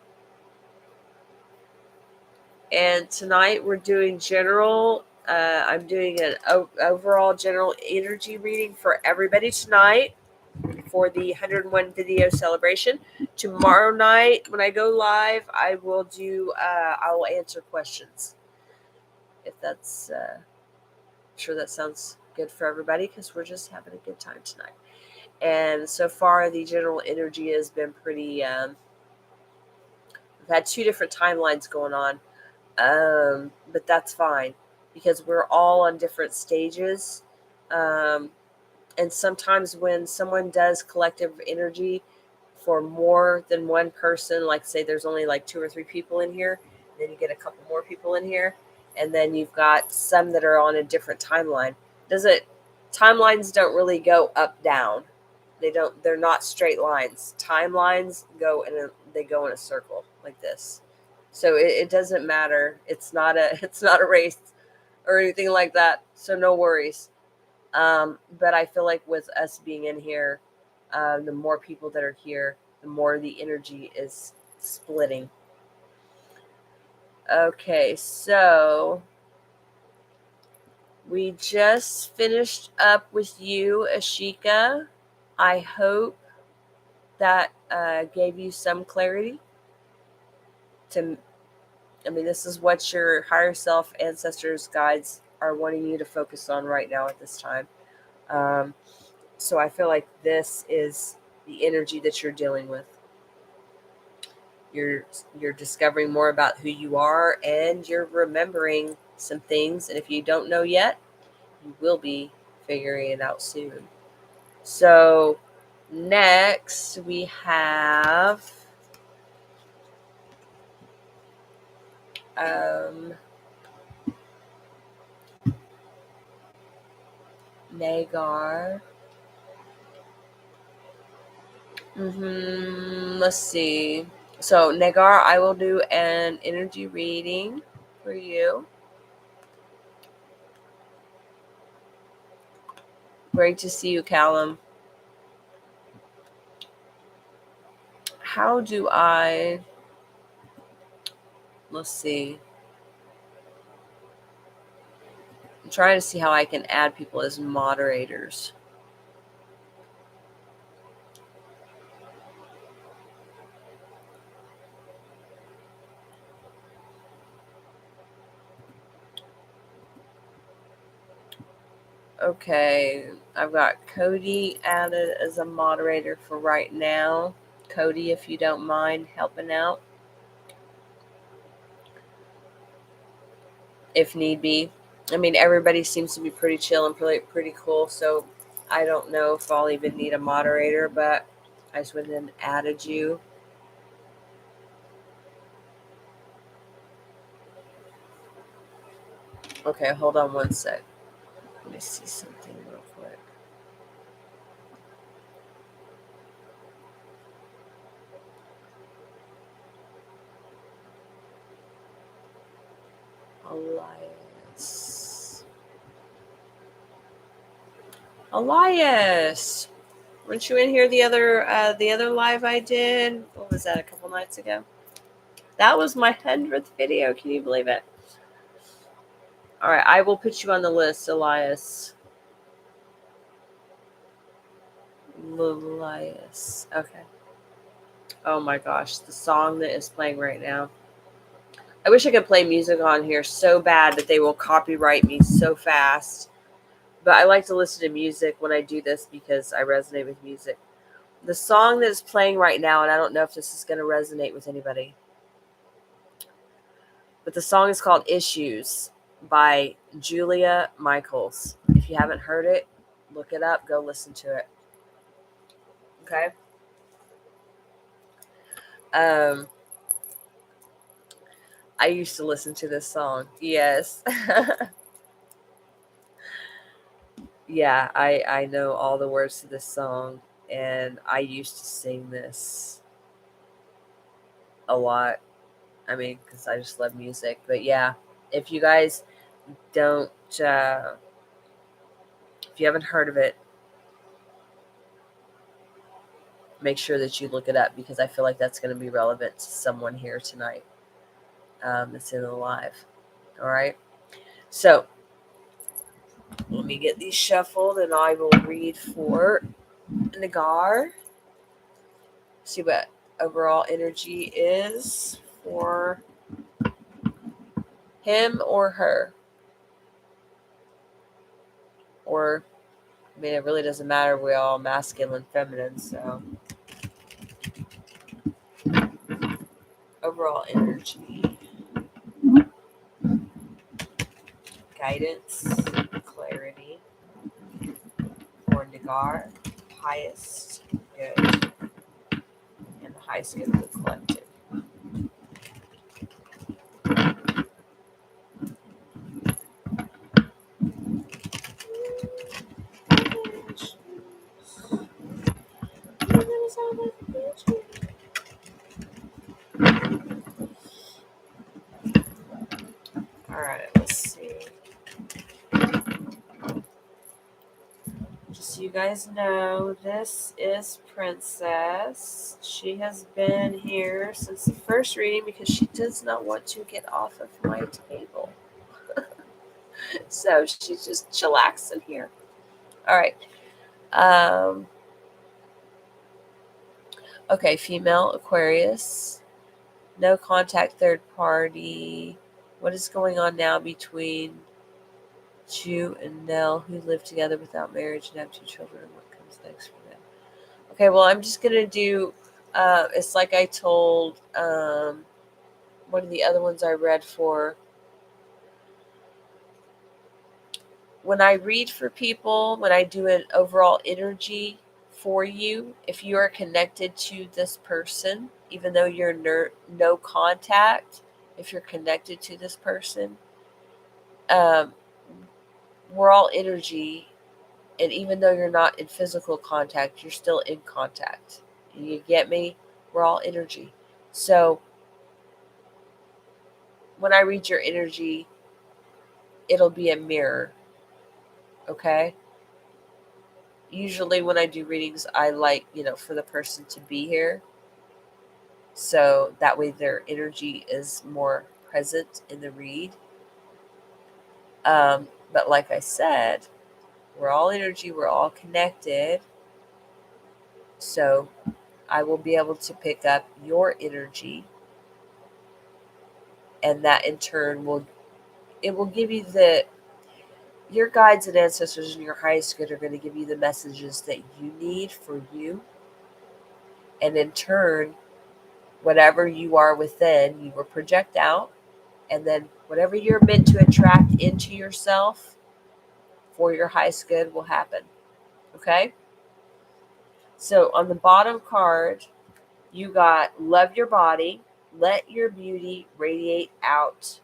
And tonight we're doing general. I'm doing an overall general energy reading for everybody tonight for the 101 video celebration. Tomorrow night when I go live, I will answer questions. If that's, I'm sure that sounds good for everybody because we're just having a good time tonight. And so far, the general energy has been pretty. We've had 2 different timelines going on. But that's fine because we're all on different stages. And sometimes when someone does collective energy for more than one person, like say there's only like 2 or 3 people in here, then you get a couple more people in here, and then you've got some that are on a different timeline. Timelines don't really go up, down. They're not straight lines. Timelines go in a circle like this. So it doesn't matter. It's not a race or anything like that. So no worries. But I feel like with us being in here, the more people that are here, the more the energy is splitting. Okay, so we just finished up with you, Ashika. I hope that gave you some clarity. This is what your higher self, ancestors, guides are wanting you to focus on right now at this time. So I feel like this is the energy that you're dealing with. You're discovering more about who you are, and you're remembering some things. And if you don't know yet, you will be figuring it out soon. So next we have Nagar. Let's see. So Nagar, I will do an energy reading for you. Great to see you, Callum. How do I... Let's see. I'm trying to see how I can add people as moderators. Okay, I've got Cody added as a moderator for right now. Cody, if you don't mind helping out, if need be. Everybody seems to be pretty chill and pretty cool, so I don't know if I'll even need a moderator, but I just went and added you. Okay, hold on one sec. Let me see something real quick. Elias, weren't you in here the other live I did? What was that, a couple nights ago? That was my 100th video. Can you believe it? All right, I will put you on the list, Elias. Lilias. Okay. Oh my gosh, the song that is playing right now. I wish I could play music on here so bad that they will copyright me so fast. But I like to listen to music when I do this because I resonate with music. The song that is playing right now, and I don't know if this is going to resonate with anybody, but the song is called Issues by Julia Michaels. If you haven't heard it, look it up, go listen to it. Okay? I used to listen to this song. Yes. Yeah, I know all the words to this song, and I used to sing this a lot. I mean, because I just love music. But yeah, if you guys don't, if you haven't heard of it, make sure that you look it up because I feel like that's going to be relevant to someone here tonight that's in the live. All right. So let me get these shuffled and I will read for Nagar. See what overall energy is for him or her. Or, I mean, it really doesn't matter. We're all masculine, feminine, so. Overall energy. Guidance. Clarity. For Nagar. Highest good. And the highest good of the collective. All right, let's see. Just so you guys know, this is Princess. She has been here since the first reading because she does not want to get off of my table. So she's just chillaxing here. All right. Okay, female Aquarius. No contact third party. What is going on now between Chu and Nell, who live together without marriage and have 2 children? What comes next for them? Okay, well, I'm just going to do, it's like I told one of the other ones I read for. When I read for people, when I do an overall energy for you, if you are connected to this person, even though you're no contact, if you're connected to this person, we're all energy. And even though you're not in physical contact, you're still in contact. You get me? We're all energy. So when I read your energy, it'll be a mirror. Okay? Usually when I do readings, I like, for the person to be here. So that way their energy is more present in the read. But like I said, we're all energy. We're all connected. So I will be able to pick up your energy. And that in turn will give you your guides and ancestors and your highest good are going to give you the messages that you need for you. And in turn, whatever you are within, you will project out. And then whatever you're meant to attract into yourself for your highest good will happen. Okay? So on the bottom card, you got love your body, let your beauty radiate out.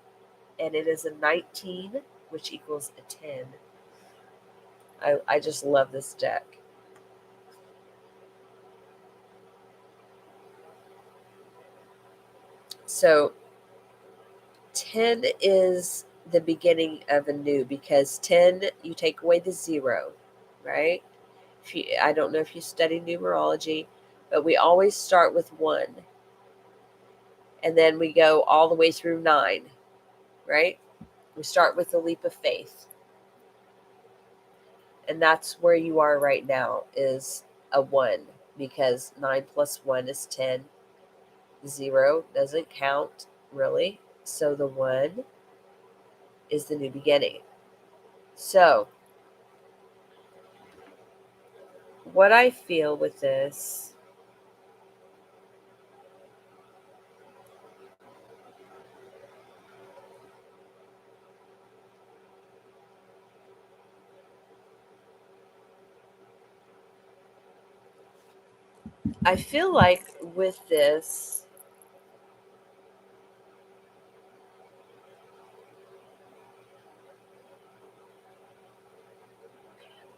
And it is a 19, which equals a 10. I just love this deck. So 10 is the beginning of a new, because 10, you take away the 0, right? I don't know if you study numerology, but we always start with 1. And then we go all the way through 9, right? We start with the leap of faith. And that's where you are right now, is a 1, because 9 plus 1 is 10. 0 doesn't count, really. So the 1 is the new beginning. So what I feel with this, I feel like with this,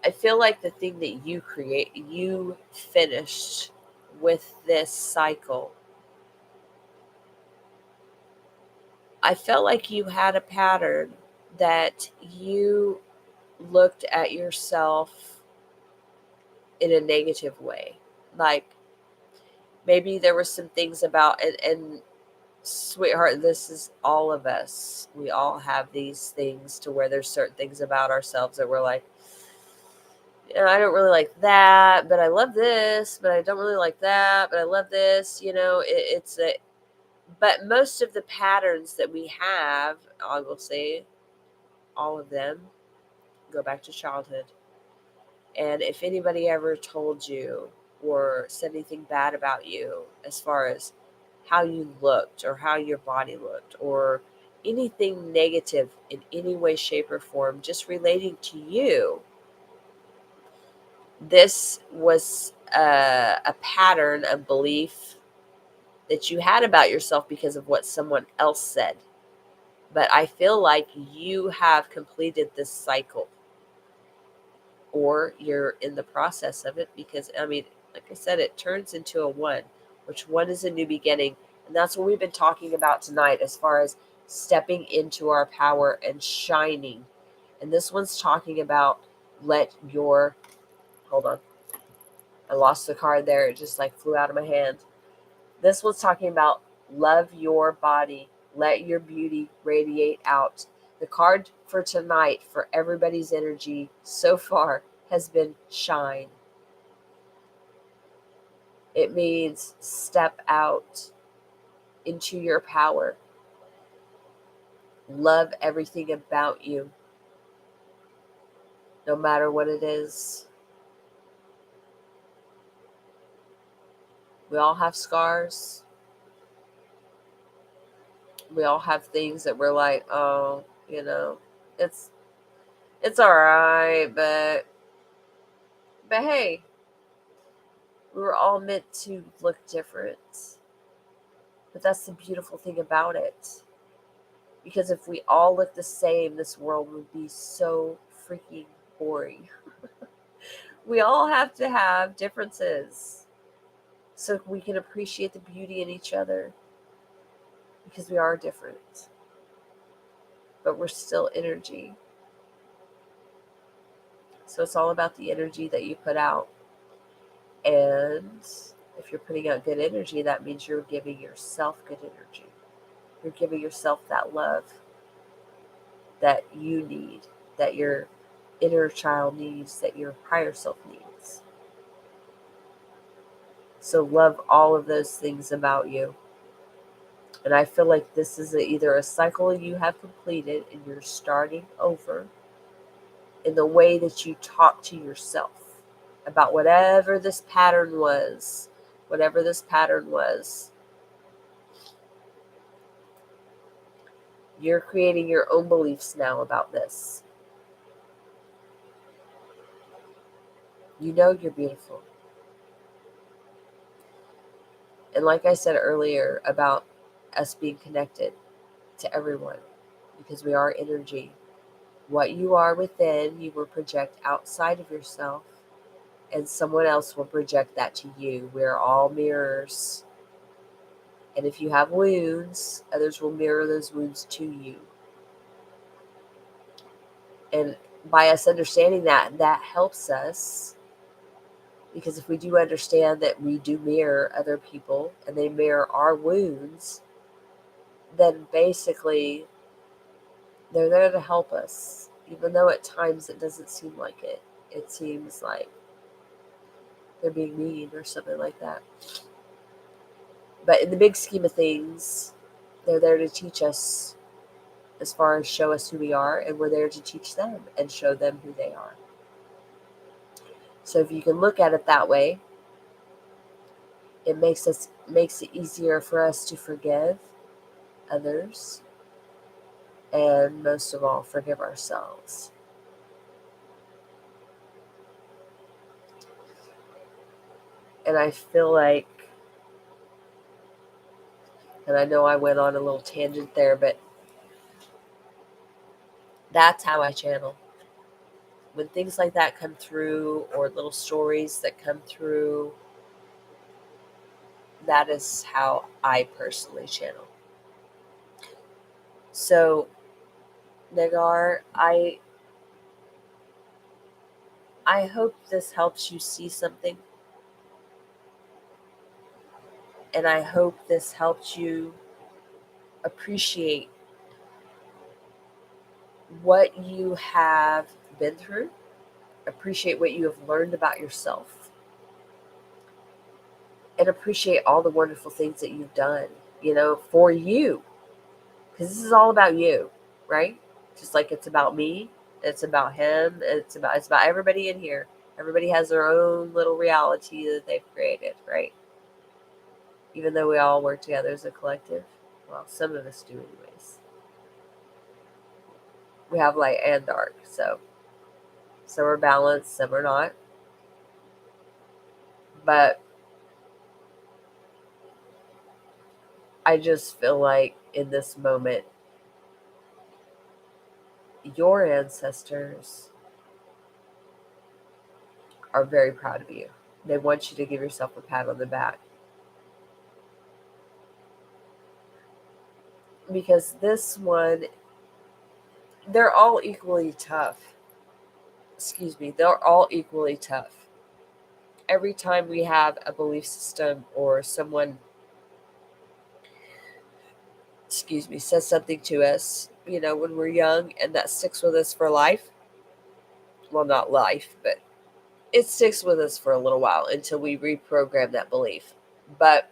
I feel like the thing that you finished with this cycle, I felt like you had a pattern that you looked at yourself in a negative way. Like maybe there were some things about, and sweetheart, this is all of us. We all have these things to where there's certain things about ourselves that we're like, I don't really like that, but I love this, but I don't really like that, but I love this. It's a, but most of the patterns that we have, I will say, all of them go back to childhood. And if anybody ever told you or said anything bad about you as far as how you looked or how your body looked or anything negative in any way, shape, or form, just relating to you, this was a pattern of belief that you had about yourself because of what someone else said. But I feel like you have completed this cycle, or you're in the process of it, because I mean, like I said, it turns into a 1, which 1 is a new beginning. And that's what we've been talking about tonight as far as stepping into our power and shining. And this one's talking about let your, hold on, I lost the card there. It just like flew out of my hand. This one's talking about love your body, let your beauty radiate out. The card for tonight for everybody's energy so far has been shine. It means step out into your power. Love everything about you, no matter what it is. We all have scars. We all have things that we're like, oh, it's all right, but hey, we were all meant to look different. But that's the beautiful thing about it. Because if we all look the same, this world would be so freaking boring. We all have to have differences so we can appreciate the beauty in each other, because we are different, but we're still energy. So it's all about the energy that you put out. And if you're putting out good energy, that means you're giving yourself good energy. You're giving yourself that love that you need, that your inner child needs, that your higher self needs. So love all of those things about you. And I feel like this is either a cycle you have completed and you're starting over in the way that you talk to yourself about whatever this pattern was. Whatever this pattern was, you're creating your own beliefs now about this. You know you're beautiful. And like I said earlier about us being connected to everyone, because we are energy. What you are within, you will project outside of yourself, and someone else will project that to you. We're all mirrors. And if you have wounds, others will mirror those wounds to you. And by us understanding that, that helps us. Because if we do understand that we do mirror other people and they mirror our wounds, then basically they're there to help us. Even though at times it doesn't seem like it. It seems like they're being mean or something like that. But in the big scheme of things, they're there to teach us, as far as show us who we are, and we're there to teach them and show them who they are. So if you can look at it that way, it makes it easier for us to forgive others, and most of all, forgive ourselves. And I feel like, and I know I went on a little tangent there, but that's how I channel. When things like that come through, or little stories that come through, that is how I personally channel. So, Nagar, I hope this helps you see something. And I hope this helps you appreciate what you have been through, appreciate what you have learned about yourself, and appreciate all the wonderful things that you've done, for you. Because this is all about you, right? Just like it's about me, it's about him, it's about everybody in here. Everybody has their own little reality that they've created, right? Even though we all work together as a collective. Well, some of us do anyways. We have light and dark, so some are balanced, some are not. But I just feel like in this moment, your ancestors are very proud of you. They want you to give yourself a pat on the back. Because this one, they're all equally tough. They're all equally tough. Every time we have a belief system or someone, says something to us, when we're young, and that sticks with us for life. Well, not life, but it sticks with us for a little while until we reprogram that belief. But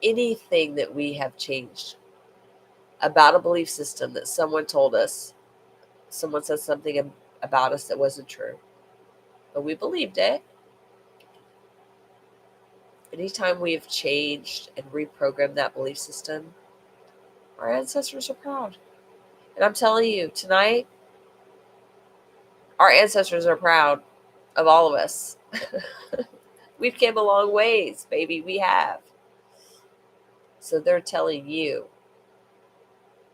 anything that we have changed about a belief system that someone told us, someone said something about us that wasn't true, but we believed it. Anytime we have changed and reprogrammed that belief system, our ancestors are proud. And I'm telling you, tonight, our ancestors are proud of all of us. We've came a long ways, baby. We have. So they're telling you,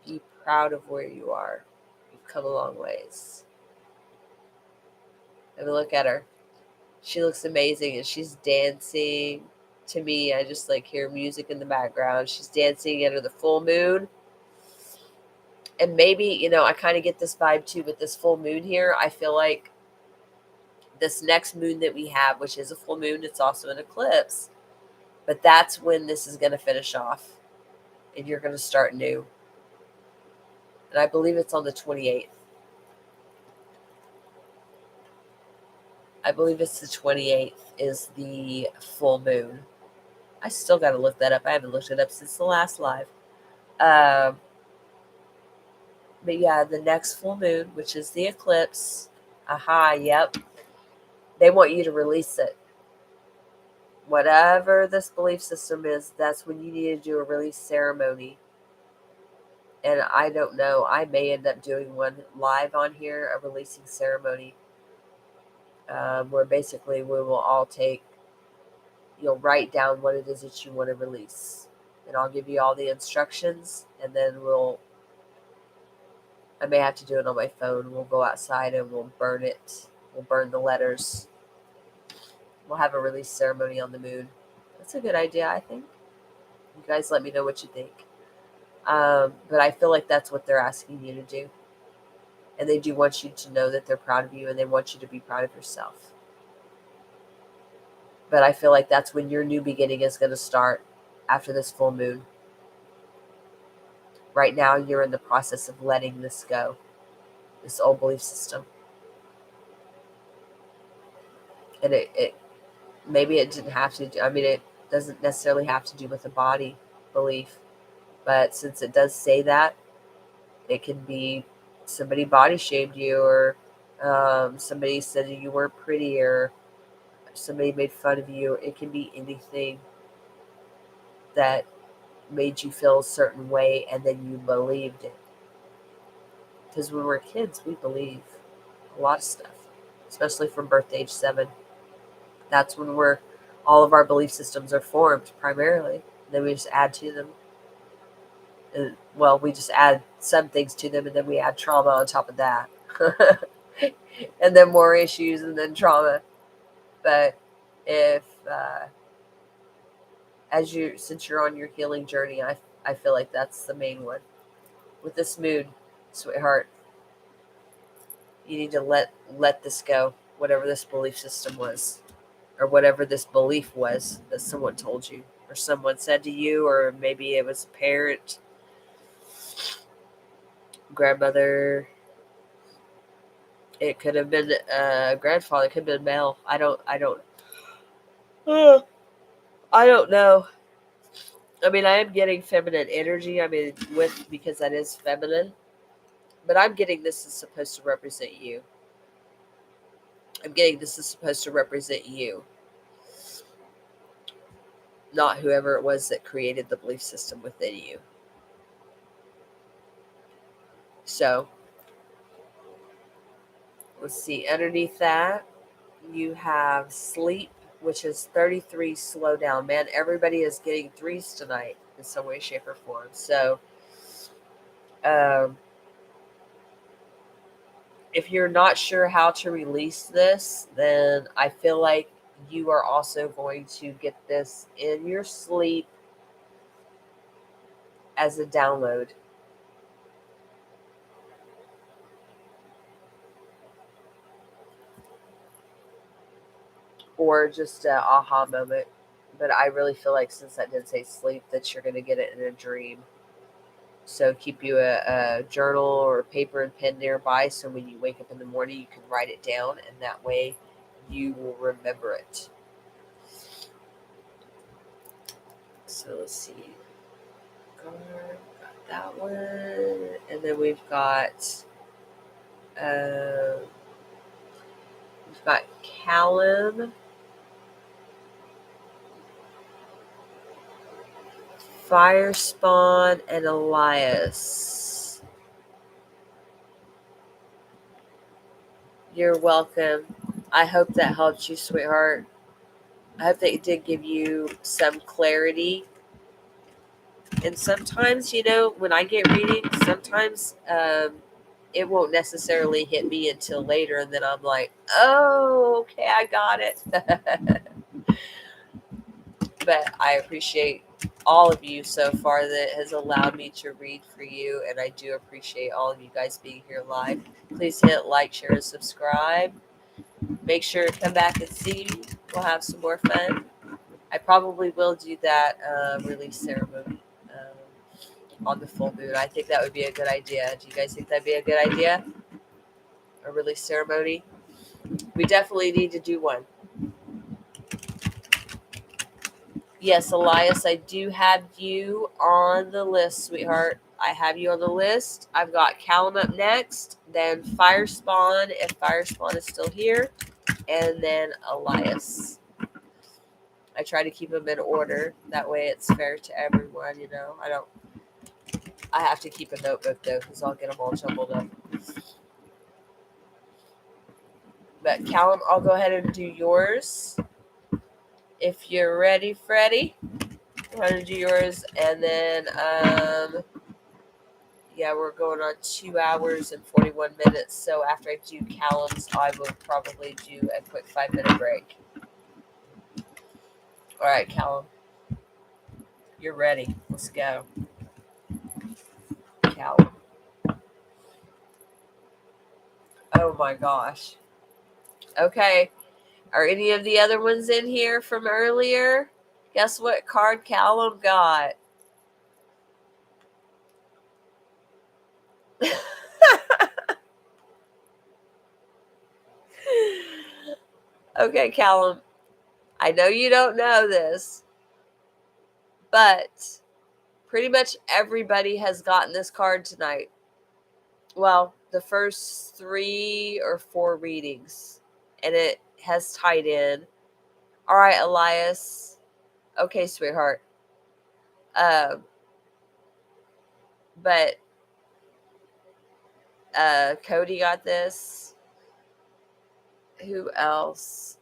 be proud of where you are. You've come a long ways. I mean, look at her. She looks amazing, and she's dancing. To me, I just hear music in the background. She's dancing under the full moon. And maybe, I kind of get this vibe too with this full moon here. I feel like this next moon that we have, which is a full moon, it's also an eclipse. But that's when this is going to finish off. And you're going to start new. And I believe it's on the 28th. I believe it's the 28th is the full moon. I still got to look that up. I haven't looked it up since the last live. But yeah, the next full moon, which is the eclipse. Aha, yep. They want you to release it. Whatever this belief system is, that's when you need to do a release ceremony. And I don't know. I may end up doing one live on here, a releasing ceremony, where basically we will all you'll write down what it is that you want to release. And I'll give you all the instructions, and then I may have to do it on my phone. We'll go outside and we'll burn it. We'll burn the letters. We'll have a release ceremony on the moon. That's a good idea, I think. You guys let me know what you think. But I feel like that's what they're asking you to do. And they do want you to know that they're proud of you, and they want you to be proud of yourself. But I feel like that's when your new beginning is going to start after this full moon. Right now, you're in the process of letting this go, this old belief system. And maybe it didn't have to. I mean, it doesn't necessarily have to do with a body belief, but since it does say that, it can be somebody body shamed you, or somebody said you weren't pretty, or somebody made fun of you. It can be anything that made you feel a certain way, and then you believed it. Because when we're kids, we believe a lot of stuff, especially from birth to age 7. That's when all of our belief systems are formed primarily. Then we just add to them. And, well, we just add some things to them, and then we add trauma on top of that. And then more issues, and then trauma. But if, since you're on your healing journey, I feel like that's the main one. With this moon, sweetheart, you need to let this go, whatever this belief system was, or whatever this belief was that someone told you, or someone said to you, or maybe it was a parent, grandmother. It could have been a grandfather. It could have been male. I don't know. I mean, I am getting feminine energy. I mean, because that is feminine. But I'm getting this is supposed to represent you. I'm getting this is supposed to represent you, not whoever it was that created the belief system within you. So, let's see. Underneath that, you have sleep, which is 33, slow down. Man, everybody is getting 3s tonight in some way, shape, or form. So, if you're not sure how to release this, then I feel like you are also going to get this in your sleep as a download. Or just an aha moment. But I really feel like, since I did say sleep, that you're going to get it in a dream. So keep you a journal or paper and pen nearby, so when you wake up in the morning, you can write it down, and that way you will remember it. So let's see. Got that one. And then we've got Callum, Fire Spawn, and Elias. You're welcome. I hope that helped you, sweetheart. I hope that it did give you some clarity. And sometimes, when I get readings, sometimes it won't necessarily hit me until later. And then I'm like, oh, okay, I got it. But I appreciate all of you so far that has allowed me to read for you. And I do appreciate all of you guys being here live. Please hit like, share, and subscribe. Make sure to come back and see. We'll have some more fun. I probably will do that release ceremony on the full moon. I think that would be a good idea. Do you guys think that'd be a good idea? A release ceremony? We definitely need to do one. Yes, Elias, I do have you on the list, sweetheart. I have you on the list. I've got Callum up next, then Fire Spawn, if Fire Spawn is still here, and then Elias. I try to keep them in order. That way it's fair to everyone, I have to keep a notebook, though, because I'll get them all jumbled up. But Callum, I'll go ahead and do yours. If you're ready, Freddie, go ahead and do yours. And then, we're going on 2 hours and 41 minutes. So after I do Callum's, I will probably do a quick 5-minute break. All right, Callum, you're ready. Let's go. Callum. Oh my gosh. Okay. Are any of the other ones in here from earlier? Guess what card Callum got? Okay, Callum. I know you don't know this, but pretty much everybody has gotten this card tonight. Well, the first 3 or 4 readings, and it has tied in. All right, Elias. Okay, sweetheart. But Cody got this. Who else?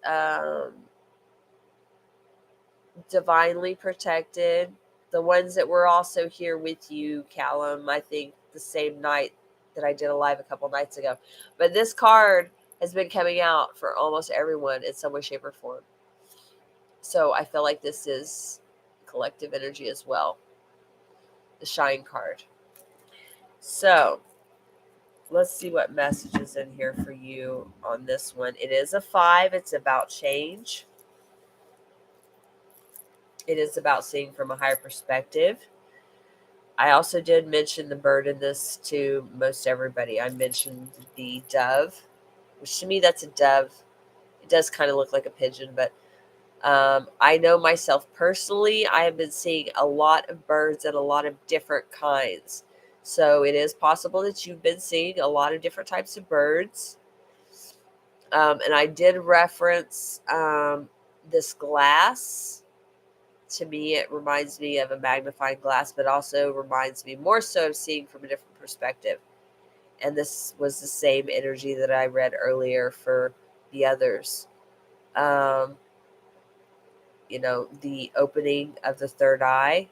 Divinely protected. The ones that were also here with you, Callum, I think the same night that I did a live a couple nights ago. But this card has been coming out for almost everyone in some way, shape, or form. So I feel like this is collective energy as well. The Shine card. So let's see what message is in here for you on this one. It is a 5. It's about change. It is about seeing from a higher perspective. I also did mention the bird in this to most everybody. I mentioned the dove, which to me that's a dove. It does kind of look like a pigeon, but I know myself personally, I have been seeing a lot of birds and a lot of different kinds. So it is possible that you've been seeing a lot of different types of birds. And I did reference this glass. To me, it reminds me of a magnifying glass, but also reminds me more so of seeing from a different perspective. And this was the same energy that I read earlier for the others. The opening of the third eye,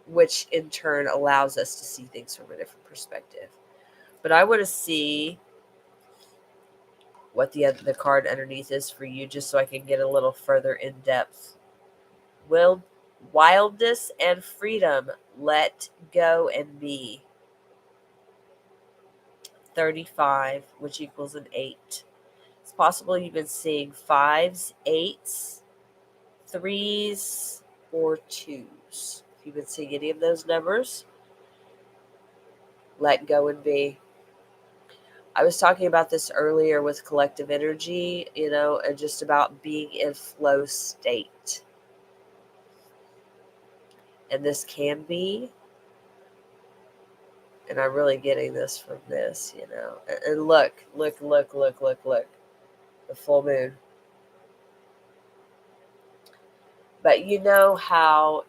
which in turn allows us to see things from a different perspective. But I want to see what the card underneath is for you, just so I can get a little further in depth. Wildness and freedom, let go and be. 35, which equals an 8. It's possible you've been seeing 5s, 8s, 3s, or 2s. If you've been seeing any of those numbers, let go and be. I was talking about this earlier with collective energy, and just about being in flow state. And this can be, and I'm really getting this from this, And look. The full moon. But you know how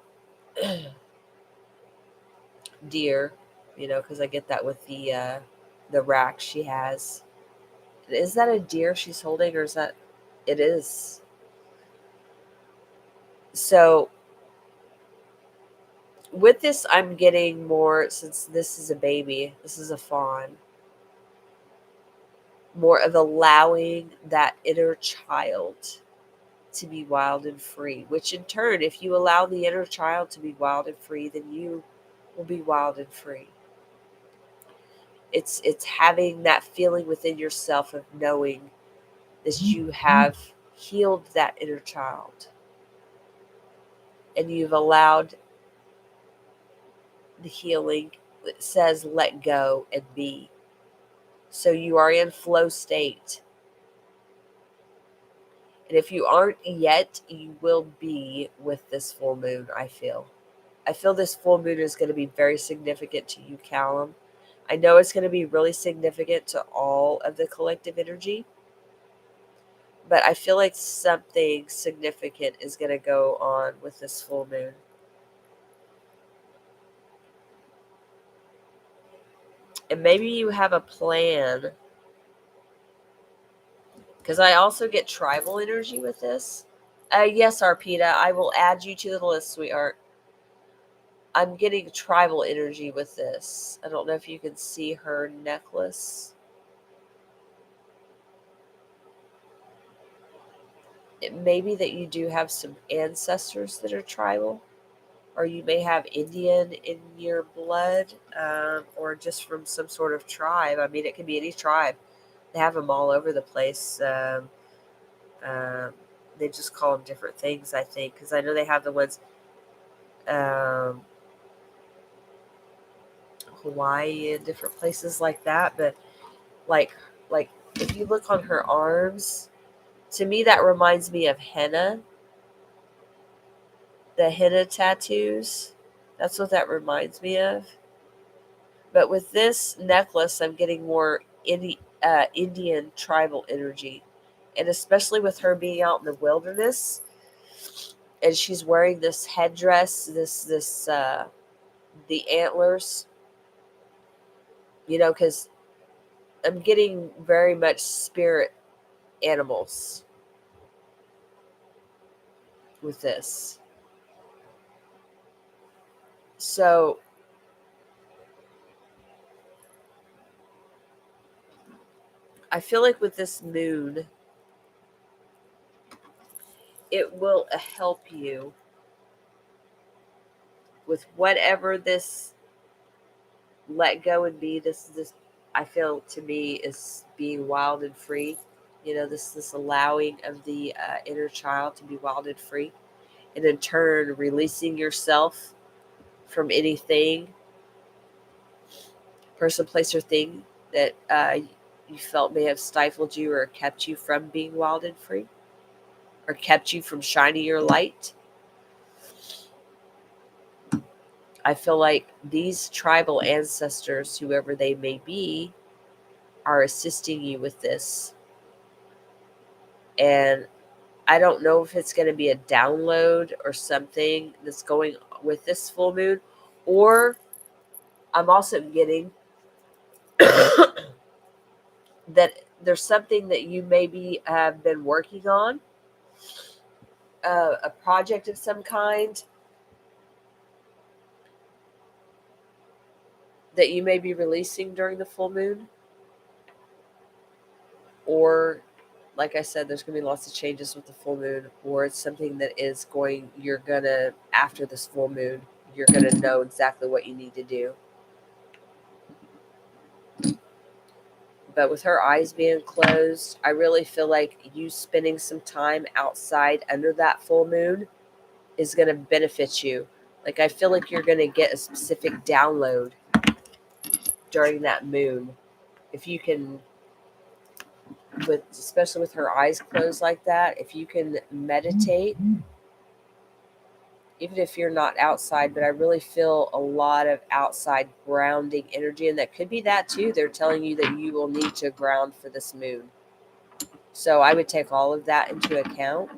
deer, because I get that with the rack she has. Is that a deer she's holding, or is that? It is. So with this, I'm getting more, since this is a baby, this is a fawn, more of allowing that inner child to be wild and free, which in turn, if you allow the inner child to be wild and free, then you will be wild and free. It's having that feeling within yourself of knowing that you have healed that inner child, and you've allowed the healing that says let go and be. So you are in flow state. And if you aren't yet, you will be with this full moon, I feel. I feel this full moon is going to be very significant to you, Callum. I know it's going to be really significant to all of the collective energy, but I feel like something significant is going to go on with this full moon. And maybe you have a plan, because I also get tribal energy with this. Yes, Arpita, I will add you to the list, sweetheart. I'm getting tribal energy with this. I don't know if you can see her necklace. It may be that you do have some ancestors that are tribal, or you may have Indian in your blood, or just from some sort of tribe. I mean, it can be any tribe. They have them all over the place. They just call them different things, I think, because I know they have the ones Hawaii and different places like that. But like if you look on her arms, To me, that reminds me of henna, the henna tattoos. That's what that reminds me of. But with this necklace, I'm getting more Indian tribal energy. And especially with her being out in the wilderness, and she's wearing this headdress, the antlers, because I'm getting very much spirit animals with this. So I feel like with this moon, it will help you with whatever this let go and be. This I feel to me is being wild and free. This allowing of the inner child to be wild and free, and in turn releasing yourself from anything, person, place, or thing that you felt may have stifled you or kept you from being wild and free, or kept you from shining your light. I feel like these tribal ancestors, whoever they may be, are assisting you with this. And I don't know if it's going to be a download or something that's going with this full moon, or I'm also getting that there's something that you maybe have been working on, a project of some kind that you may be releasing during the full moon. Or, like I said, there's going to be lots of changes with the full moon, or it's something that you're going to, after this full moon, you're going to know exactly what you need to do. But with her eyes being closed, I really feel like you spending some time outside under that full moon is going to benefit you. Like, I feel like you're going to get a specific download during that moon. If you can, especially with her eyes closed like that, if you can meditate, even if you're not outside, but I really feel a lot of outside grounding energy. And that could be that too. They're telling you that you will need to ground for this moon. So I would take all of that into account,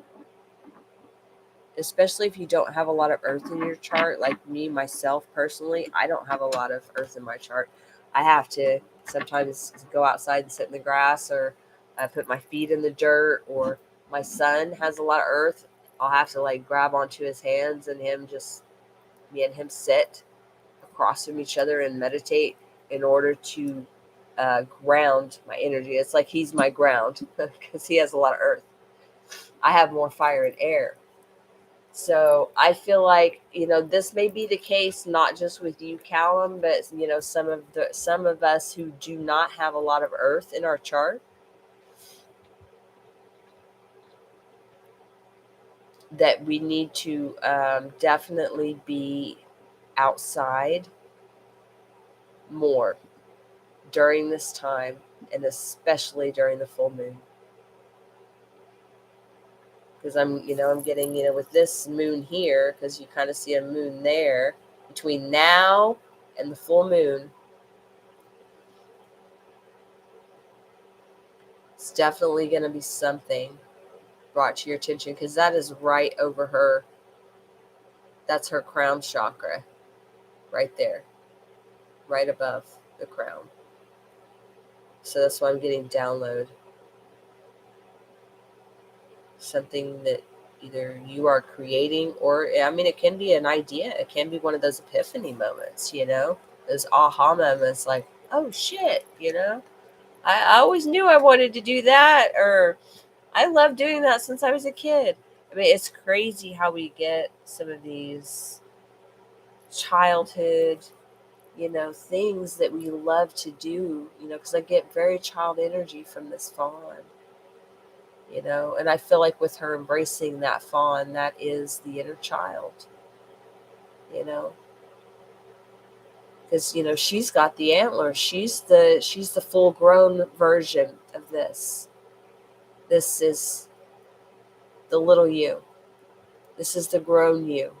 especially if you don't have a lot of earth in your chart. Like me, myself, personally, I don't have a lot of earth in my chart. I have to sometimes go outside and sit in the grass, or I put my feet in the dirt, or my son has a lot of earth. I'll have to like grab onto his hands and me and him sit across from each other and meditate in order to ground my energy. It's like he's my ground because he has a lot of earth. I have more fire and air. So I feel like, this may be the case, not just with you, Callum, but, some of us who do not have a lot of earth in our chart, that we need to definitely be outside more during this time, and especially during the full moon. Because I'm getting, with this moon here, because you kind of see a moon there, between now and the full moon, it's definitely going to be something brought to your attention, because that is right over her. That's her crown chakra right there, right above the crown. So that's why I'm getting download. Something that either you are creating, or, it can be an idea. It can be one of those epiphany moments, those aha moments, like, oh shit, I always knew I wanted to do that, or I love doing that since I was a kid. It's crazy how we get some of these childhood, things that we love to do, because I get very child energy from this fawn, and I feel like with her embracing that fawn, that is the inner child, because, she's got the antlers. She's the full grown version of this. This is the little you. This is the grown you.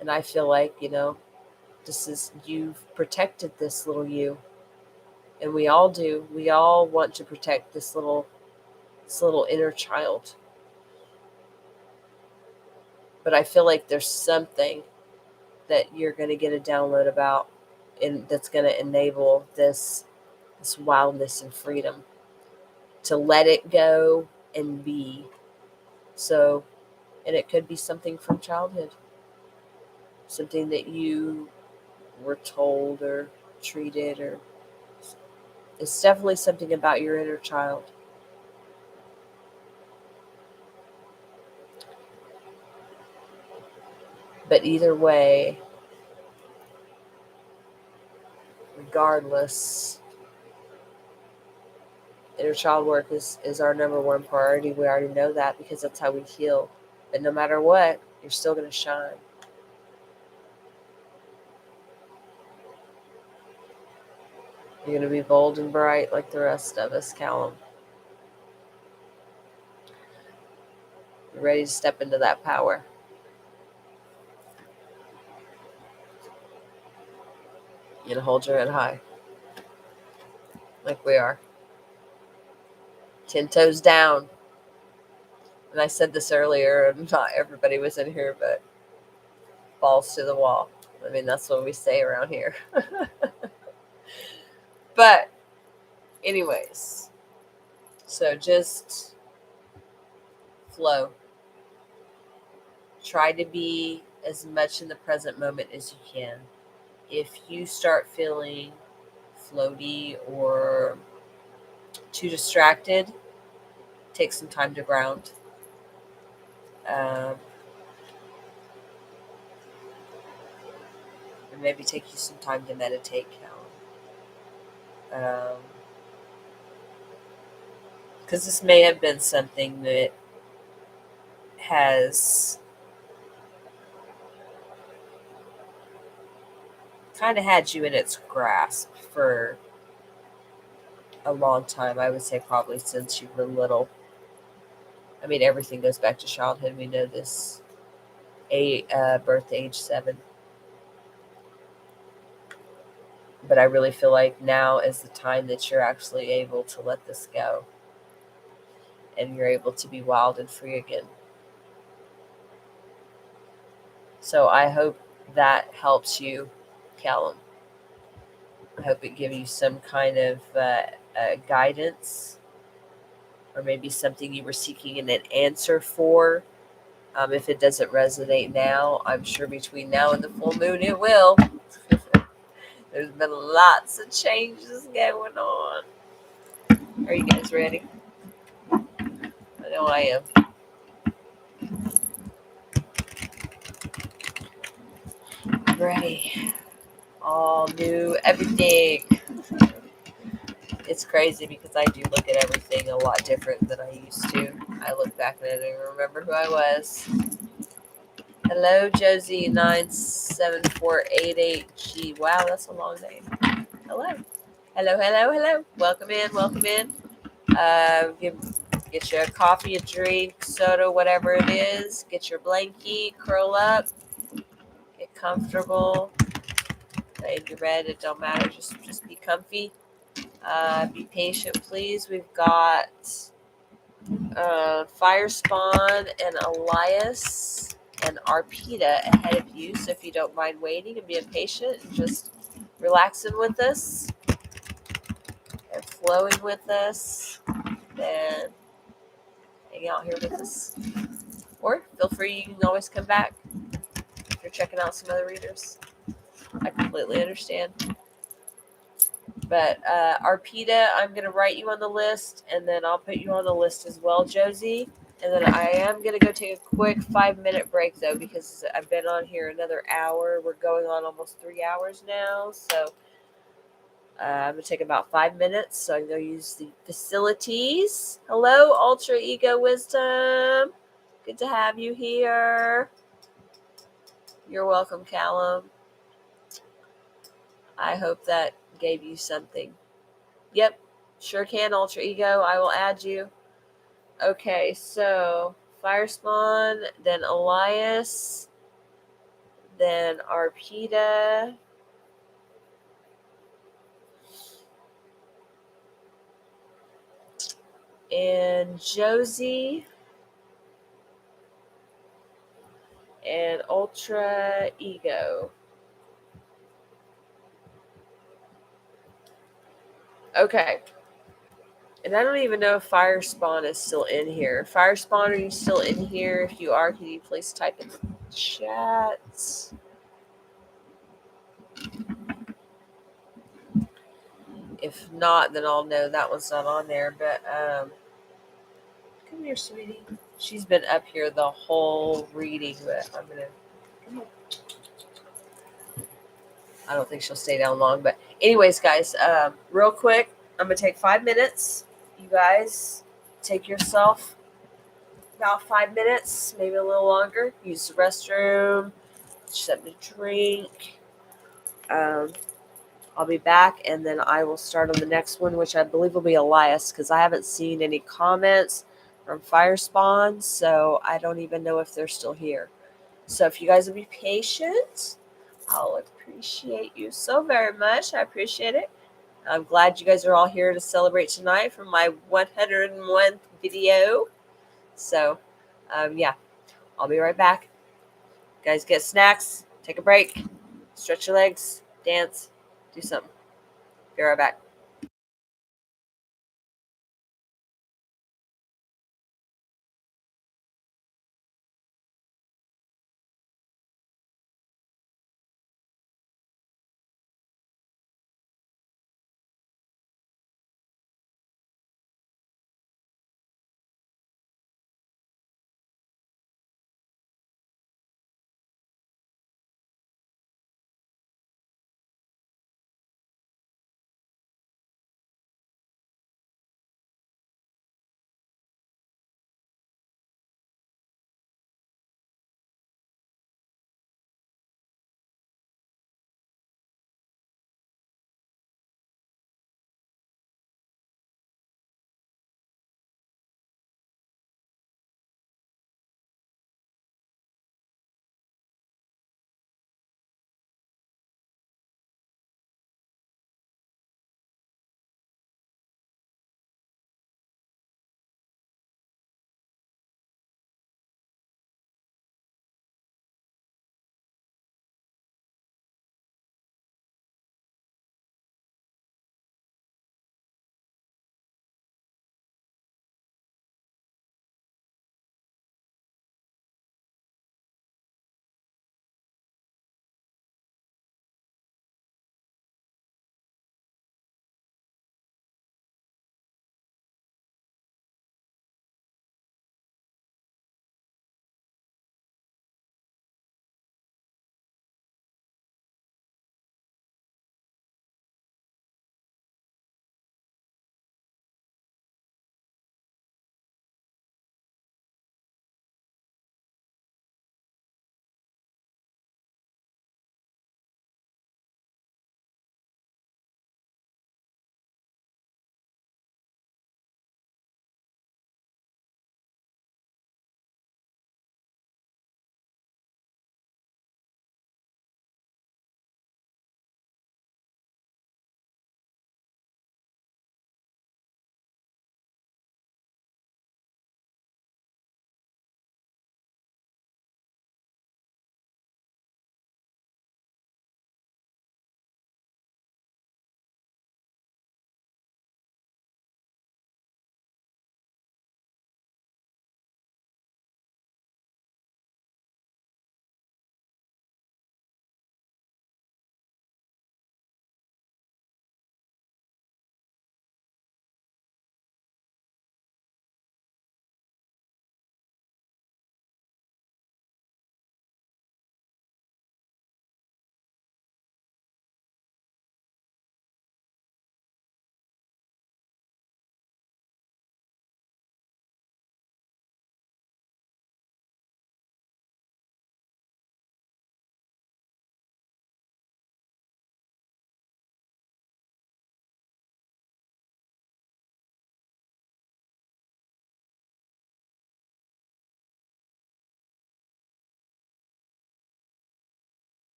And I feel like, you've protected this little you. And we all do. We all want to protect this little inner child. But I feel like there's something that you're going to get a download about, and that's going to enable this wildness and freedom to let it go and be. So, and it could be something from childhood, something that you were told or treated, or it's definitely something about your inner child. But either way, regardless, inner child work is our number one priority. We already know that because that's how we heal. But no matter what, you're still going to shine. You're going to be bold and bright like the rest of us, Callum. You're ready to step into that power. You're going to hold your head high like we are. 10 toes down. And I said this earlier, and not everybody was in here, but balls to the wall. I mean, that's what we say around here. But anyways, so just flow. Try to be as much in the present moment as you can. If you start feeling floaty or too distracted, take some time to ground. And maybe take you some time to meditate, Callum. Because this may have been something that has kind of had you in its grasp for a long time. I would say probably since you were little. I mean, everything goes back to childhood. We know this. Birth age 7. But I really feel like now is the time that you're actually able to let this go. And you're able to be wild and free again. So I hope that helps you, Callum. I hope it gives you some kind of guidance, or maybe something you were seeking an answer for. If it doesn't resonate now, I'm sure between now and the full moon it will. There's been lots of changes going on. Are you guys ready? I know I am. Ready. All new, everything. It's crazy because I do look at everything a lot different than I used to. I look back and I don't even remember who I was. Hello, Josie 97488G. Wow, that's a long name. Hello. Hello, hello, hello. Welcome in. Get your coffee, a drink, soda, whatever it is. Get your blankie, curl up, get comfortable. Lay in your bed, it don't matter. Just be comfy. Be patient, please. We've got Fire Spawn and Elias and Arpita ahead of you. So if you don't mind waiting and being patient and just relaxing with us and flowing with us, then hang out here with us. Or feel free, you can always come back if you're checking out some other readers. I completely understand. But Arpita, I'm going to write you on the list, and then I'll put you on the list as well, Josie. And then I am going to go take a quick 5-minute break, though, because I've been on here another hour. We're going on almost 3 hours now. So I'm going to take about 5 minutes, so I can go use the facilities. Hello, Ultra Ego Wisdom. Good to have you here. You're welcome, Callum. I hope that gave you something. Yep, sure can, Ultra Ego. I will add you. Okay, so Fire Spawn, then Elias, then Arpita, and Josie, and Ultra Ego. Okay. And I don't even know if Fire Spawn is still in here. Fire Spawn, are you still in here? If you are, can you please type in the chat? If not, then I'll know that one's not on there. But come here, sweetie. She's been up here the whole reading, but I'm gonna. Come here. I don't think she'll stay down long. But anyways, guys, real quick, I'm gonna take 5 minutes. You guys, take yourself about 5 minutes, maybe a little longer. Use the restroom, something to drink. I'll be back, and then I will start on the next one, which I believe will be Elias, because I haven't seen any comments from Firespawn, so I don't even know if they're still here. So if you guys will be patient, I'll appreciate you so very much. I appreciate it. I'm glad you guys are all here to celebrate tonight for my 101th video. So, yeah, I'll be right back. Guys, get snacks, take a break, stretch your legs, dance, do something. Be right back.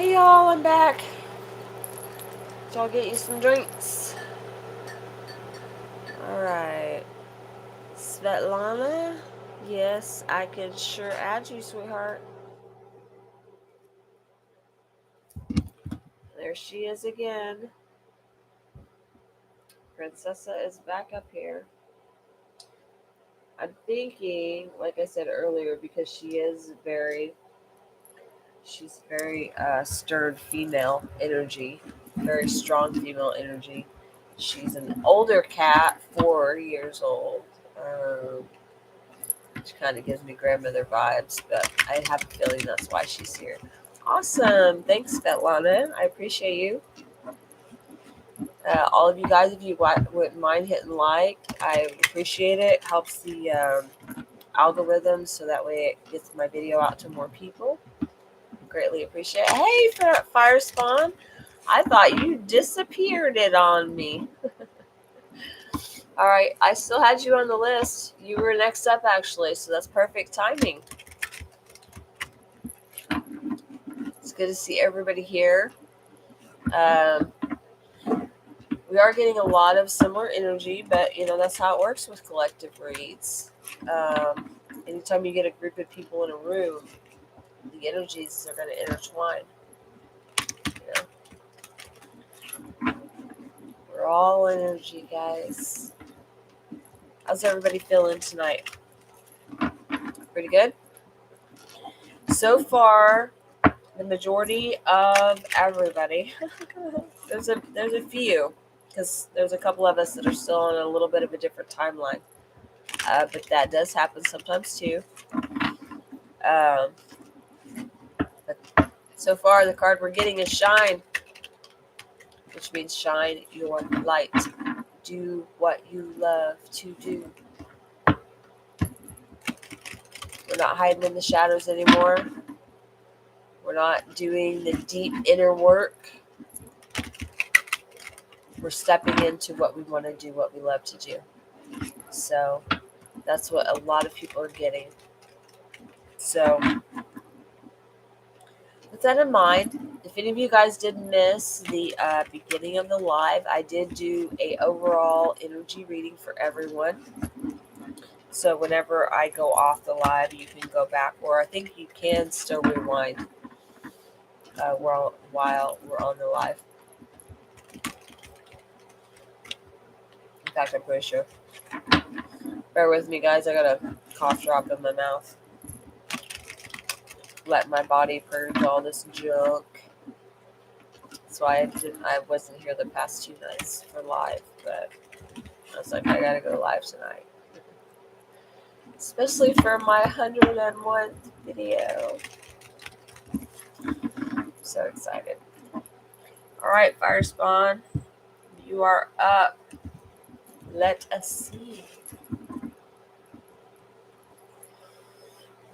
Hey y'all, I'm back. So I'll get you some drinks. Alright. Svetlana? Yes, I could sure add you, sweetheart. There she is again. Princessa is back up here. I'm thinking, like I said earlier, because she's very stern female energy, very strong female energy. She's an older cat, 4 years old. Which kind of gives me grandmother vibes, but I have a feeling that's why she's here. Awesome. Thanks, Svetlana. I appreciate you. All of you guys, if you wouldn't mind hitting like, I appreciate it. Helps the algorithm so that way it gets my video out to more people. Greatly appreciate it. Hey, Fire Spawn. I thought you disappeared it on me. All right, I still had you on the list. You were next up, actually, so that's perfect timing. It's good to see everybody here. We are getting a lot of similar energy, but that's how it works with collective reads. Anytime you get a group of people in a room, the energies are going to intertwine. We're all energy, guys. How's everybody feeling tonight? Pretty good? So far, the majority of everybody, there's a few, because there's a couple of us that are still on a little bit of a different timeline. But that does happen sometimes too. But so far, the card we're getting is Shine, which means shine your light. Do what you love to do. We're not hiding in the shadows anymore. We're not doing the deep inner work. We're stepping into what we want to do, what we love to do. So that's what a lot of people are getting. So with that in mind, if any of you guys did miss the beginning of the live, I did do a overall energy reading for everyone. So whenever I go off the live, you can go back, or I think you can still rewind while we're on the live. In fact, I'm pretty sure. Bear with me, guys. I got a cough drop in my mouth. Let my body purge all this junk. That's why I wasn't here the past 2 nights for live, but I was like, I gotta go live tonight. Especially for my 101th video. So excited. Alright, Fire Spawn. You are up. Let us see.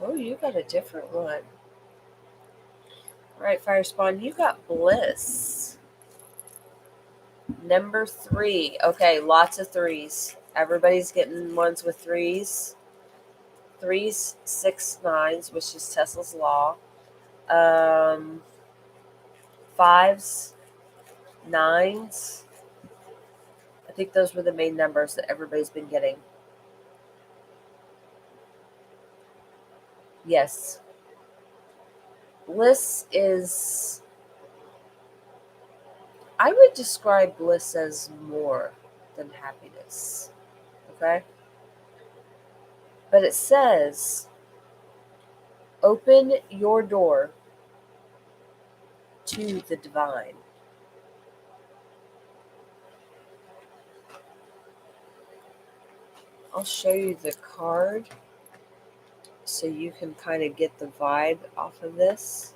Oh, you got a different one. Alright, Fire Spawn, you got Bliss. Number 3. Okay, lots of 3s. Everybody's getting ones with 3s. 3s, 6, 9s, which is Tesla's law. 5s, 9s. I think those were the main numbers that everybody's been getting. Yes. Bliss is... I would describe bliss as more than happiness. Okay? But it says, open your door to the divine. I'll show you the card so you can kind of get the vibe off of this.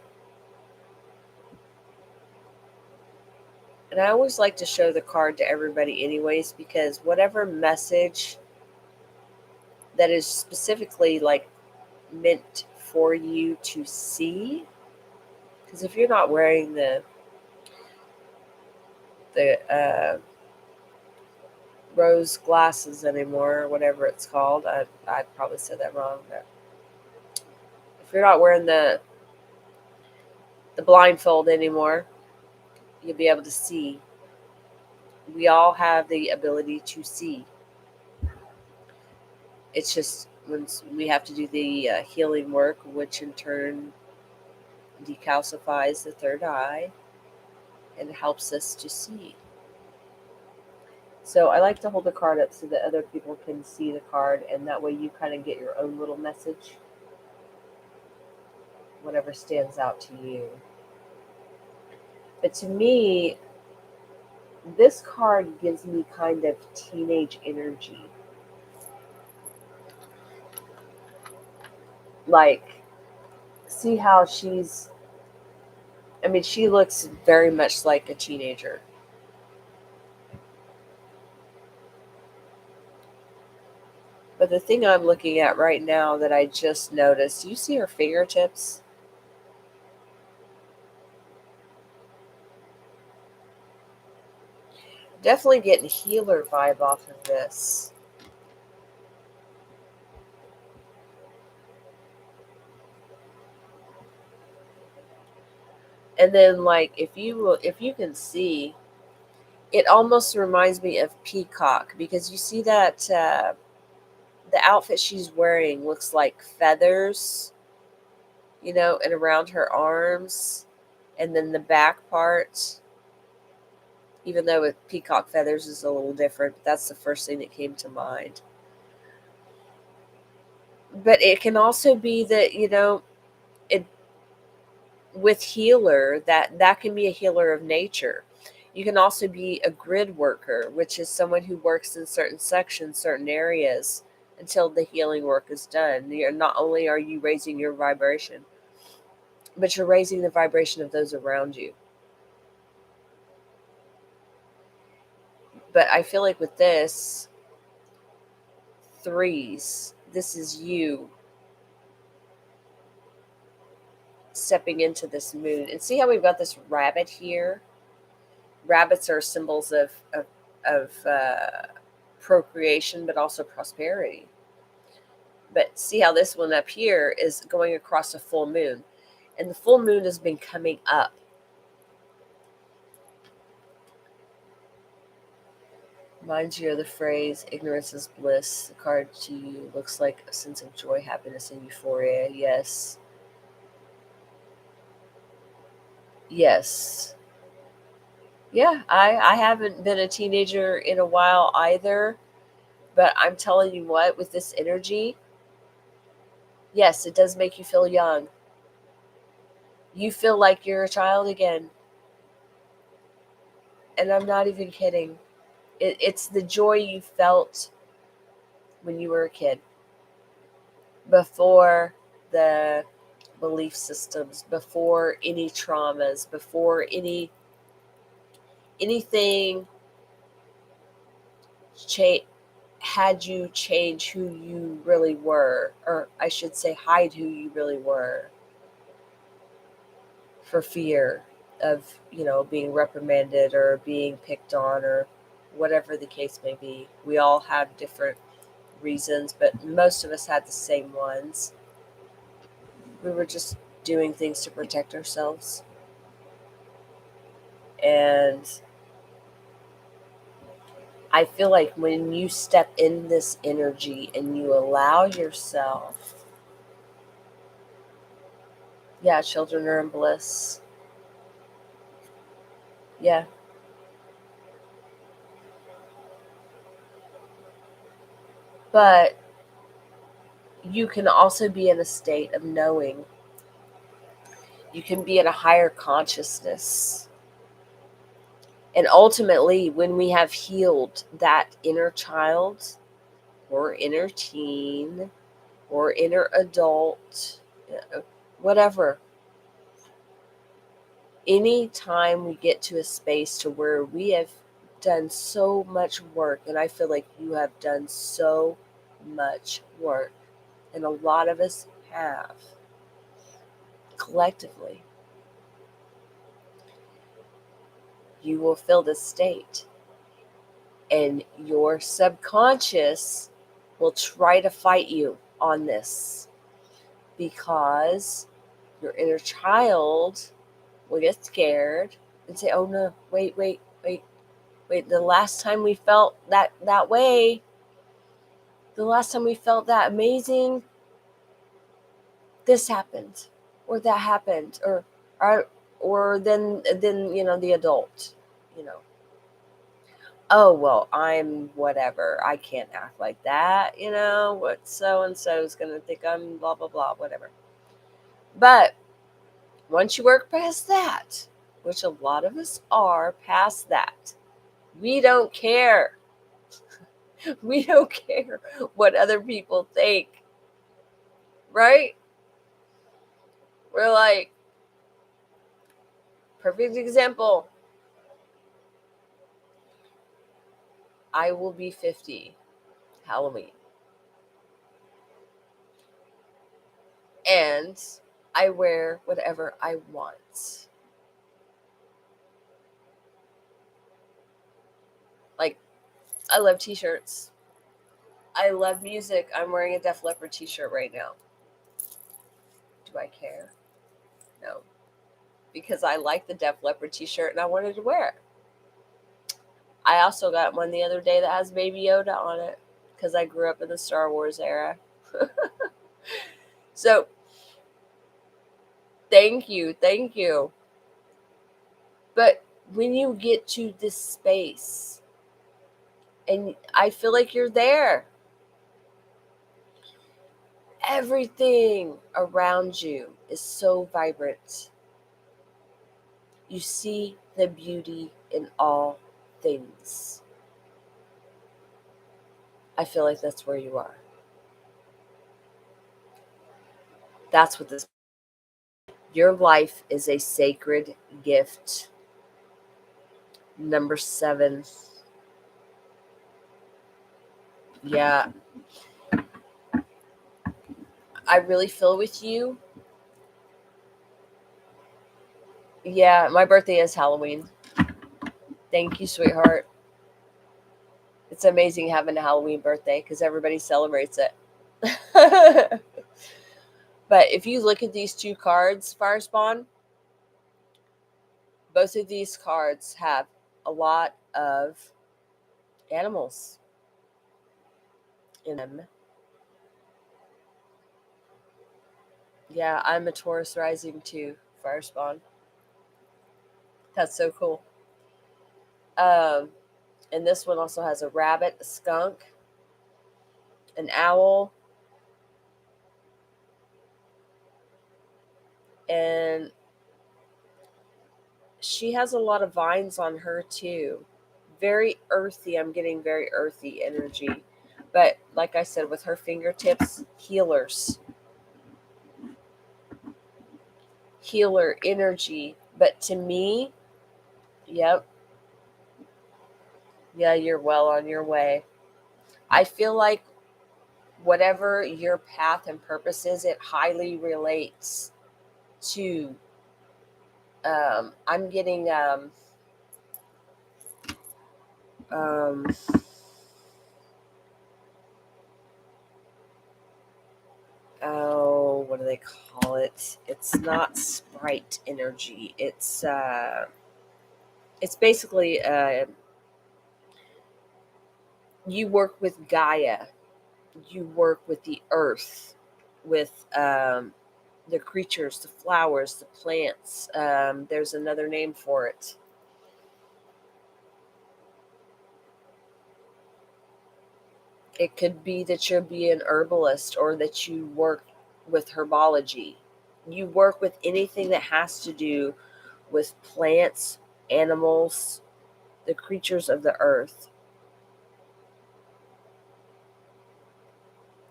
And I always like to show the card to everybody anyways, because whatever message that is specifically like meant for you to see, because if you're not wearing the rose glasses anymore, or whatever it's called, I probably said that wrong, but if you're not wearing the the blindfold anymore. You'll be able to see. We all have the ability to see. It's just when we have to do the healing work, which in turn decalcifies the third eye and helps us to see. So I like to hold the card up so that other people can see the card, and that way you kind of get your own little message, whatever stands out to you. But to me, this card gives me kind of teenage energy. Like, see how she looks very much like a teenager. But the thing I'm looking at right now that I just noticed, you see her fingertips? Definitely getting healer vibe off of this. And then, like, if you can see, it almost reminds me of Peacock, because you see that the outfit she's wearing looks like feathers, and around her arms, and then the back part. Even though with peacock feathers is a little different, but that's the first thing that came to mind. But it can also be that, it with healer, that can be a healer of nature. You can also be a grid worker, which is someone who works in certain sections, certain areas, until the healing work is done. You're not only are you raising your vibration, but you're raising the vibration of those around you. But I feel like with this, threes, this is you stepping into this moon. And see how we've got this rabbit here? Rabbits are symbols of procreation, but also prosperity. But see how this one up here is going across a full moon. And the full moon has been coming up. Reminds you of the phrase, ignorance is bliss. The card to you looks like a sense of joy, happiness, and euphoria. Yes. Yes. Yeah, I haven't been a teenager in a while either. But I'm telling you what, with this energy, yes, it does make you feel young. You feel like you're a child again. And I'm not even kidding. It's the joy you felt when you were a kid, before the belief systems, before any traumas, before anything had you change who you really were, or I should say hide who you really were, for fear of, being reprimanded or being picked on, or whatever the case may be. We all have different reasons, but most of us had the same ones. We were just doing things to protect ourselves. And I feel like when you step in this energy and you allow yourself, yeah, children are in bliss. Yeah. But you can also be in a state of knowing. You can be in a higher consciousness. And ultimately, when we have healed that inner child or inner teen or inner adult, whatever, anytime we get to a space to where we have done so much work, and I feel like you have done so much work, and a lot of us have, collectively, you will feel this state. And your subconscious will try to fight you on this, because your inner child we'll get scared and say, oh no, wait. The last time we felt that way, the last time we felt that amazing, this happened, or that happened, or then the adult, oh well, I'm whatever. I can't act like that, what so and so is gonna think I'm blah blah blah, whatever. But once you work past that, which a lot of us are past that, we don't care. We don't care what other people think, right? We're like, perfect example. I will be 50 Halloween. And I wear whatever I want. Like, I love t-shirts. I love music. I'm wearing a Def Leppard t-shirt right now. Do I care? No. Because I like the Def Leppard t-shirt and I wanted to wear it. I also got one the other day that has Baby Yoda on it because I grew up in the Star Wars era. So, thank you. But when you get to this space, and I feel like you're there, everything around you is so vibrant. You see the beauty in all things. I feel like that's where you are. That's what this. Your life is a sacred gift. Number 7. Yeah. I really feel with you. Yeah, my birthday is Halloween. Thank you, sweetheart. It's amazing having a Halloween birthday because everybody celebrates it. But if you look at these 2 cards, Fire Spawn, both of these cards have a lot of animals in them. Yeah, I'm a Taurus rising too, Fire Spawn. That's so cool. And this one also has a rabbit, a skunk, an owl, and she has a lot of vines on her too. Very earthy. I'm getting very earthy energy. But like I said, with her fingertips, healer energy. But to me, yep, yeah, you're well on your way. I feel like whatever your path and purpose is, it highly relates to. I'm getting um, oh, what do they call it? It's not sprite energy. It's basically you work with Gaia, you work with the earth, with the creatures, the flowers, the plants. There's another name for it. It could be that you'll be an herbalist or that you work with herbology. You work with anything that has to do with plants, animals, the creatures of the earth.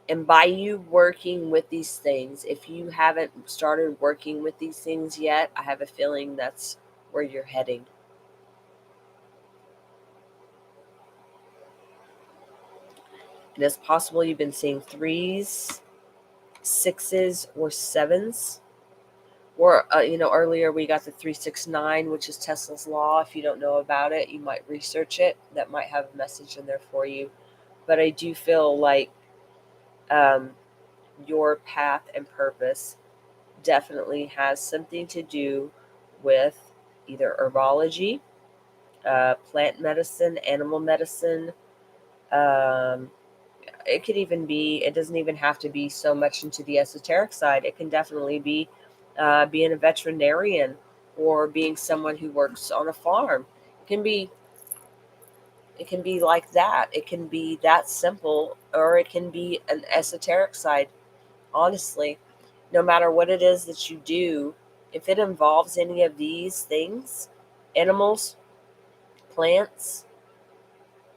And by you working with these things, if you haven't started working with these things yet, I have a feeling that's where you're heading. And it's possible you've been seeing 3s, 6s, or 7s. Or, earlier we got the 369, which is Tesla's law. If you don't know about it, you might research it. That might have a message in there for you. But I do feel like your path and purpose definitely has something to do with either herbology, plant medicine, animal medicine. Um, it could even be, it doesn't even have to be so much into the esoteric side. It can definitely be being a veterinarian or being someone who works on a farm. It can be like that. It can be that simple, or it can be an esoteric side. Honestly, no matter what it is that you do, if it involves any of these things, animals, plants,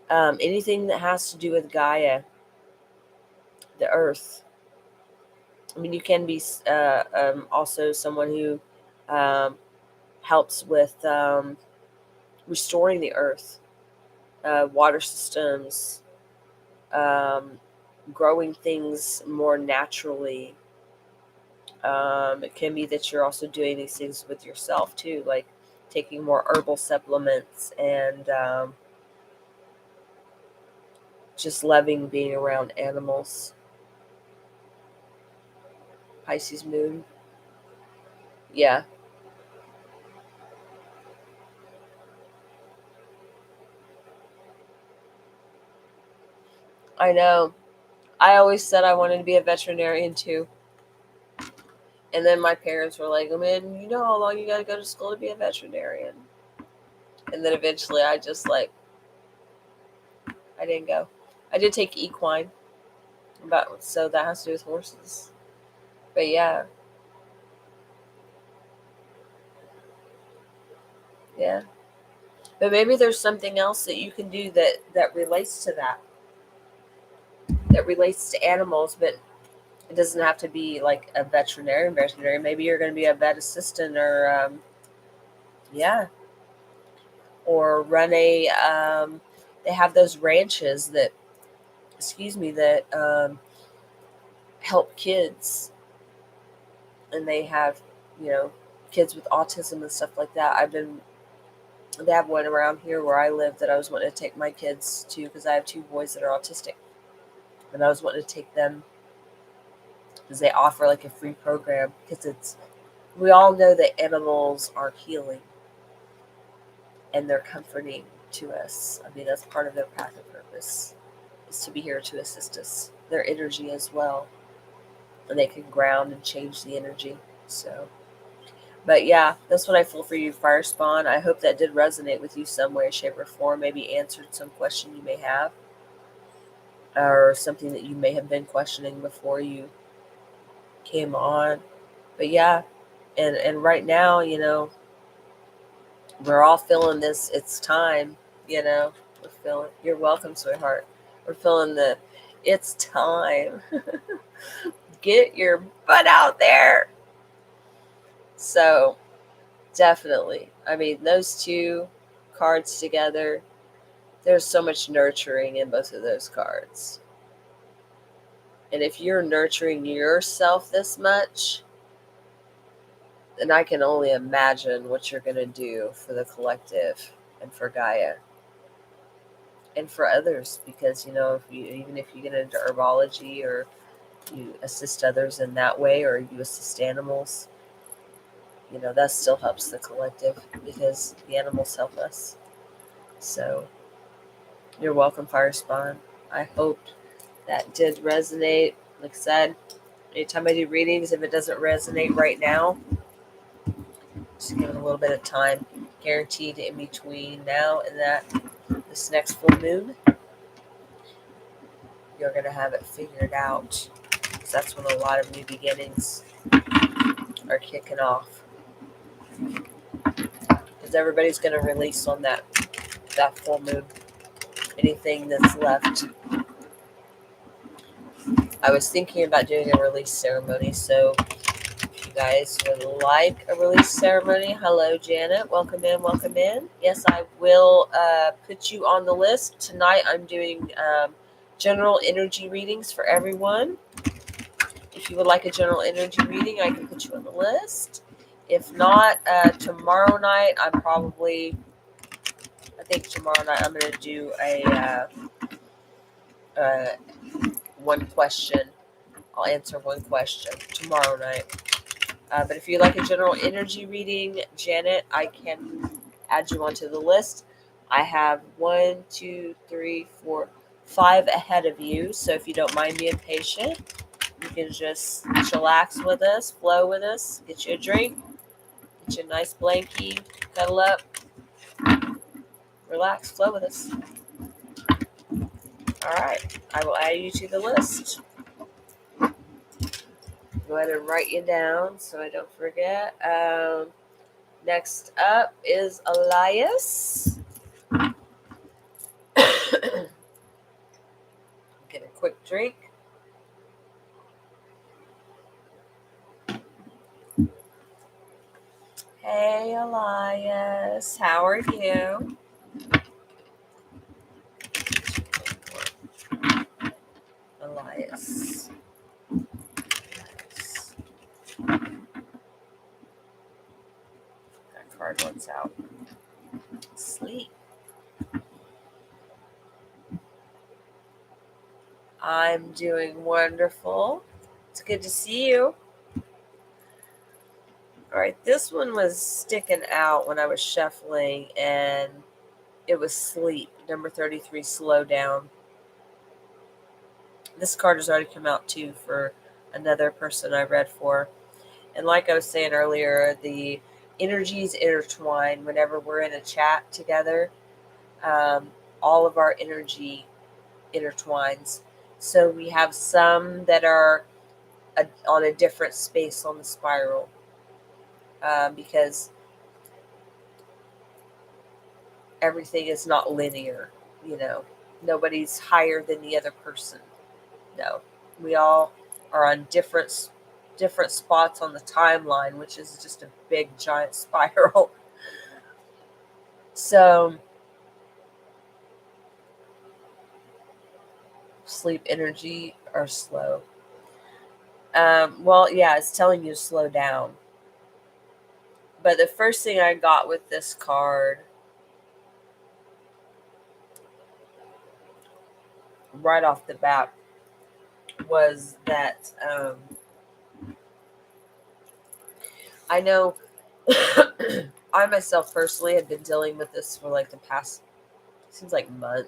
anything that has to do with Gaia, the earth. I mean, you can be also someone who um, helps with restoring the earth, water systems, um, growing things more naturally. It can be that you're also doing these things with yourself too, like taking more herbal supplements and just loving being around animals. Pisces moon. Yeah, I know. I always said I wanted to be a veterinarian too. And then my parents were like, "Oh man, you know how long you got to go to school to be a veterinarian?" And then eventually I just like, I didn't go. I did take equine, but so that has to do with horses. But yeah, yeah. But maybe there's something else that you can do that relates to that relates to animals, but it doesn't have to be like a veterinarian. Maybe you're going to be a vet assistant, or yeah, or run a they have those ranches that, excuse me, that help kids, and they have, you know, kids with autism and stuff like that. They have one around here where I live that I was wanting to take my kids to, because I have two boys that are autistic, and I was wanting to take them because they offer like a free program, because it's, we all know that animals are healing and they're comforting to us. I mean, that's part of their path of purpose, is to be here to assist us. Their energy as well, and they can ground and change the energy. So, but yeah, that's what I feel for you, Fire Spawn. I hope that did resonate with you some way, shape, or form. Maybe answered some question you may have, or something that you may have been questioning before you came on. But yeah, and right now, you know, we're all feeling this. It's time, you know. We're feeling. You're welcome, sweetheart. We're feeling the. It's time. Get your butt out there. So definitely. I mean, those two cards together. There's so much nurturing in both of those cards. And if you're nurturing yourself this much, then I can only imagine what you're going to do for the collective and for Gaia and for others. Because, you know, even if you get into herbology, or you assist others in that way, or you assist animals, you know, that still helps the collective, because the animals help us. So you're welcome, Fire Spawn. I hope that did resonate. Like I said, anytime I do readings, if it doesn't resonate right now, just give it a little bit of time. Guaranteed in between now and that, this next full moon, you're going to have it figured out. Because that's when a lot of new beginnings are kicking off. Because everybody's going to release on that full moon. Anything that's left. I was thinking about doing a release ceremony, so if you guys would like a release ceremony, hello Janet, welcome in, welcome in. Yes, I will put you on the list. Tonight I'm doing general energy readings for everyone. If you would like a general energy reading, I can put you on the list. If not, tomorrow night I think tomorrow night I'm going to do a one question. I'll answer one question tomorrow night. But if you like a general energy reading, Janet, I can add you onto the list. I have 1, 2, 3, 4, 5 ahead of you. So if you don't mind being patient, you can just chillax with us, flow with us, get you a drink, get you a nice blankie, cuddle up, relax, flow with us. All right, I will add you to the list. Go ahead and write you down so I don't forget. Next up is Elias. Get a quick drink. Hey, Elias. How are you? Elias. That card wants out. Sleep. I'm doing wonderful. It's good to see you. All right, this one was sticking out when I was shuffling, and it was sleep. Number 33, slow down. This card has already come out too for another person I read for. And like I was saying earlier, the energies intertwine whenever we're in a chat together. All of our energy intertwines. So we have some that are on a different space on the spiral, because everything is not linear. Nobody's higher than the other person. No, we all are on different spots on the timeline, which is just a big giant spiral. So sleep energy or slow. Well, yeah, it's telling you to slow down. But the first thing I got with this card right off the bat was that I know I myself personally have been dealing with this for like the past, seems like month,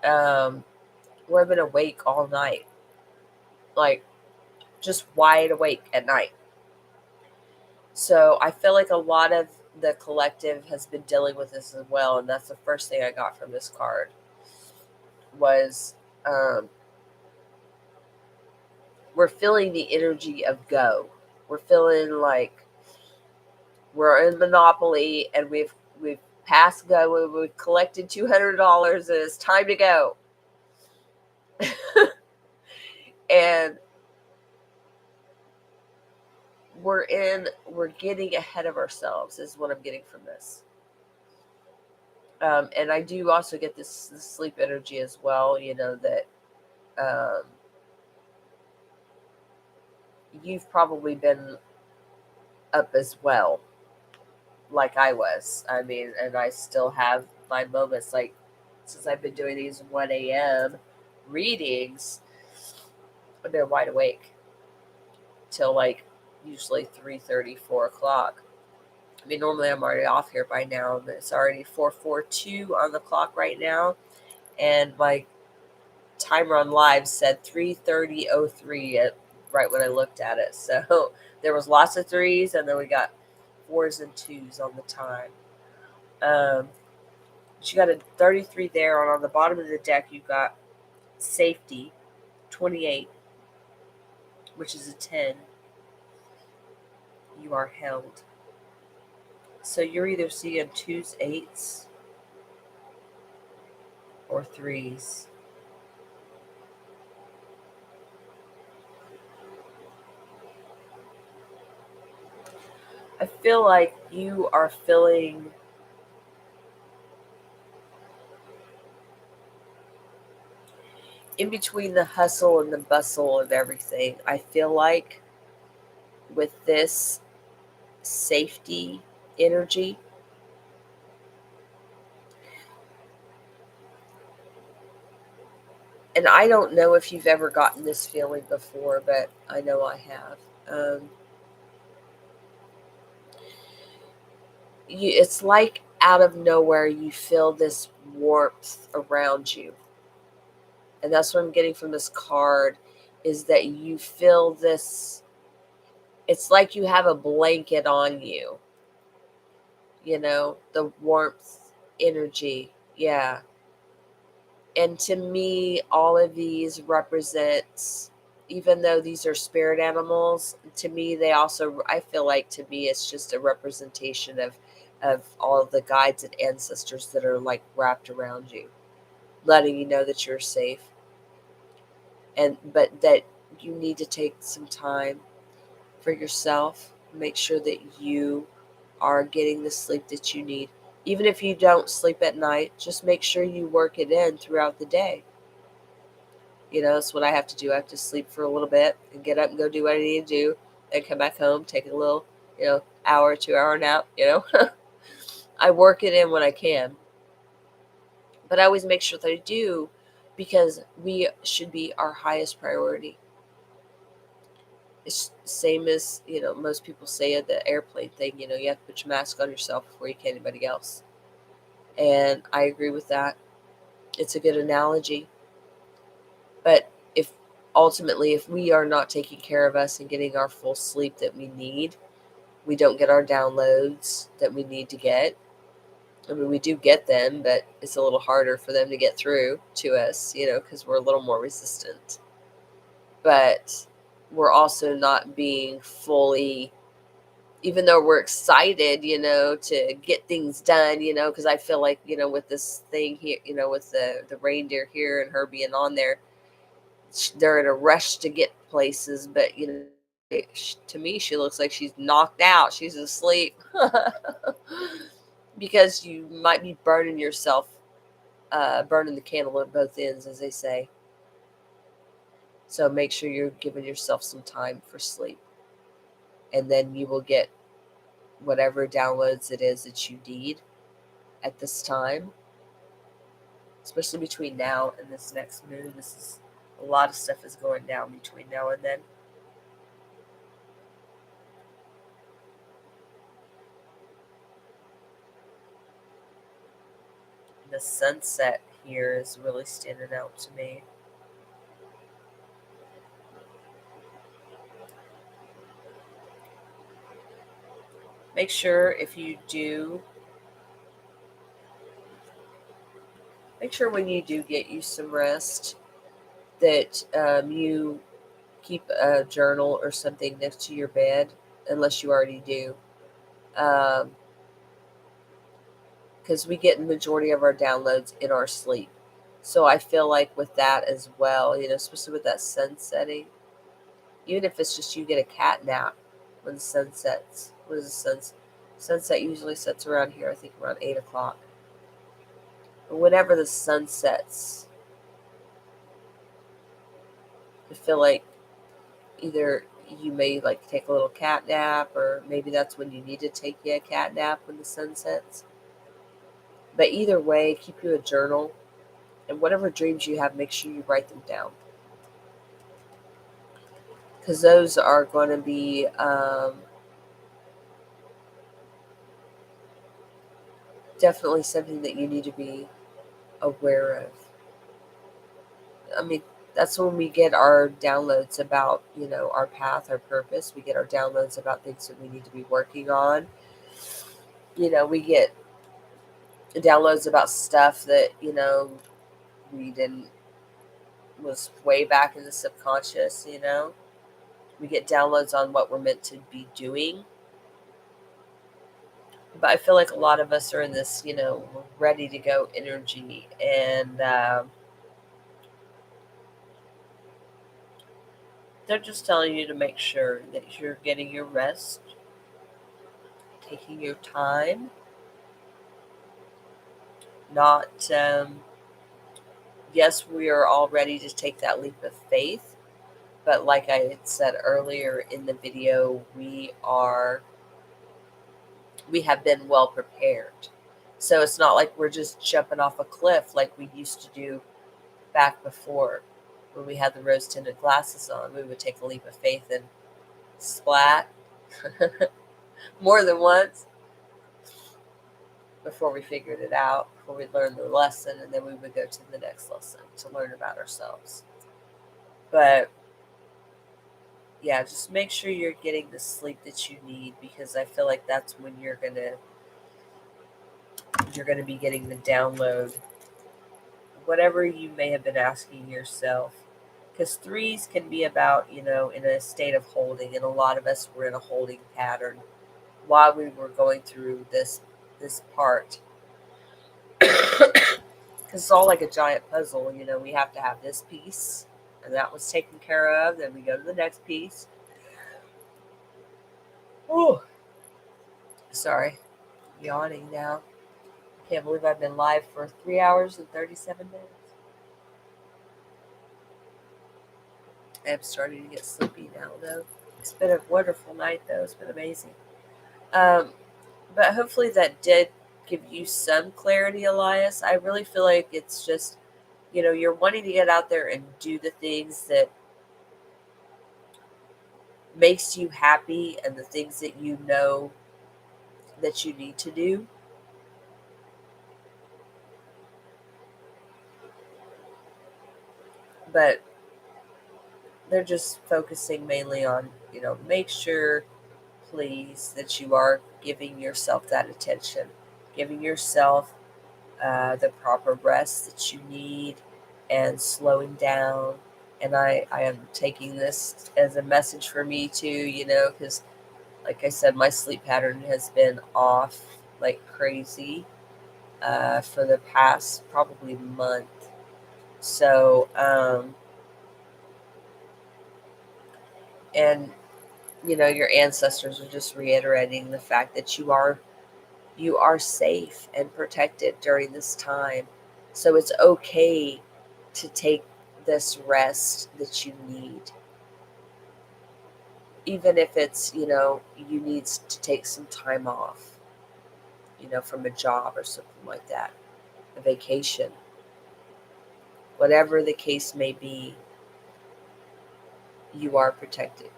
where I've been awake all night, like just wide awake at night. So I feel like a lot of the collective has been dealing with this as well, and that's the first thing I got from this card was we're feeling the energy of go. We're feeling like we're in Monopoly and we've passed go. We've collected $200 and it's time to go. And we're getting ahead of ourselves is what I'm getting from this. And I do also get this sleep energy as well, that you've probably been up as well, like I was. I mean, and I still have my moments, like since I've been doing these 1 a.m. readings, I've been wide awake till like usually 3:30, 4 o'clock. I mean, normally I'm already off here by now, but it's already 4:42 on the clock right now, and my timer on live said 3:30:03 right when I looked at it. So there was lots of threes, and then we got 4s and 2s on the time. But you got a 33 there, and on the bottom of the deck you got safety, 28, which is a 10. You are held. So you're either seeing 2s, 8s, or 3s. I feel like you are feeling in between the hustle and the bustle of everything. I feel like with this safety energy, and I don't know if you've ever gotten this feeling before, but I know I have. it's like out of nowhere you feel this warmth around you. And that's what I'm getting from this card, is that you feel this, it's like you have a blanket on you, the warmth, energy. Yeah. And to me, all of these represents, even though these are spirit animals, to me, they also, I feel like, to me, it's just a representation of all of the guides and ancestors that are like wrapped around you, letting you know that you're safe. But that you need to take some time for yourself, make sure that you are getting the sleep that you need. Even if you don't sleep at night, just make sure you work it in throughout the day. That's what I have to do. I have to sleep for a little bit and get up and go do what I need to do, then come back home, take a little, hour, 2 hour nap, I work it in when I can. But I always make sure that I do, because we should be our highest priority. It's the same as, most people say at the airplane thing, you have to put your mask on yourself before you can anybody else. And I agree with that. It's a good analogy. But ultimately, if we are not taking care of us and getting our full sleep that we need, we don't get our downloads that we need to get. I mean, we do get them, but it's a little harder for them to get through to us, because we're a little more resistant. But we're also not being fully, even though we're excited, to get things done, because I feel like, with this thing here, with the reindeer here and her being on there, they're in a rush to get places. But, to me, she looks like she's knocked out. She's asleep. Because you might be burning yourself, burning the candle at both ends, as they say. So make sure you're giving yourself some time for sleep. And then you will get whatever downloads it is that you need at this time, especially between now and this next moon. A lot of stuff is going down between now and then. The sunset here is really standing out to me. Make sure when you do get you some rest, that you keep a journal or something next to your bed, unless you already do. Because we get the majority of our downloads in our sleep. So I feel like with that as well, especially with that sun setting, even if it's just you get a cat nap when the sun sets. What is the sunset usually sets around here, I think around 8 o'clock. But whenever the sun sets, I feel like either you may like take a little cat nap, or maybe that's when you need to take a cat nap when the sun sets. But either way, keep you a journal, and whatever dreams you have, make sure you write them down, because those are going to be definitely something that you need to be aware of. I mean, that's when we get our downloads about, our path, our purpose. We get our downloads about things that we need to be working on. We get downloads about stuff that, we didn't, was way back in the subconscious, We get downloads on what we're meant to be doing. But I feel like a lot of us are in this, ready to go energy. And they're just telling you to make sure that you're getting your rest, taking your time, not, yes, we are all ready to take that leap of faith. But like I had said earlier in the video, we have been well prepared. So it's not like we're just jumping off a cliff like we used to do back before, when we had the rose tinted glasses on. We would take a leap of faith and splat more than once. before we figured it out, before we learned the lesson, and then we would go to the next lesson to learn about ourselves. But yeah, just make sure you're getting the sleep that you need, because I feel like that's when you're gonna be getting the download, whatever you may have been asking yourself. Because threes can be about, in a state of holding, and a lot of us were in a holding pattern while we were going through this part. Because it's all like a giant puzzle. We have to have this piece, and that was taken care of. Then we go to the next piece. Oh, sorry, yawning now. Can't believe I've been live for 3 hours and 37 minutes. I'm starting to get sleepy now, though. It's been a wonderful night, though. It's been amazing. But hopefully that did give you some clarity, Elias. I really feel like it's just, you're wanting to get out there and do the things that makes you happy, and the things that you know that you need to do. But they're just focusing mainly on, make sure, please, that you are giving yourself that attention, giving yourself the proper rest that you need, and slowing down. And I am taking this as a message for me too, because like I said, my sleep pattern has been off like crazy for the past probably month. So, and your ancestors are just reiterating the fact that you are safe and protected during this time. So it's okay to take this rest that you need. Even if it's, you need to take some time off, from a job or something like that, a vacation, whatever the case may be, you are protected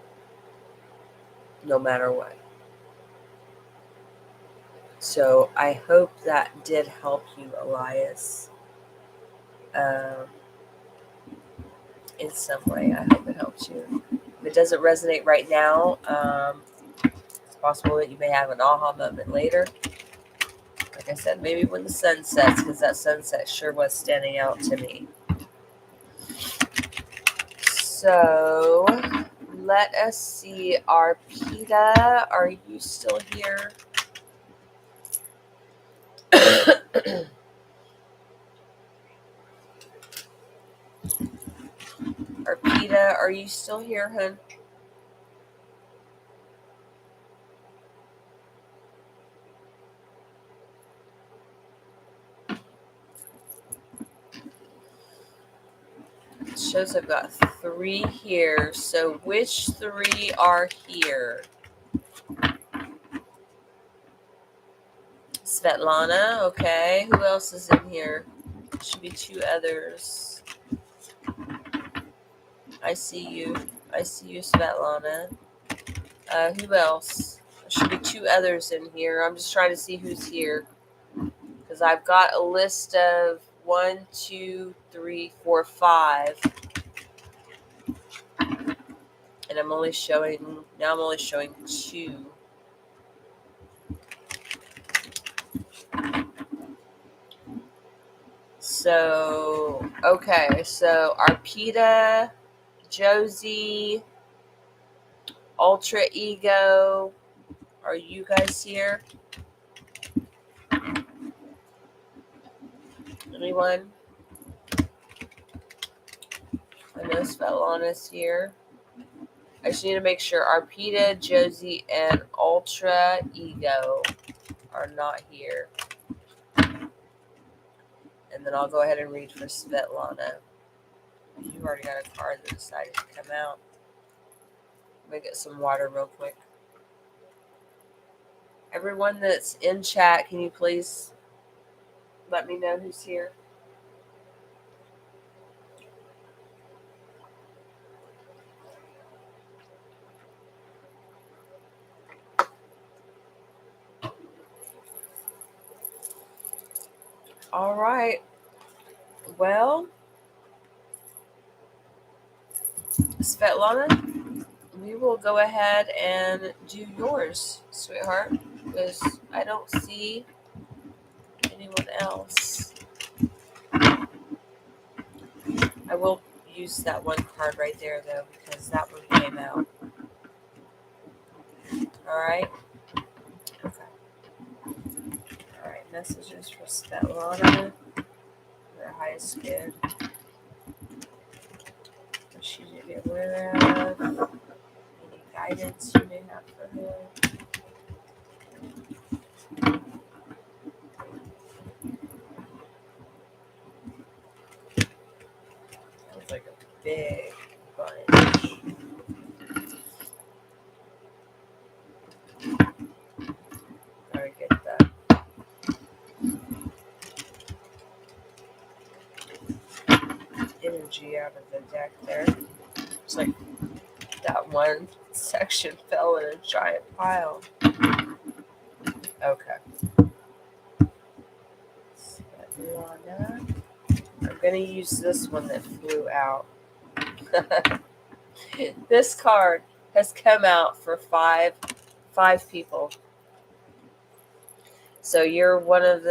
no matter what. So I hope that did help you, Elias, in some way. I hope it helps you. If it doesn't resonate right now, it's possible that you may have an aha moment later. Like I said, maybe when the sun sets, because that sunset sure was standing out to me. So let us see. Arpita, are you still here? Arpita, are you still here, hun? It shows I've got 3 here. So which 3 are here? Svetlana, okay. Who else is in here? Should be 2 others. I see you, Svetlana. Who else? There should be 2 others in here. I'm just trying to see who's here, because I've got a list of 1, 2, 3, 4, 5, and I'm only showing 2. So okay, so Arpita, Josie, Ultra Ego, are you guys here? Anyone? I know Svetlana's here. I just need to make sure Arpita, Josie, and Ultra Ego are not here. And then I'll go ahead and read for Svetlana. You've already got a card that decided to come out. Let me get some water real quick. Everyone that's in chat, can you please let me know who's here? All right. Well, Svetlana, we will go ahead and do yours, sweetheart, because I don't see anyone else. I will use that one card right there, though, because that one came out. All right. Okay. All right. Messages for Svetlana. Her highest good. What she need to be aware of. Any guidance you may have for her. Sounds like a big bunch. All right, get that energy out of the deck there. It's like that one section fell in a giant pile. Okay. Svetlana. I'm going to use this one that flew out. This card has come out for five people. So you're one of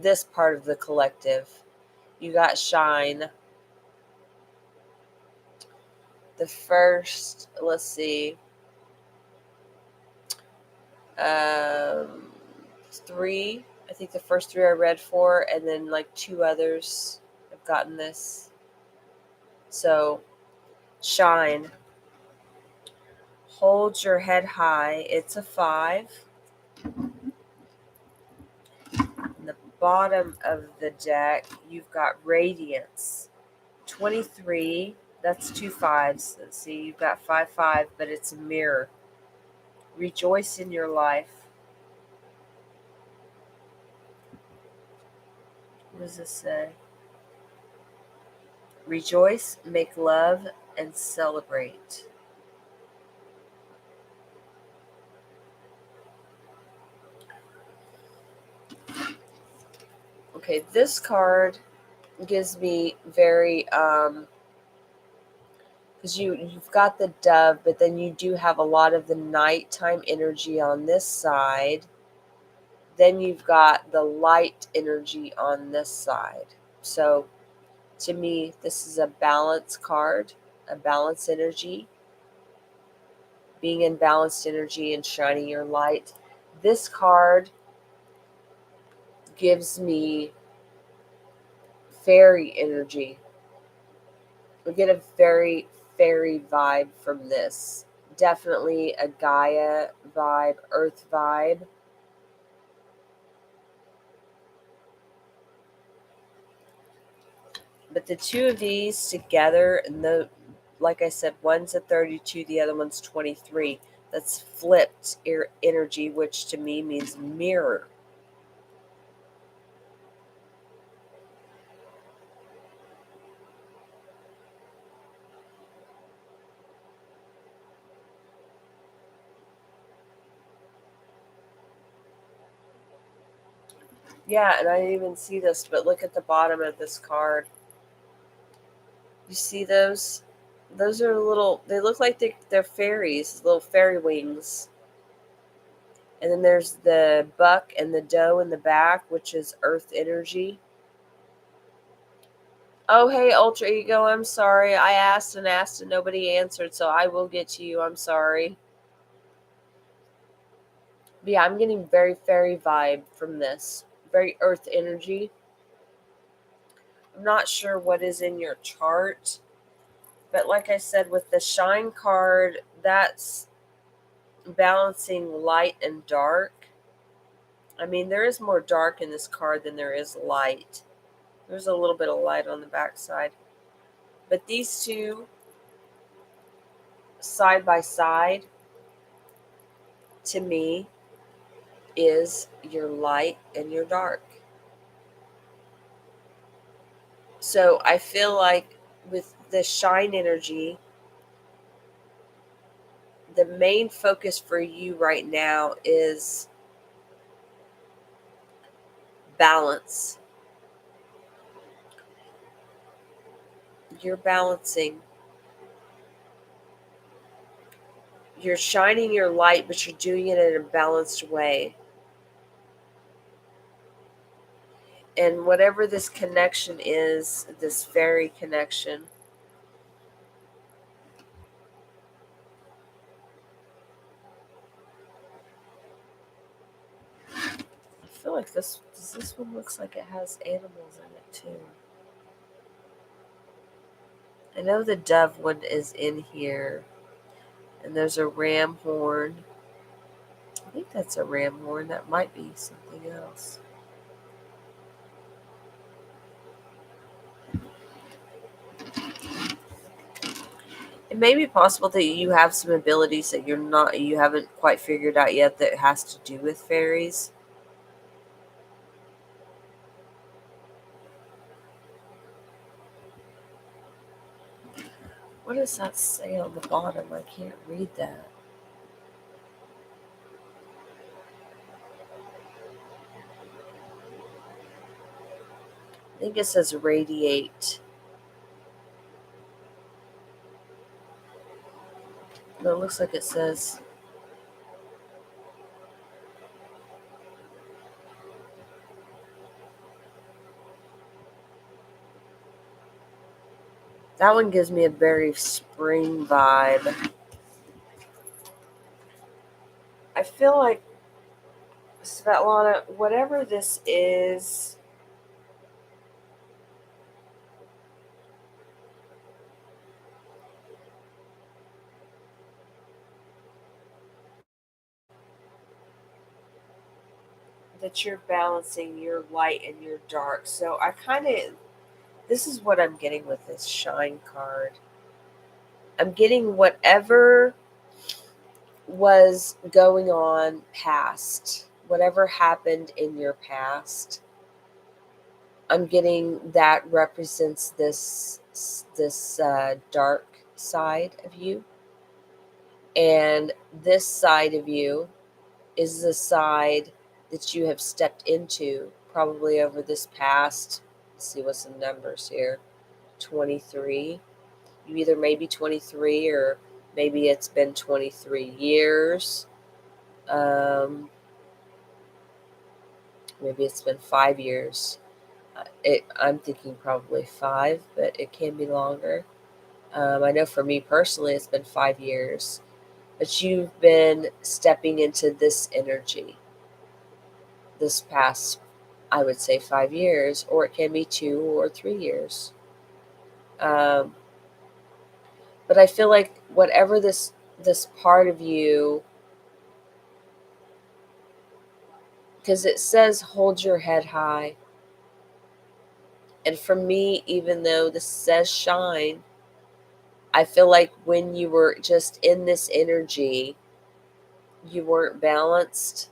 this part of the collective. You got shine. The first, let's see, three. I think the first three I read for, and then like two others have gotten this. So, shine. Hold your head high. It's a 5. In the bottom of the deck, you've got radiance. 23. That's 2 5s. Let's see, you've got 5 5, but it's a mirror. Rejoice in your life. What does this say? Rejoice, make love, and celebrate. Okay, this card gives me very because you've got the dove, but then you do have a lot of the nighttime energy on this side. Then you've got the light energy on this side. So to me, this is a balance card, a balance energy, being in balanced energy and shining your light. This card gives me fairy energy. We get a very fairy vibe from this. Definitely a Gaia vibe, Earth vibe. But the two of these together, and like I said, one's a 32, the other one's 23. That's flipped energy, which to me means mirror. Yeah, and I didn't even see this, but look at the bottom of this card. You see those? Those are little, they look like they're fairies, little fairy wings. And then there's the buck and the doe in the back, which is earth energy. Oh, hey, Ultra Ego, I'm sorry. I asked and nobody answered, so I will get to you. I'm sorry. But yeah, I'm getting very fairy vibe from this. Very earth energy. I'm not sure what is in your chart. But like I said, with the shine card, that's balancing light and dark. I mean, there is more dark in this card than there is light. There's a little bit of light on the backside. But these two, side by side, to me, is your light and your dark. So I feel like with the shine energy, the main focus for you right now is balance. You're balancing. You're shining your light, but you're doing it in a balanced way. And whatever this connection is, this fairy connection, I feel like this one looks like it has animals in it too. I know the dove one is in here, and there's a ram horn. I think that's a ram horn. That might be something else. It may be possible that you have some abilities that you haven't quite figured out yet that has to do with fairies. What does that say on the bottom? I can't read that. I think it says radiate. No, it looks like it says that one gives me a very spring vibe. I feel like, Svetlana, whatever this is, that you're balancing your light and your dark. So I kind of, this is what I'm getting with this shine card. I'm getting whatever was going on past, whatever happened in your past. I'm getting that represents this dark side of you, and this side of you is the side that you have stepped into probably over this past. Let's see what's the numbers here. 23. You either may be 23 or maybe it's been 23 years. Maybe it's been 5 years. I'm thinking probably 5, but it can be longer. I know for me personally, it's been 5 years. But you've been stepping into this energy this past, I would say, 5 years, or it can be 2 or 3 years. But I feel like whatever this part of you, because it says hold your head high. And for me, even though this says shine, I feel like when you were just in this energy, you weren't balanced.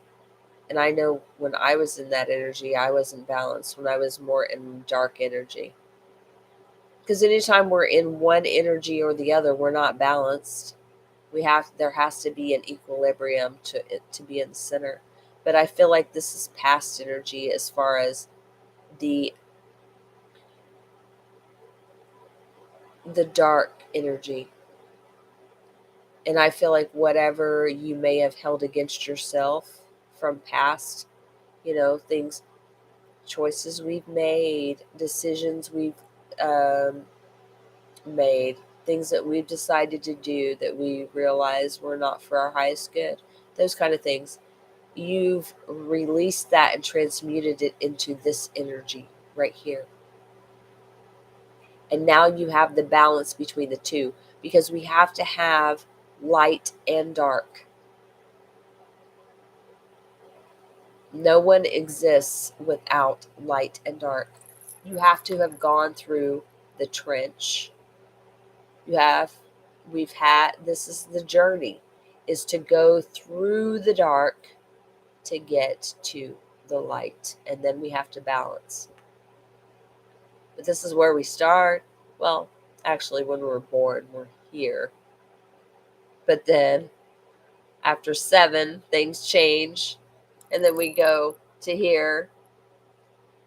And I know when I was in that energy, I wasn't balanced when I was more in dark energy. Because anytime we're in one energy or the other, we're not balanced. There has to be an equilibrium to be in the center. But I feel like this is past energy as far as the dark energy. And I feel like whatever you may have held against yourself from past, things, choices we've made, decisions we've made, things that we've decided to do that we realize were not for our highest good, those kind of things. You've released that and transmuted it into this energy right here. And now you have the balance between the two, because we have to have light and dark. No one exists without light and dark. You have to have gone through the trench. This is the journey, is to go through the dark to get to the light. And then we have to balance. But this is where we start. Well, actually, when we're born, we're here. But then after 7, things change. And then we go to here.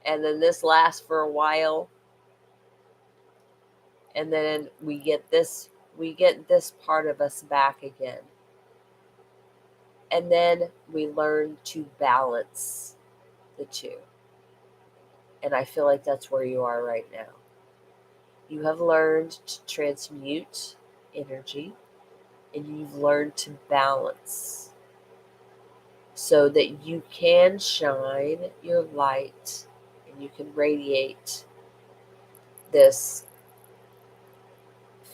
And then this lasts for a while. And then we get this part of us back again. And then we learn to balance the two. And I feel like that's where you are right now. You have learned to transmute energy, and you've learned to balance so that you can shine your light and you can radiate this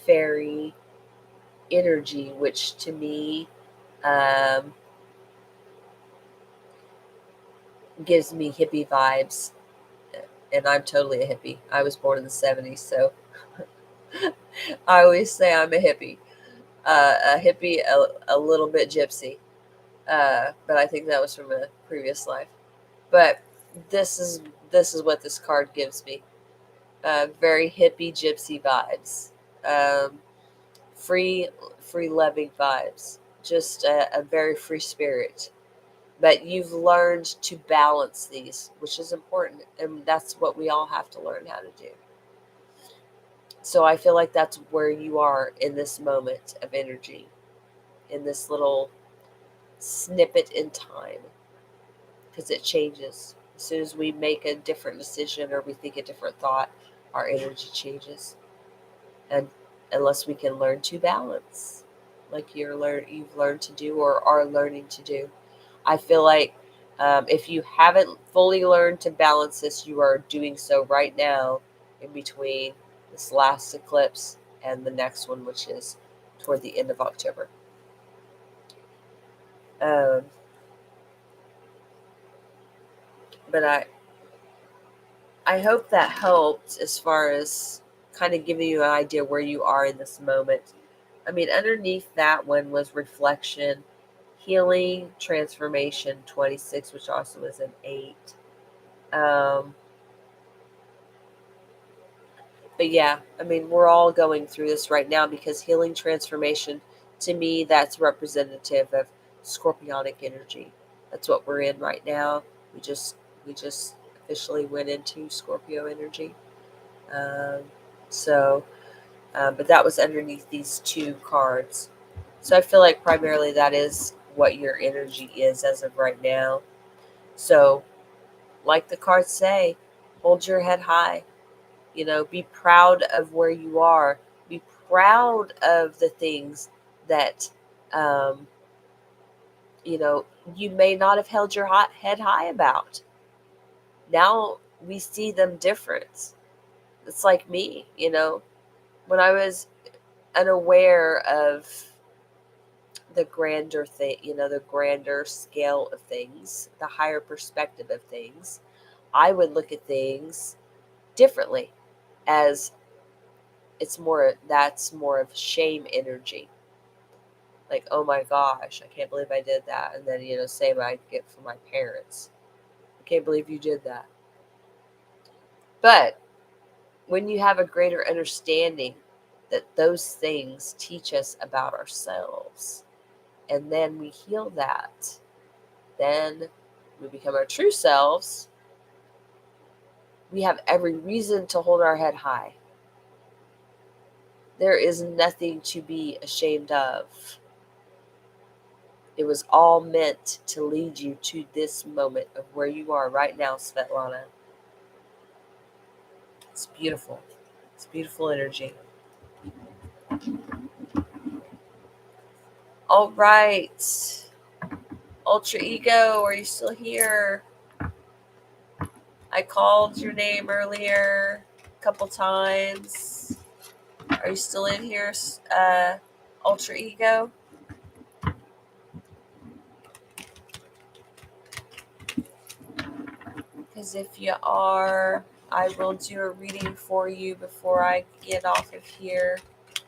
fairy energy, which to me gives me hippie vibes. And I'm totally a hippie. I was born in the 70s, so I always say I'm a hippie. A hippie, a little bit gypsy. But I think that was from a previous life. But this is what this card gives me. Very hippie gypsy vibes. Free loving vibes. Just a very free spirit. But you've learned to balance these, which is important. And that's what we all have to learn how to do. So I feel like that's where you are in this moment of energy, in this little snippet in time, because it changes. As soon as we make a different decision or we think a different thought, our energy changes. And unless we can learn to balance, like you've learned to do or are learning to do. I feel like if you haven't fully learned to balance this, you are doing so right now in between this last eclipse and the next one, which is toward the end of October. But I hope that helped as far as kind of giving you an idea where you are in this moment. I mean, underneath that one was reflection, healing, transformation, 26, which also is an 8. But yeah, I mean, we're all going through this right now because healing, transformation, to me, that's representative of scorpionic energy. That's what we're in right now. We just officially went into Scorpio energy. Um, but that was underneath these two cards. So I feel like primarily that is what your energy is as of right now. So, like the cards say, hold your head high. Be proud of where you are. Be proud of the things that, um, you may not have held your head high about. Now we see them different. It's like me, when I was unaware of the grander thing, the grander scale of things, the higher perspective of things, I would look at things differently as that's more of shame energy. Like, oh my gosh, I can't believe I did that. And then, same I get from my parents. I can't believe you did that. But when you have a greater understanding that those things teach us about ourselves, and then we heal that, then we become our true selves, we have every reason to hold our head high. There is nothing to be ashamed of. It was all meant to lead you to this moment of where you are right now, Svetlana. It's beautiful. It's beautiful energy. All right. Ultra Ego, are you still here? I called your name earlier a couple times. Are you still in here, Ultra Ego? Because if you are, I will do a reading for you before I get off of here.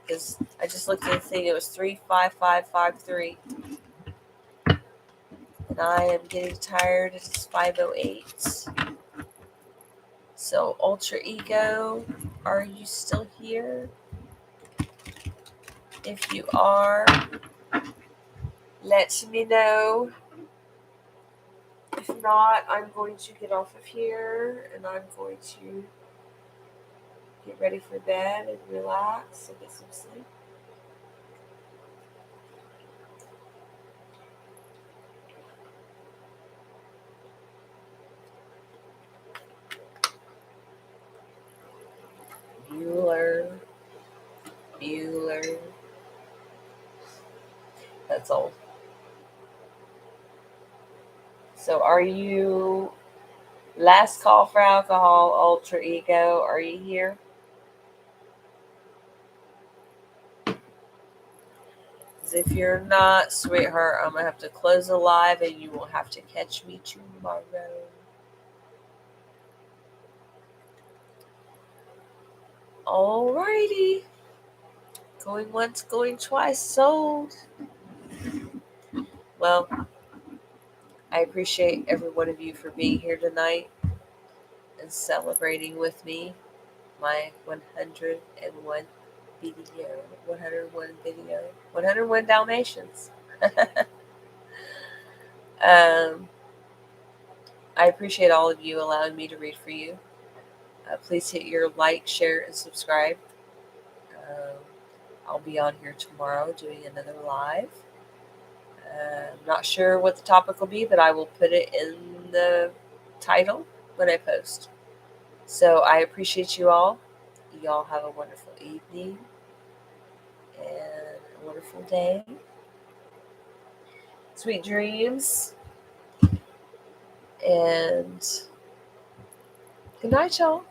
Because I just looked at the thing, it was 35553. And I am getting tired. It's 5:08. So, Ultra Ego, are you still here? If you are, let me know. If not, I'm going to get off of here and I'm going to get ready for bed and relax and get some sleep. Bueller. That's all. So are you last call for alcohol, alter ego? Are you here? Because if you're not, sweetheart, I'm going to have to close the live and you will have to catch me tomorrow. Alrighty. Going once, going twice, sold. Well, I appreciate every one of you for being here tonight and celebrating with me my 101 video. 101 video. 101 Dalmatians. I appreciate all of you allowing me to read for you. Please hit your like, share, and subscribe. I'll be on here tomorrow doing another live. I'm not sure what the topic will be, but I will put it in the title when I post. So I appreciate you all. Y'all have a wonderful evening and a wonderful day. Sweet dreams. And good night, y'all.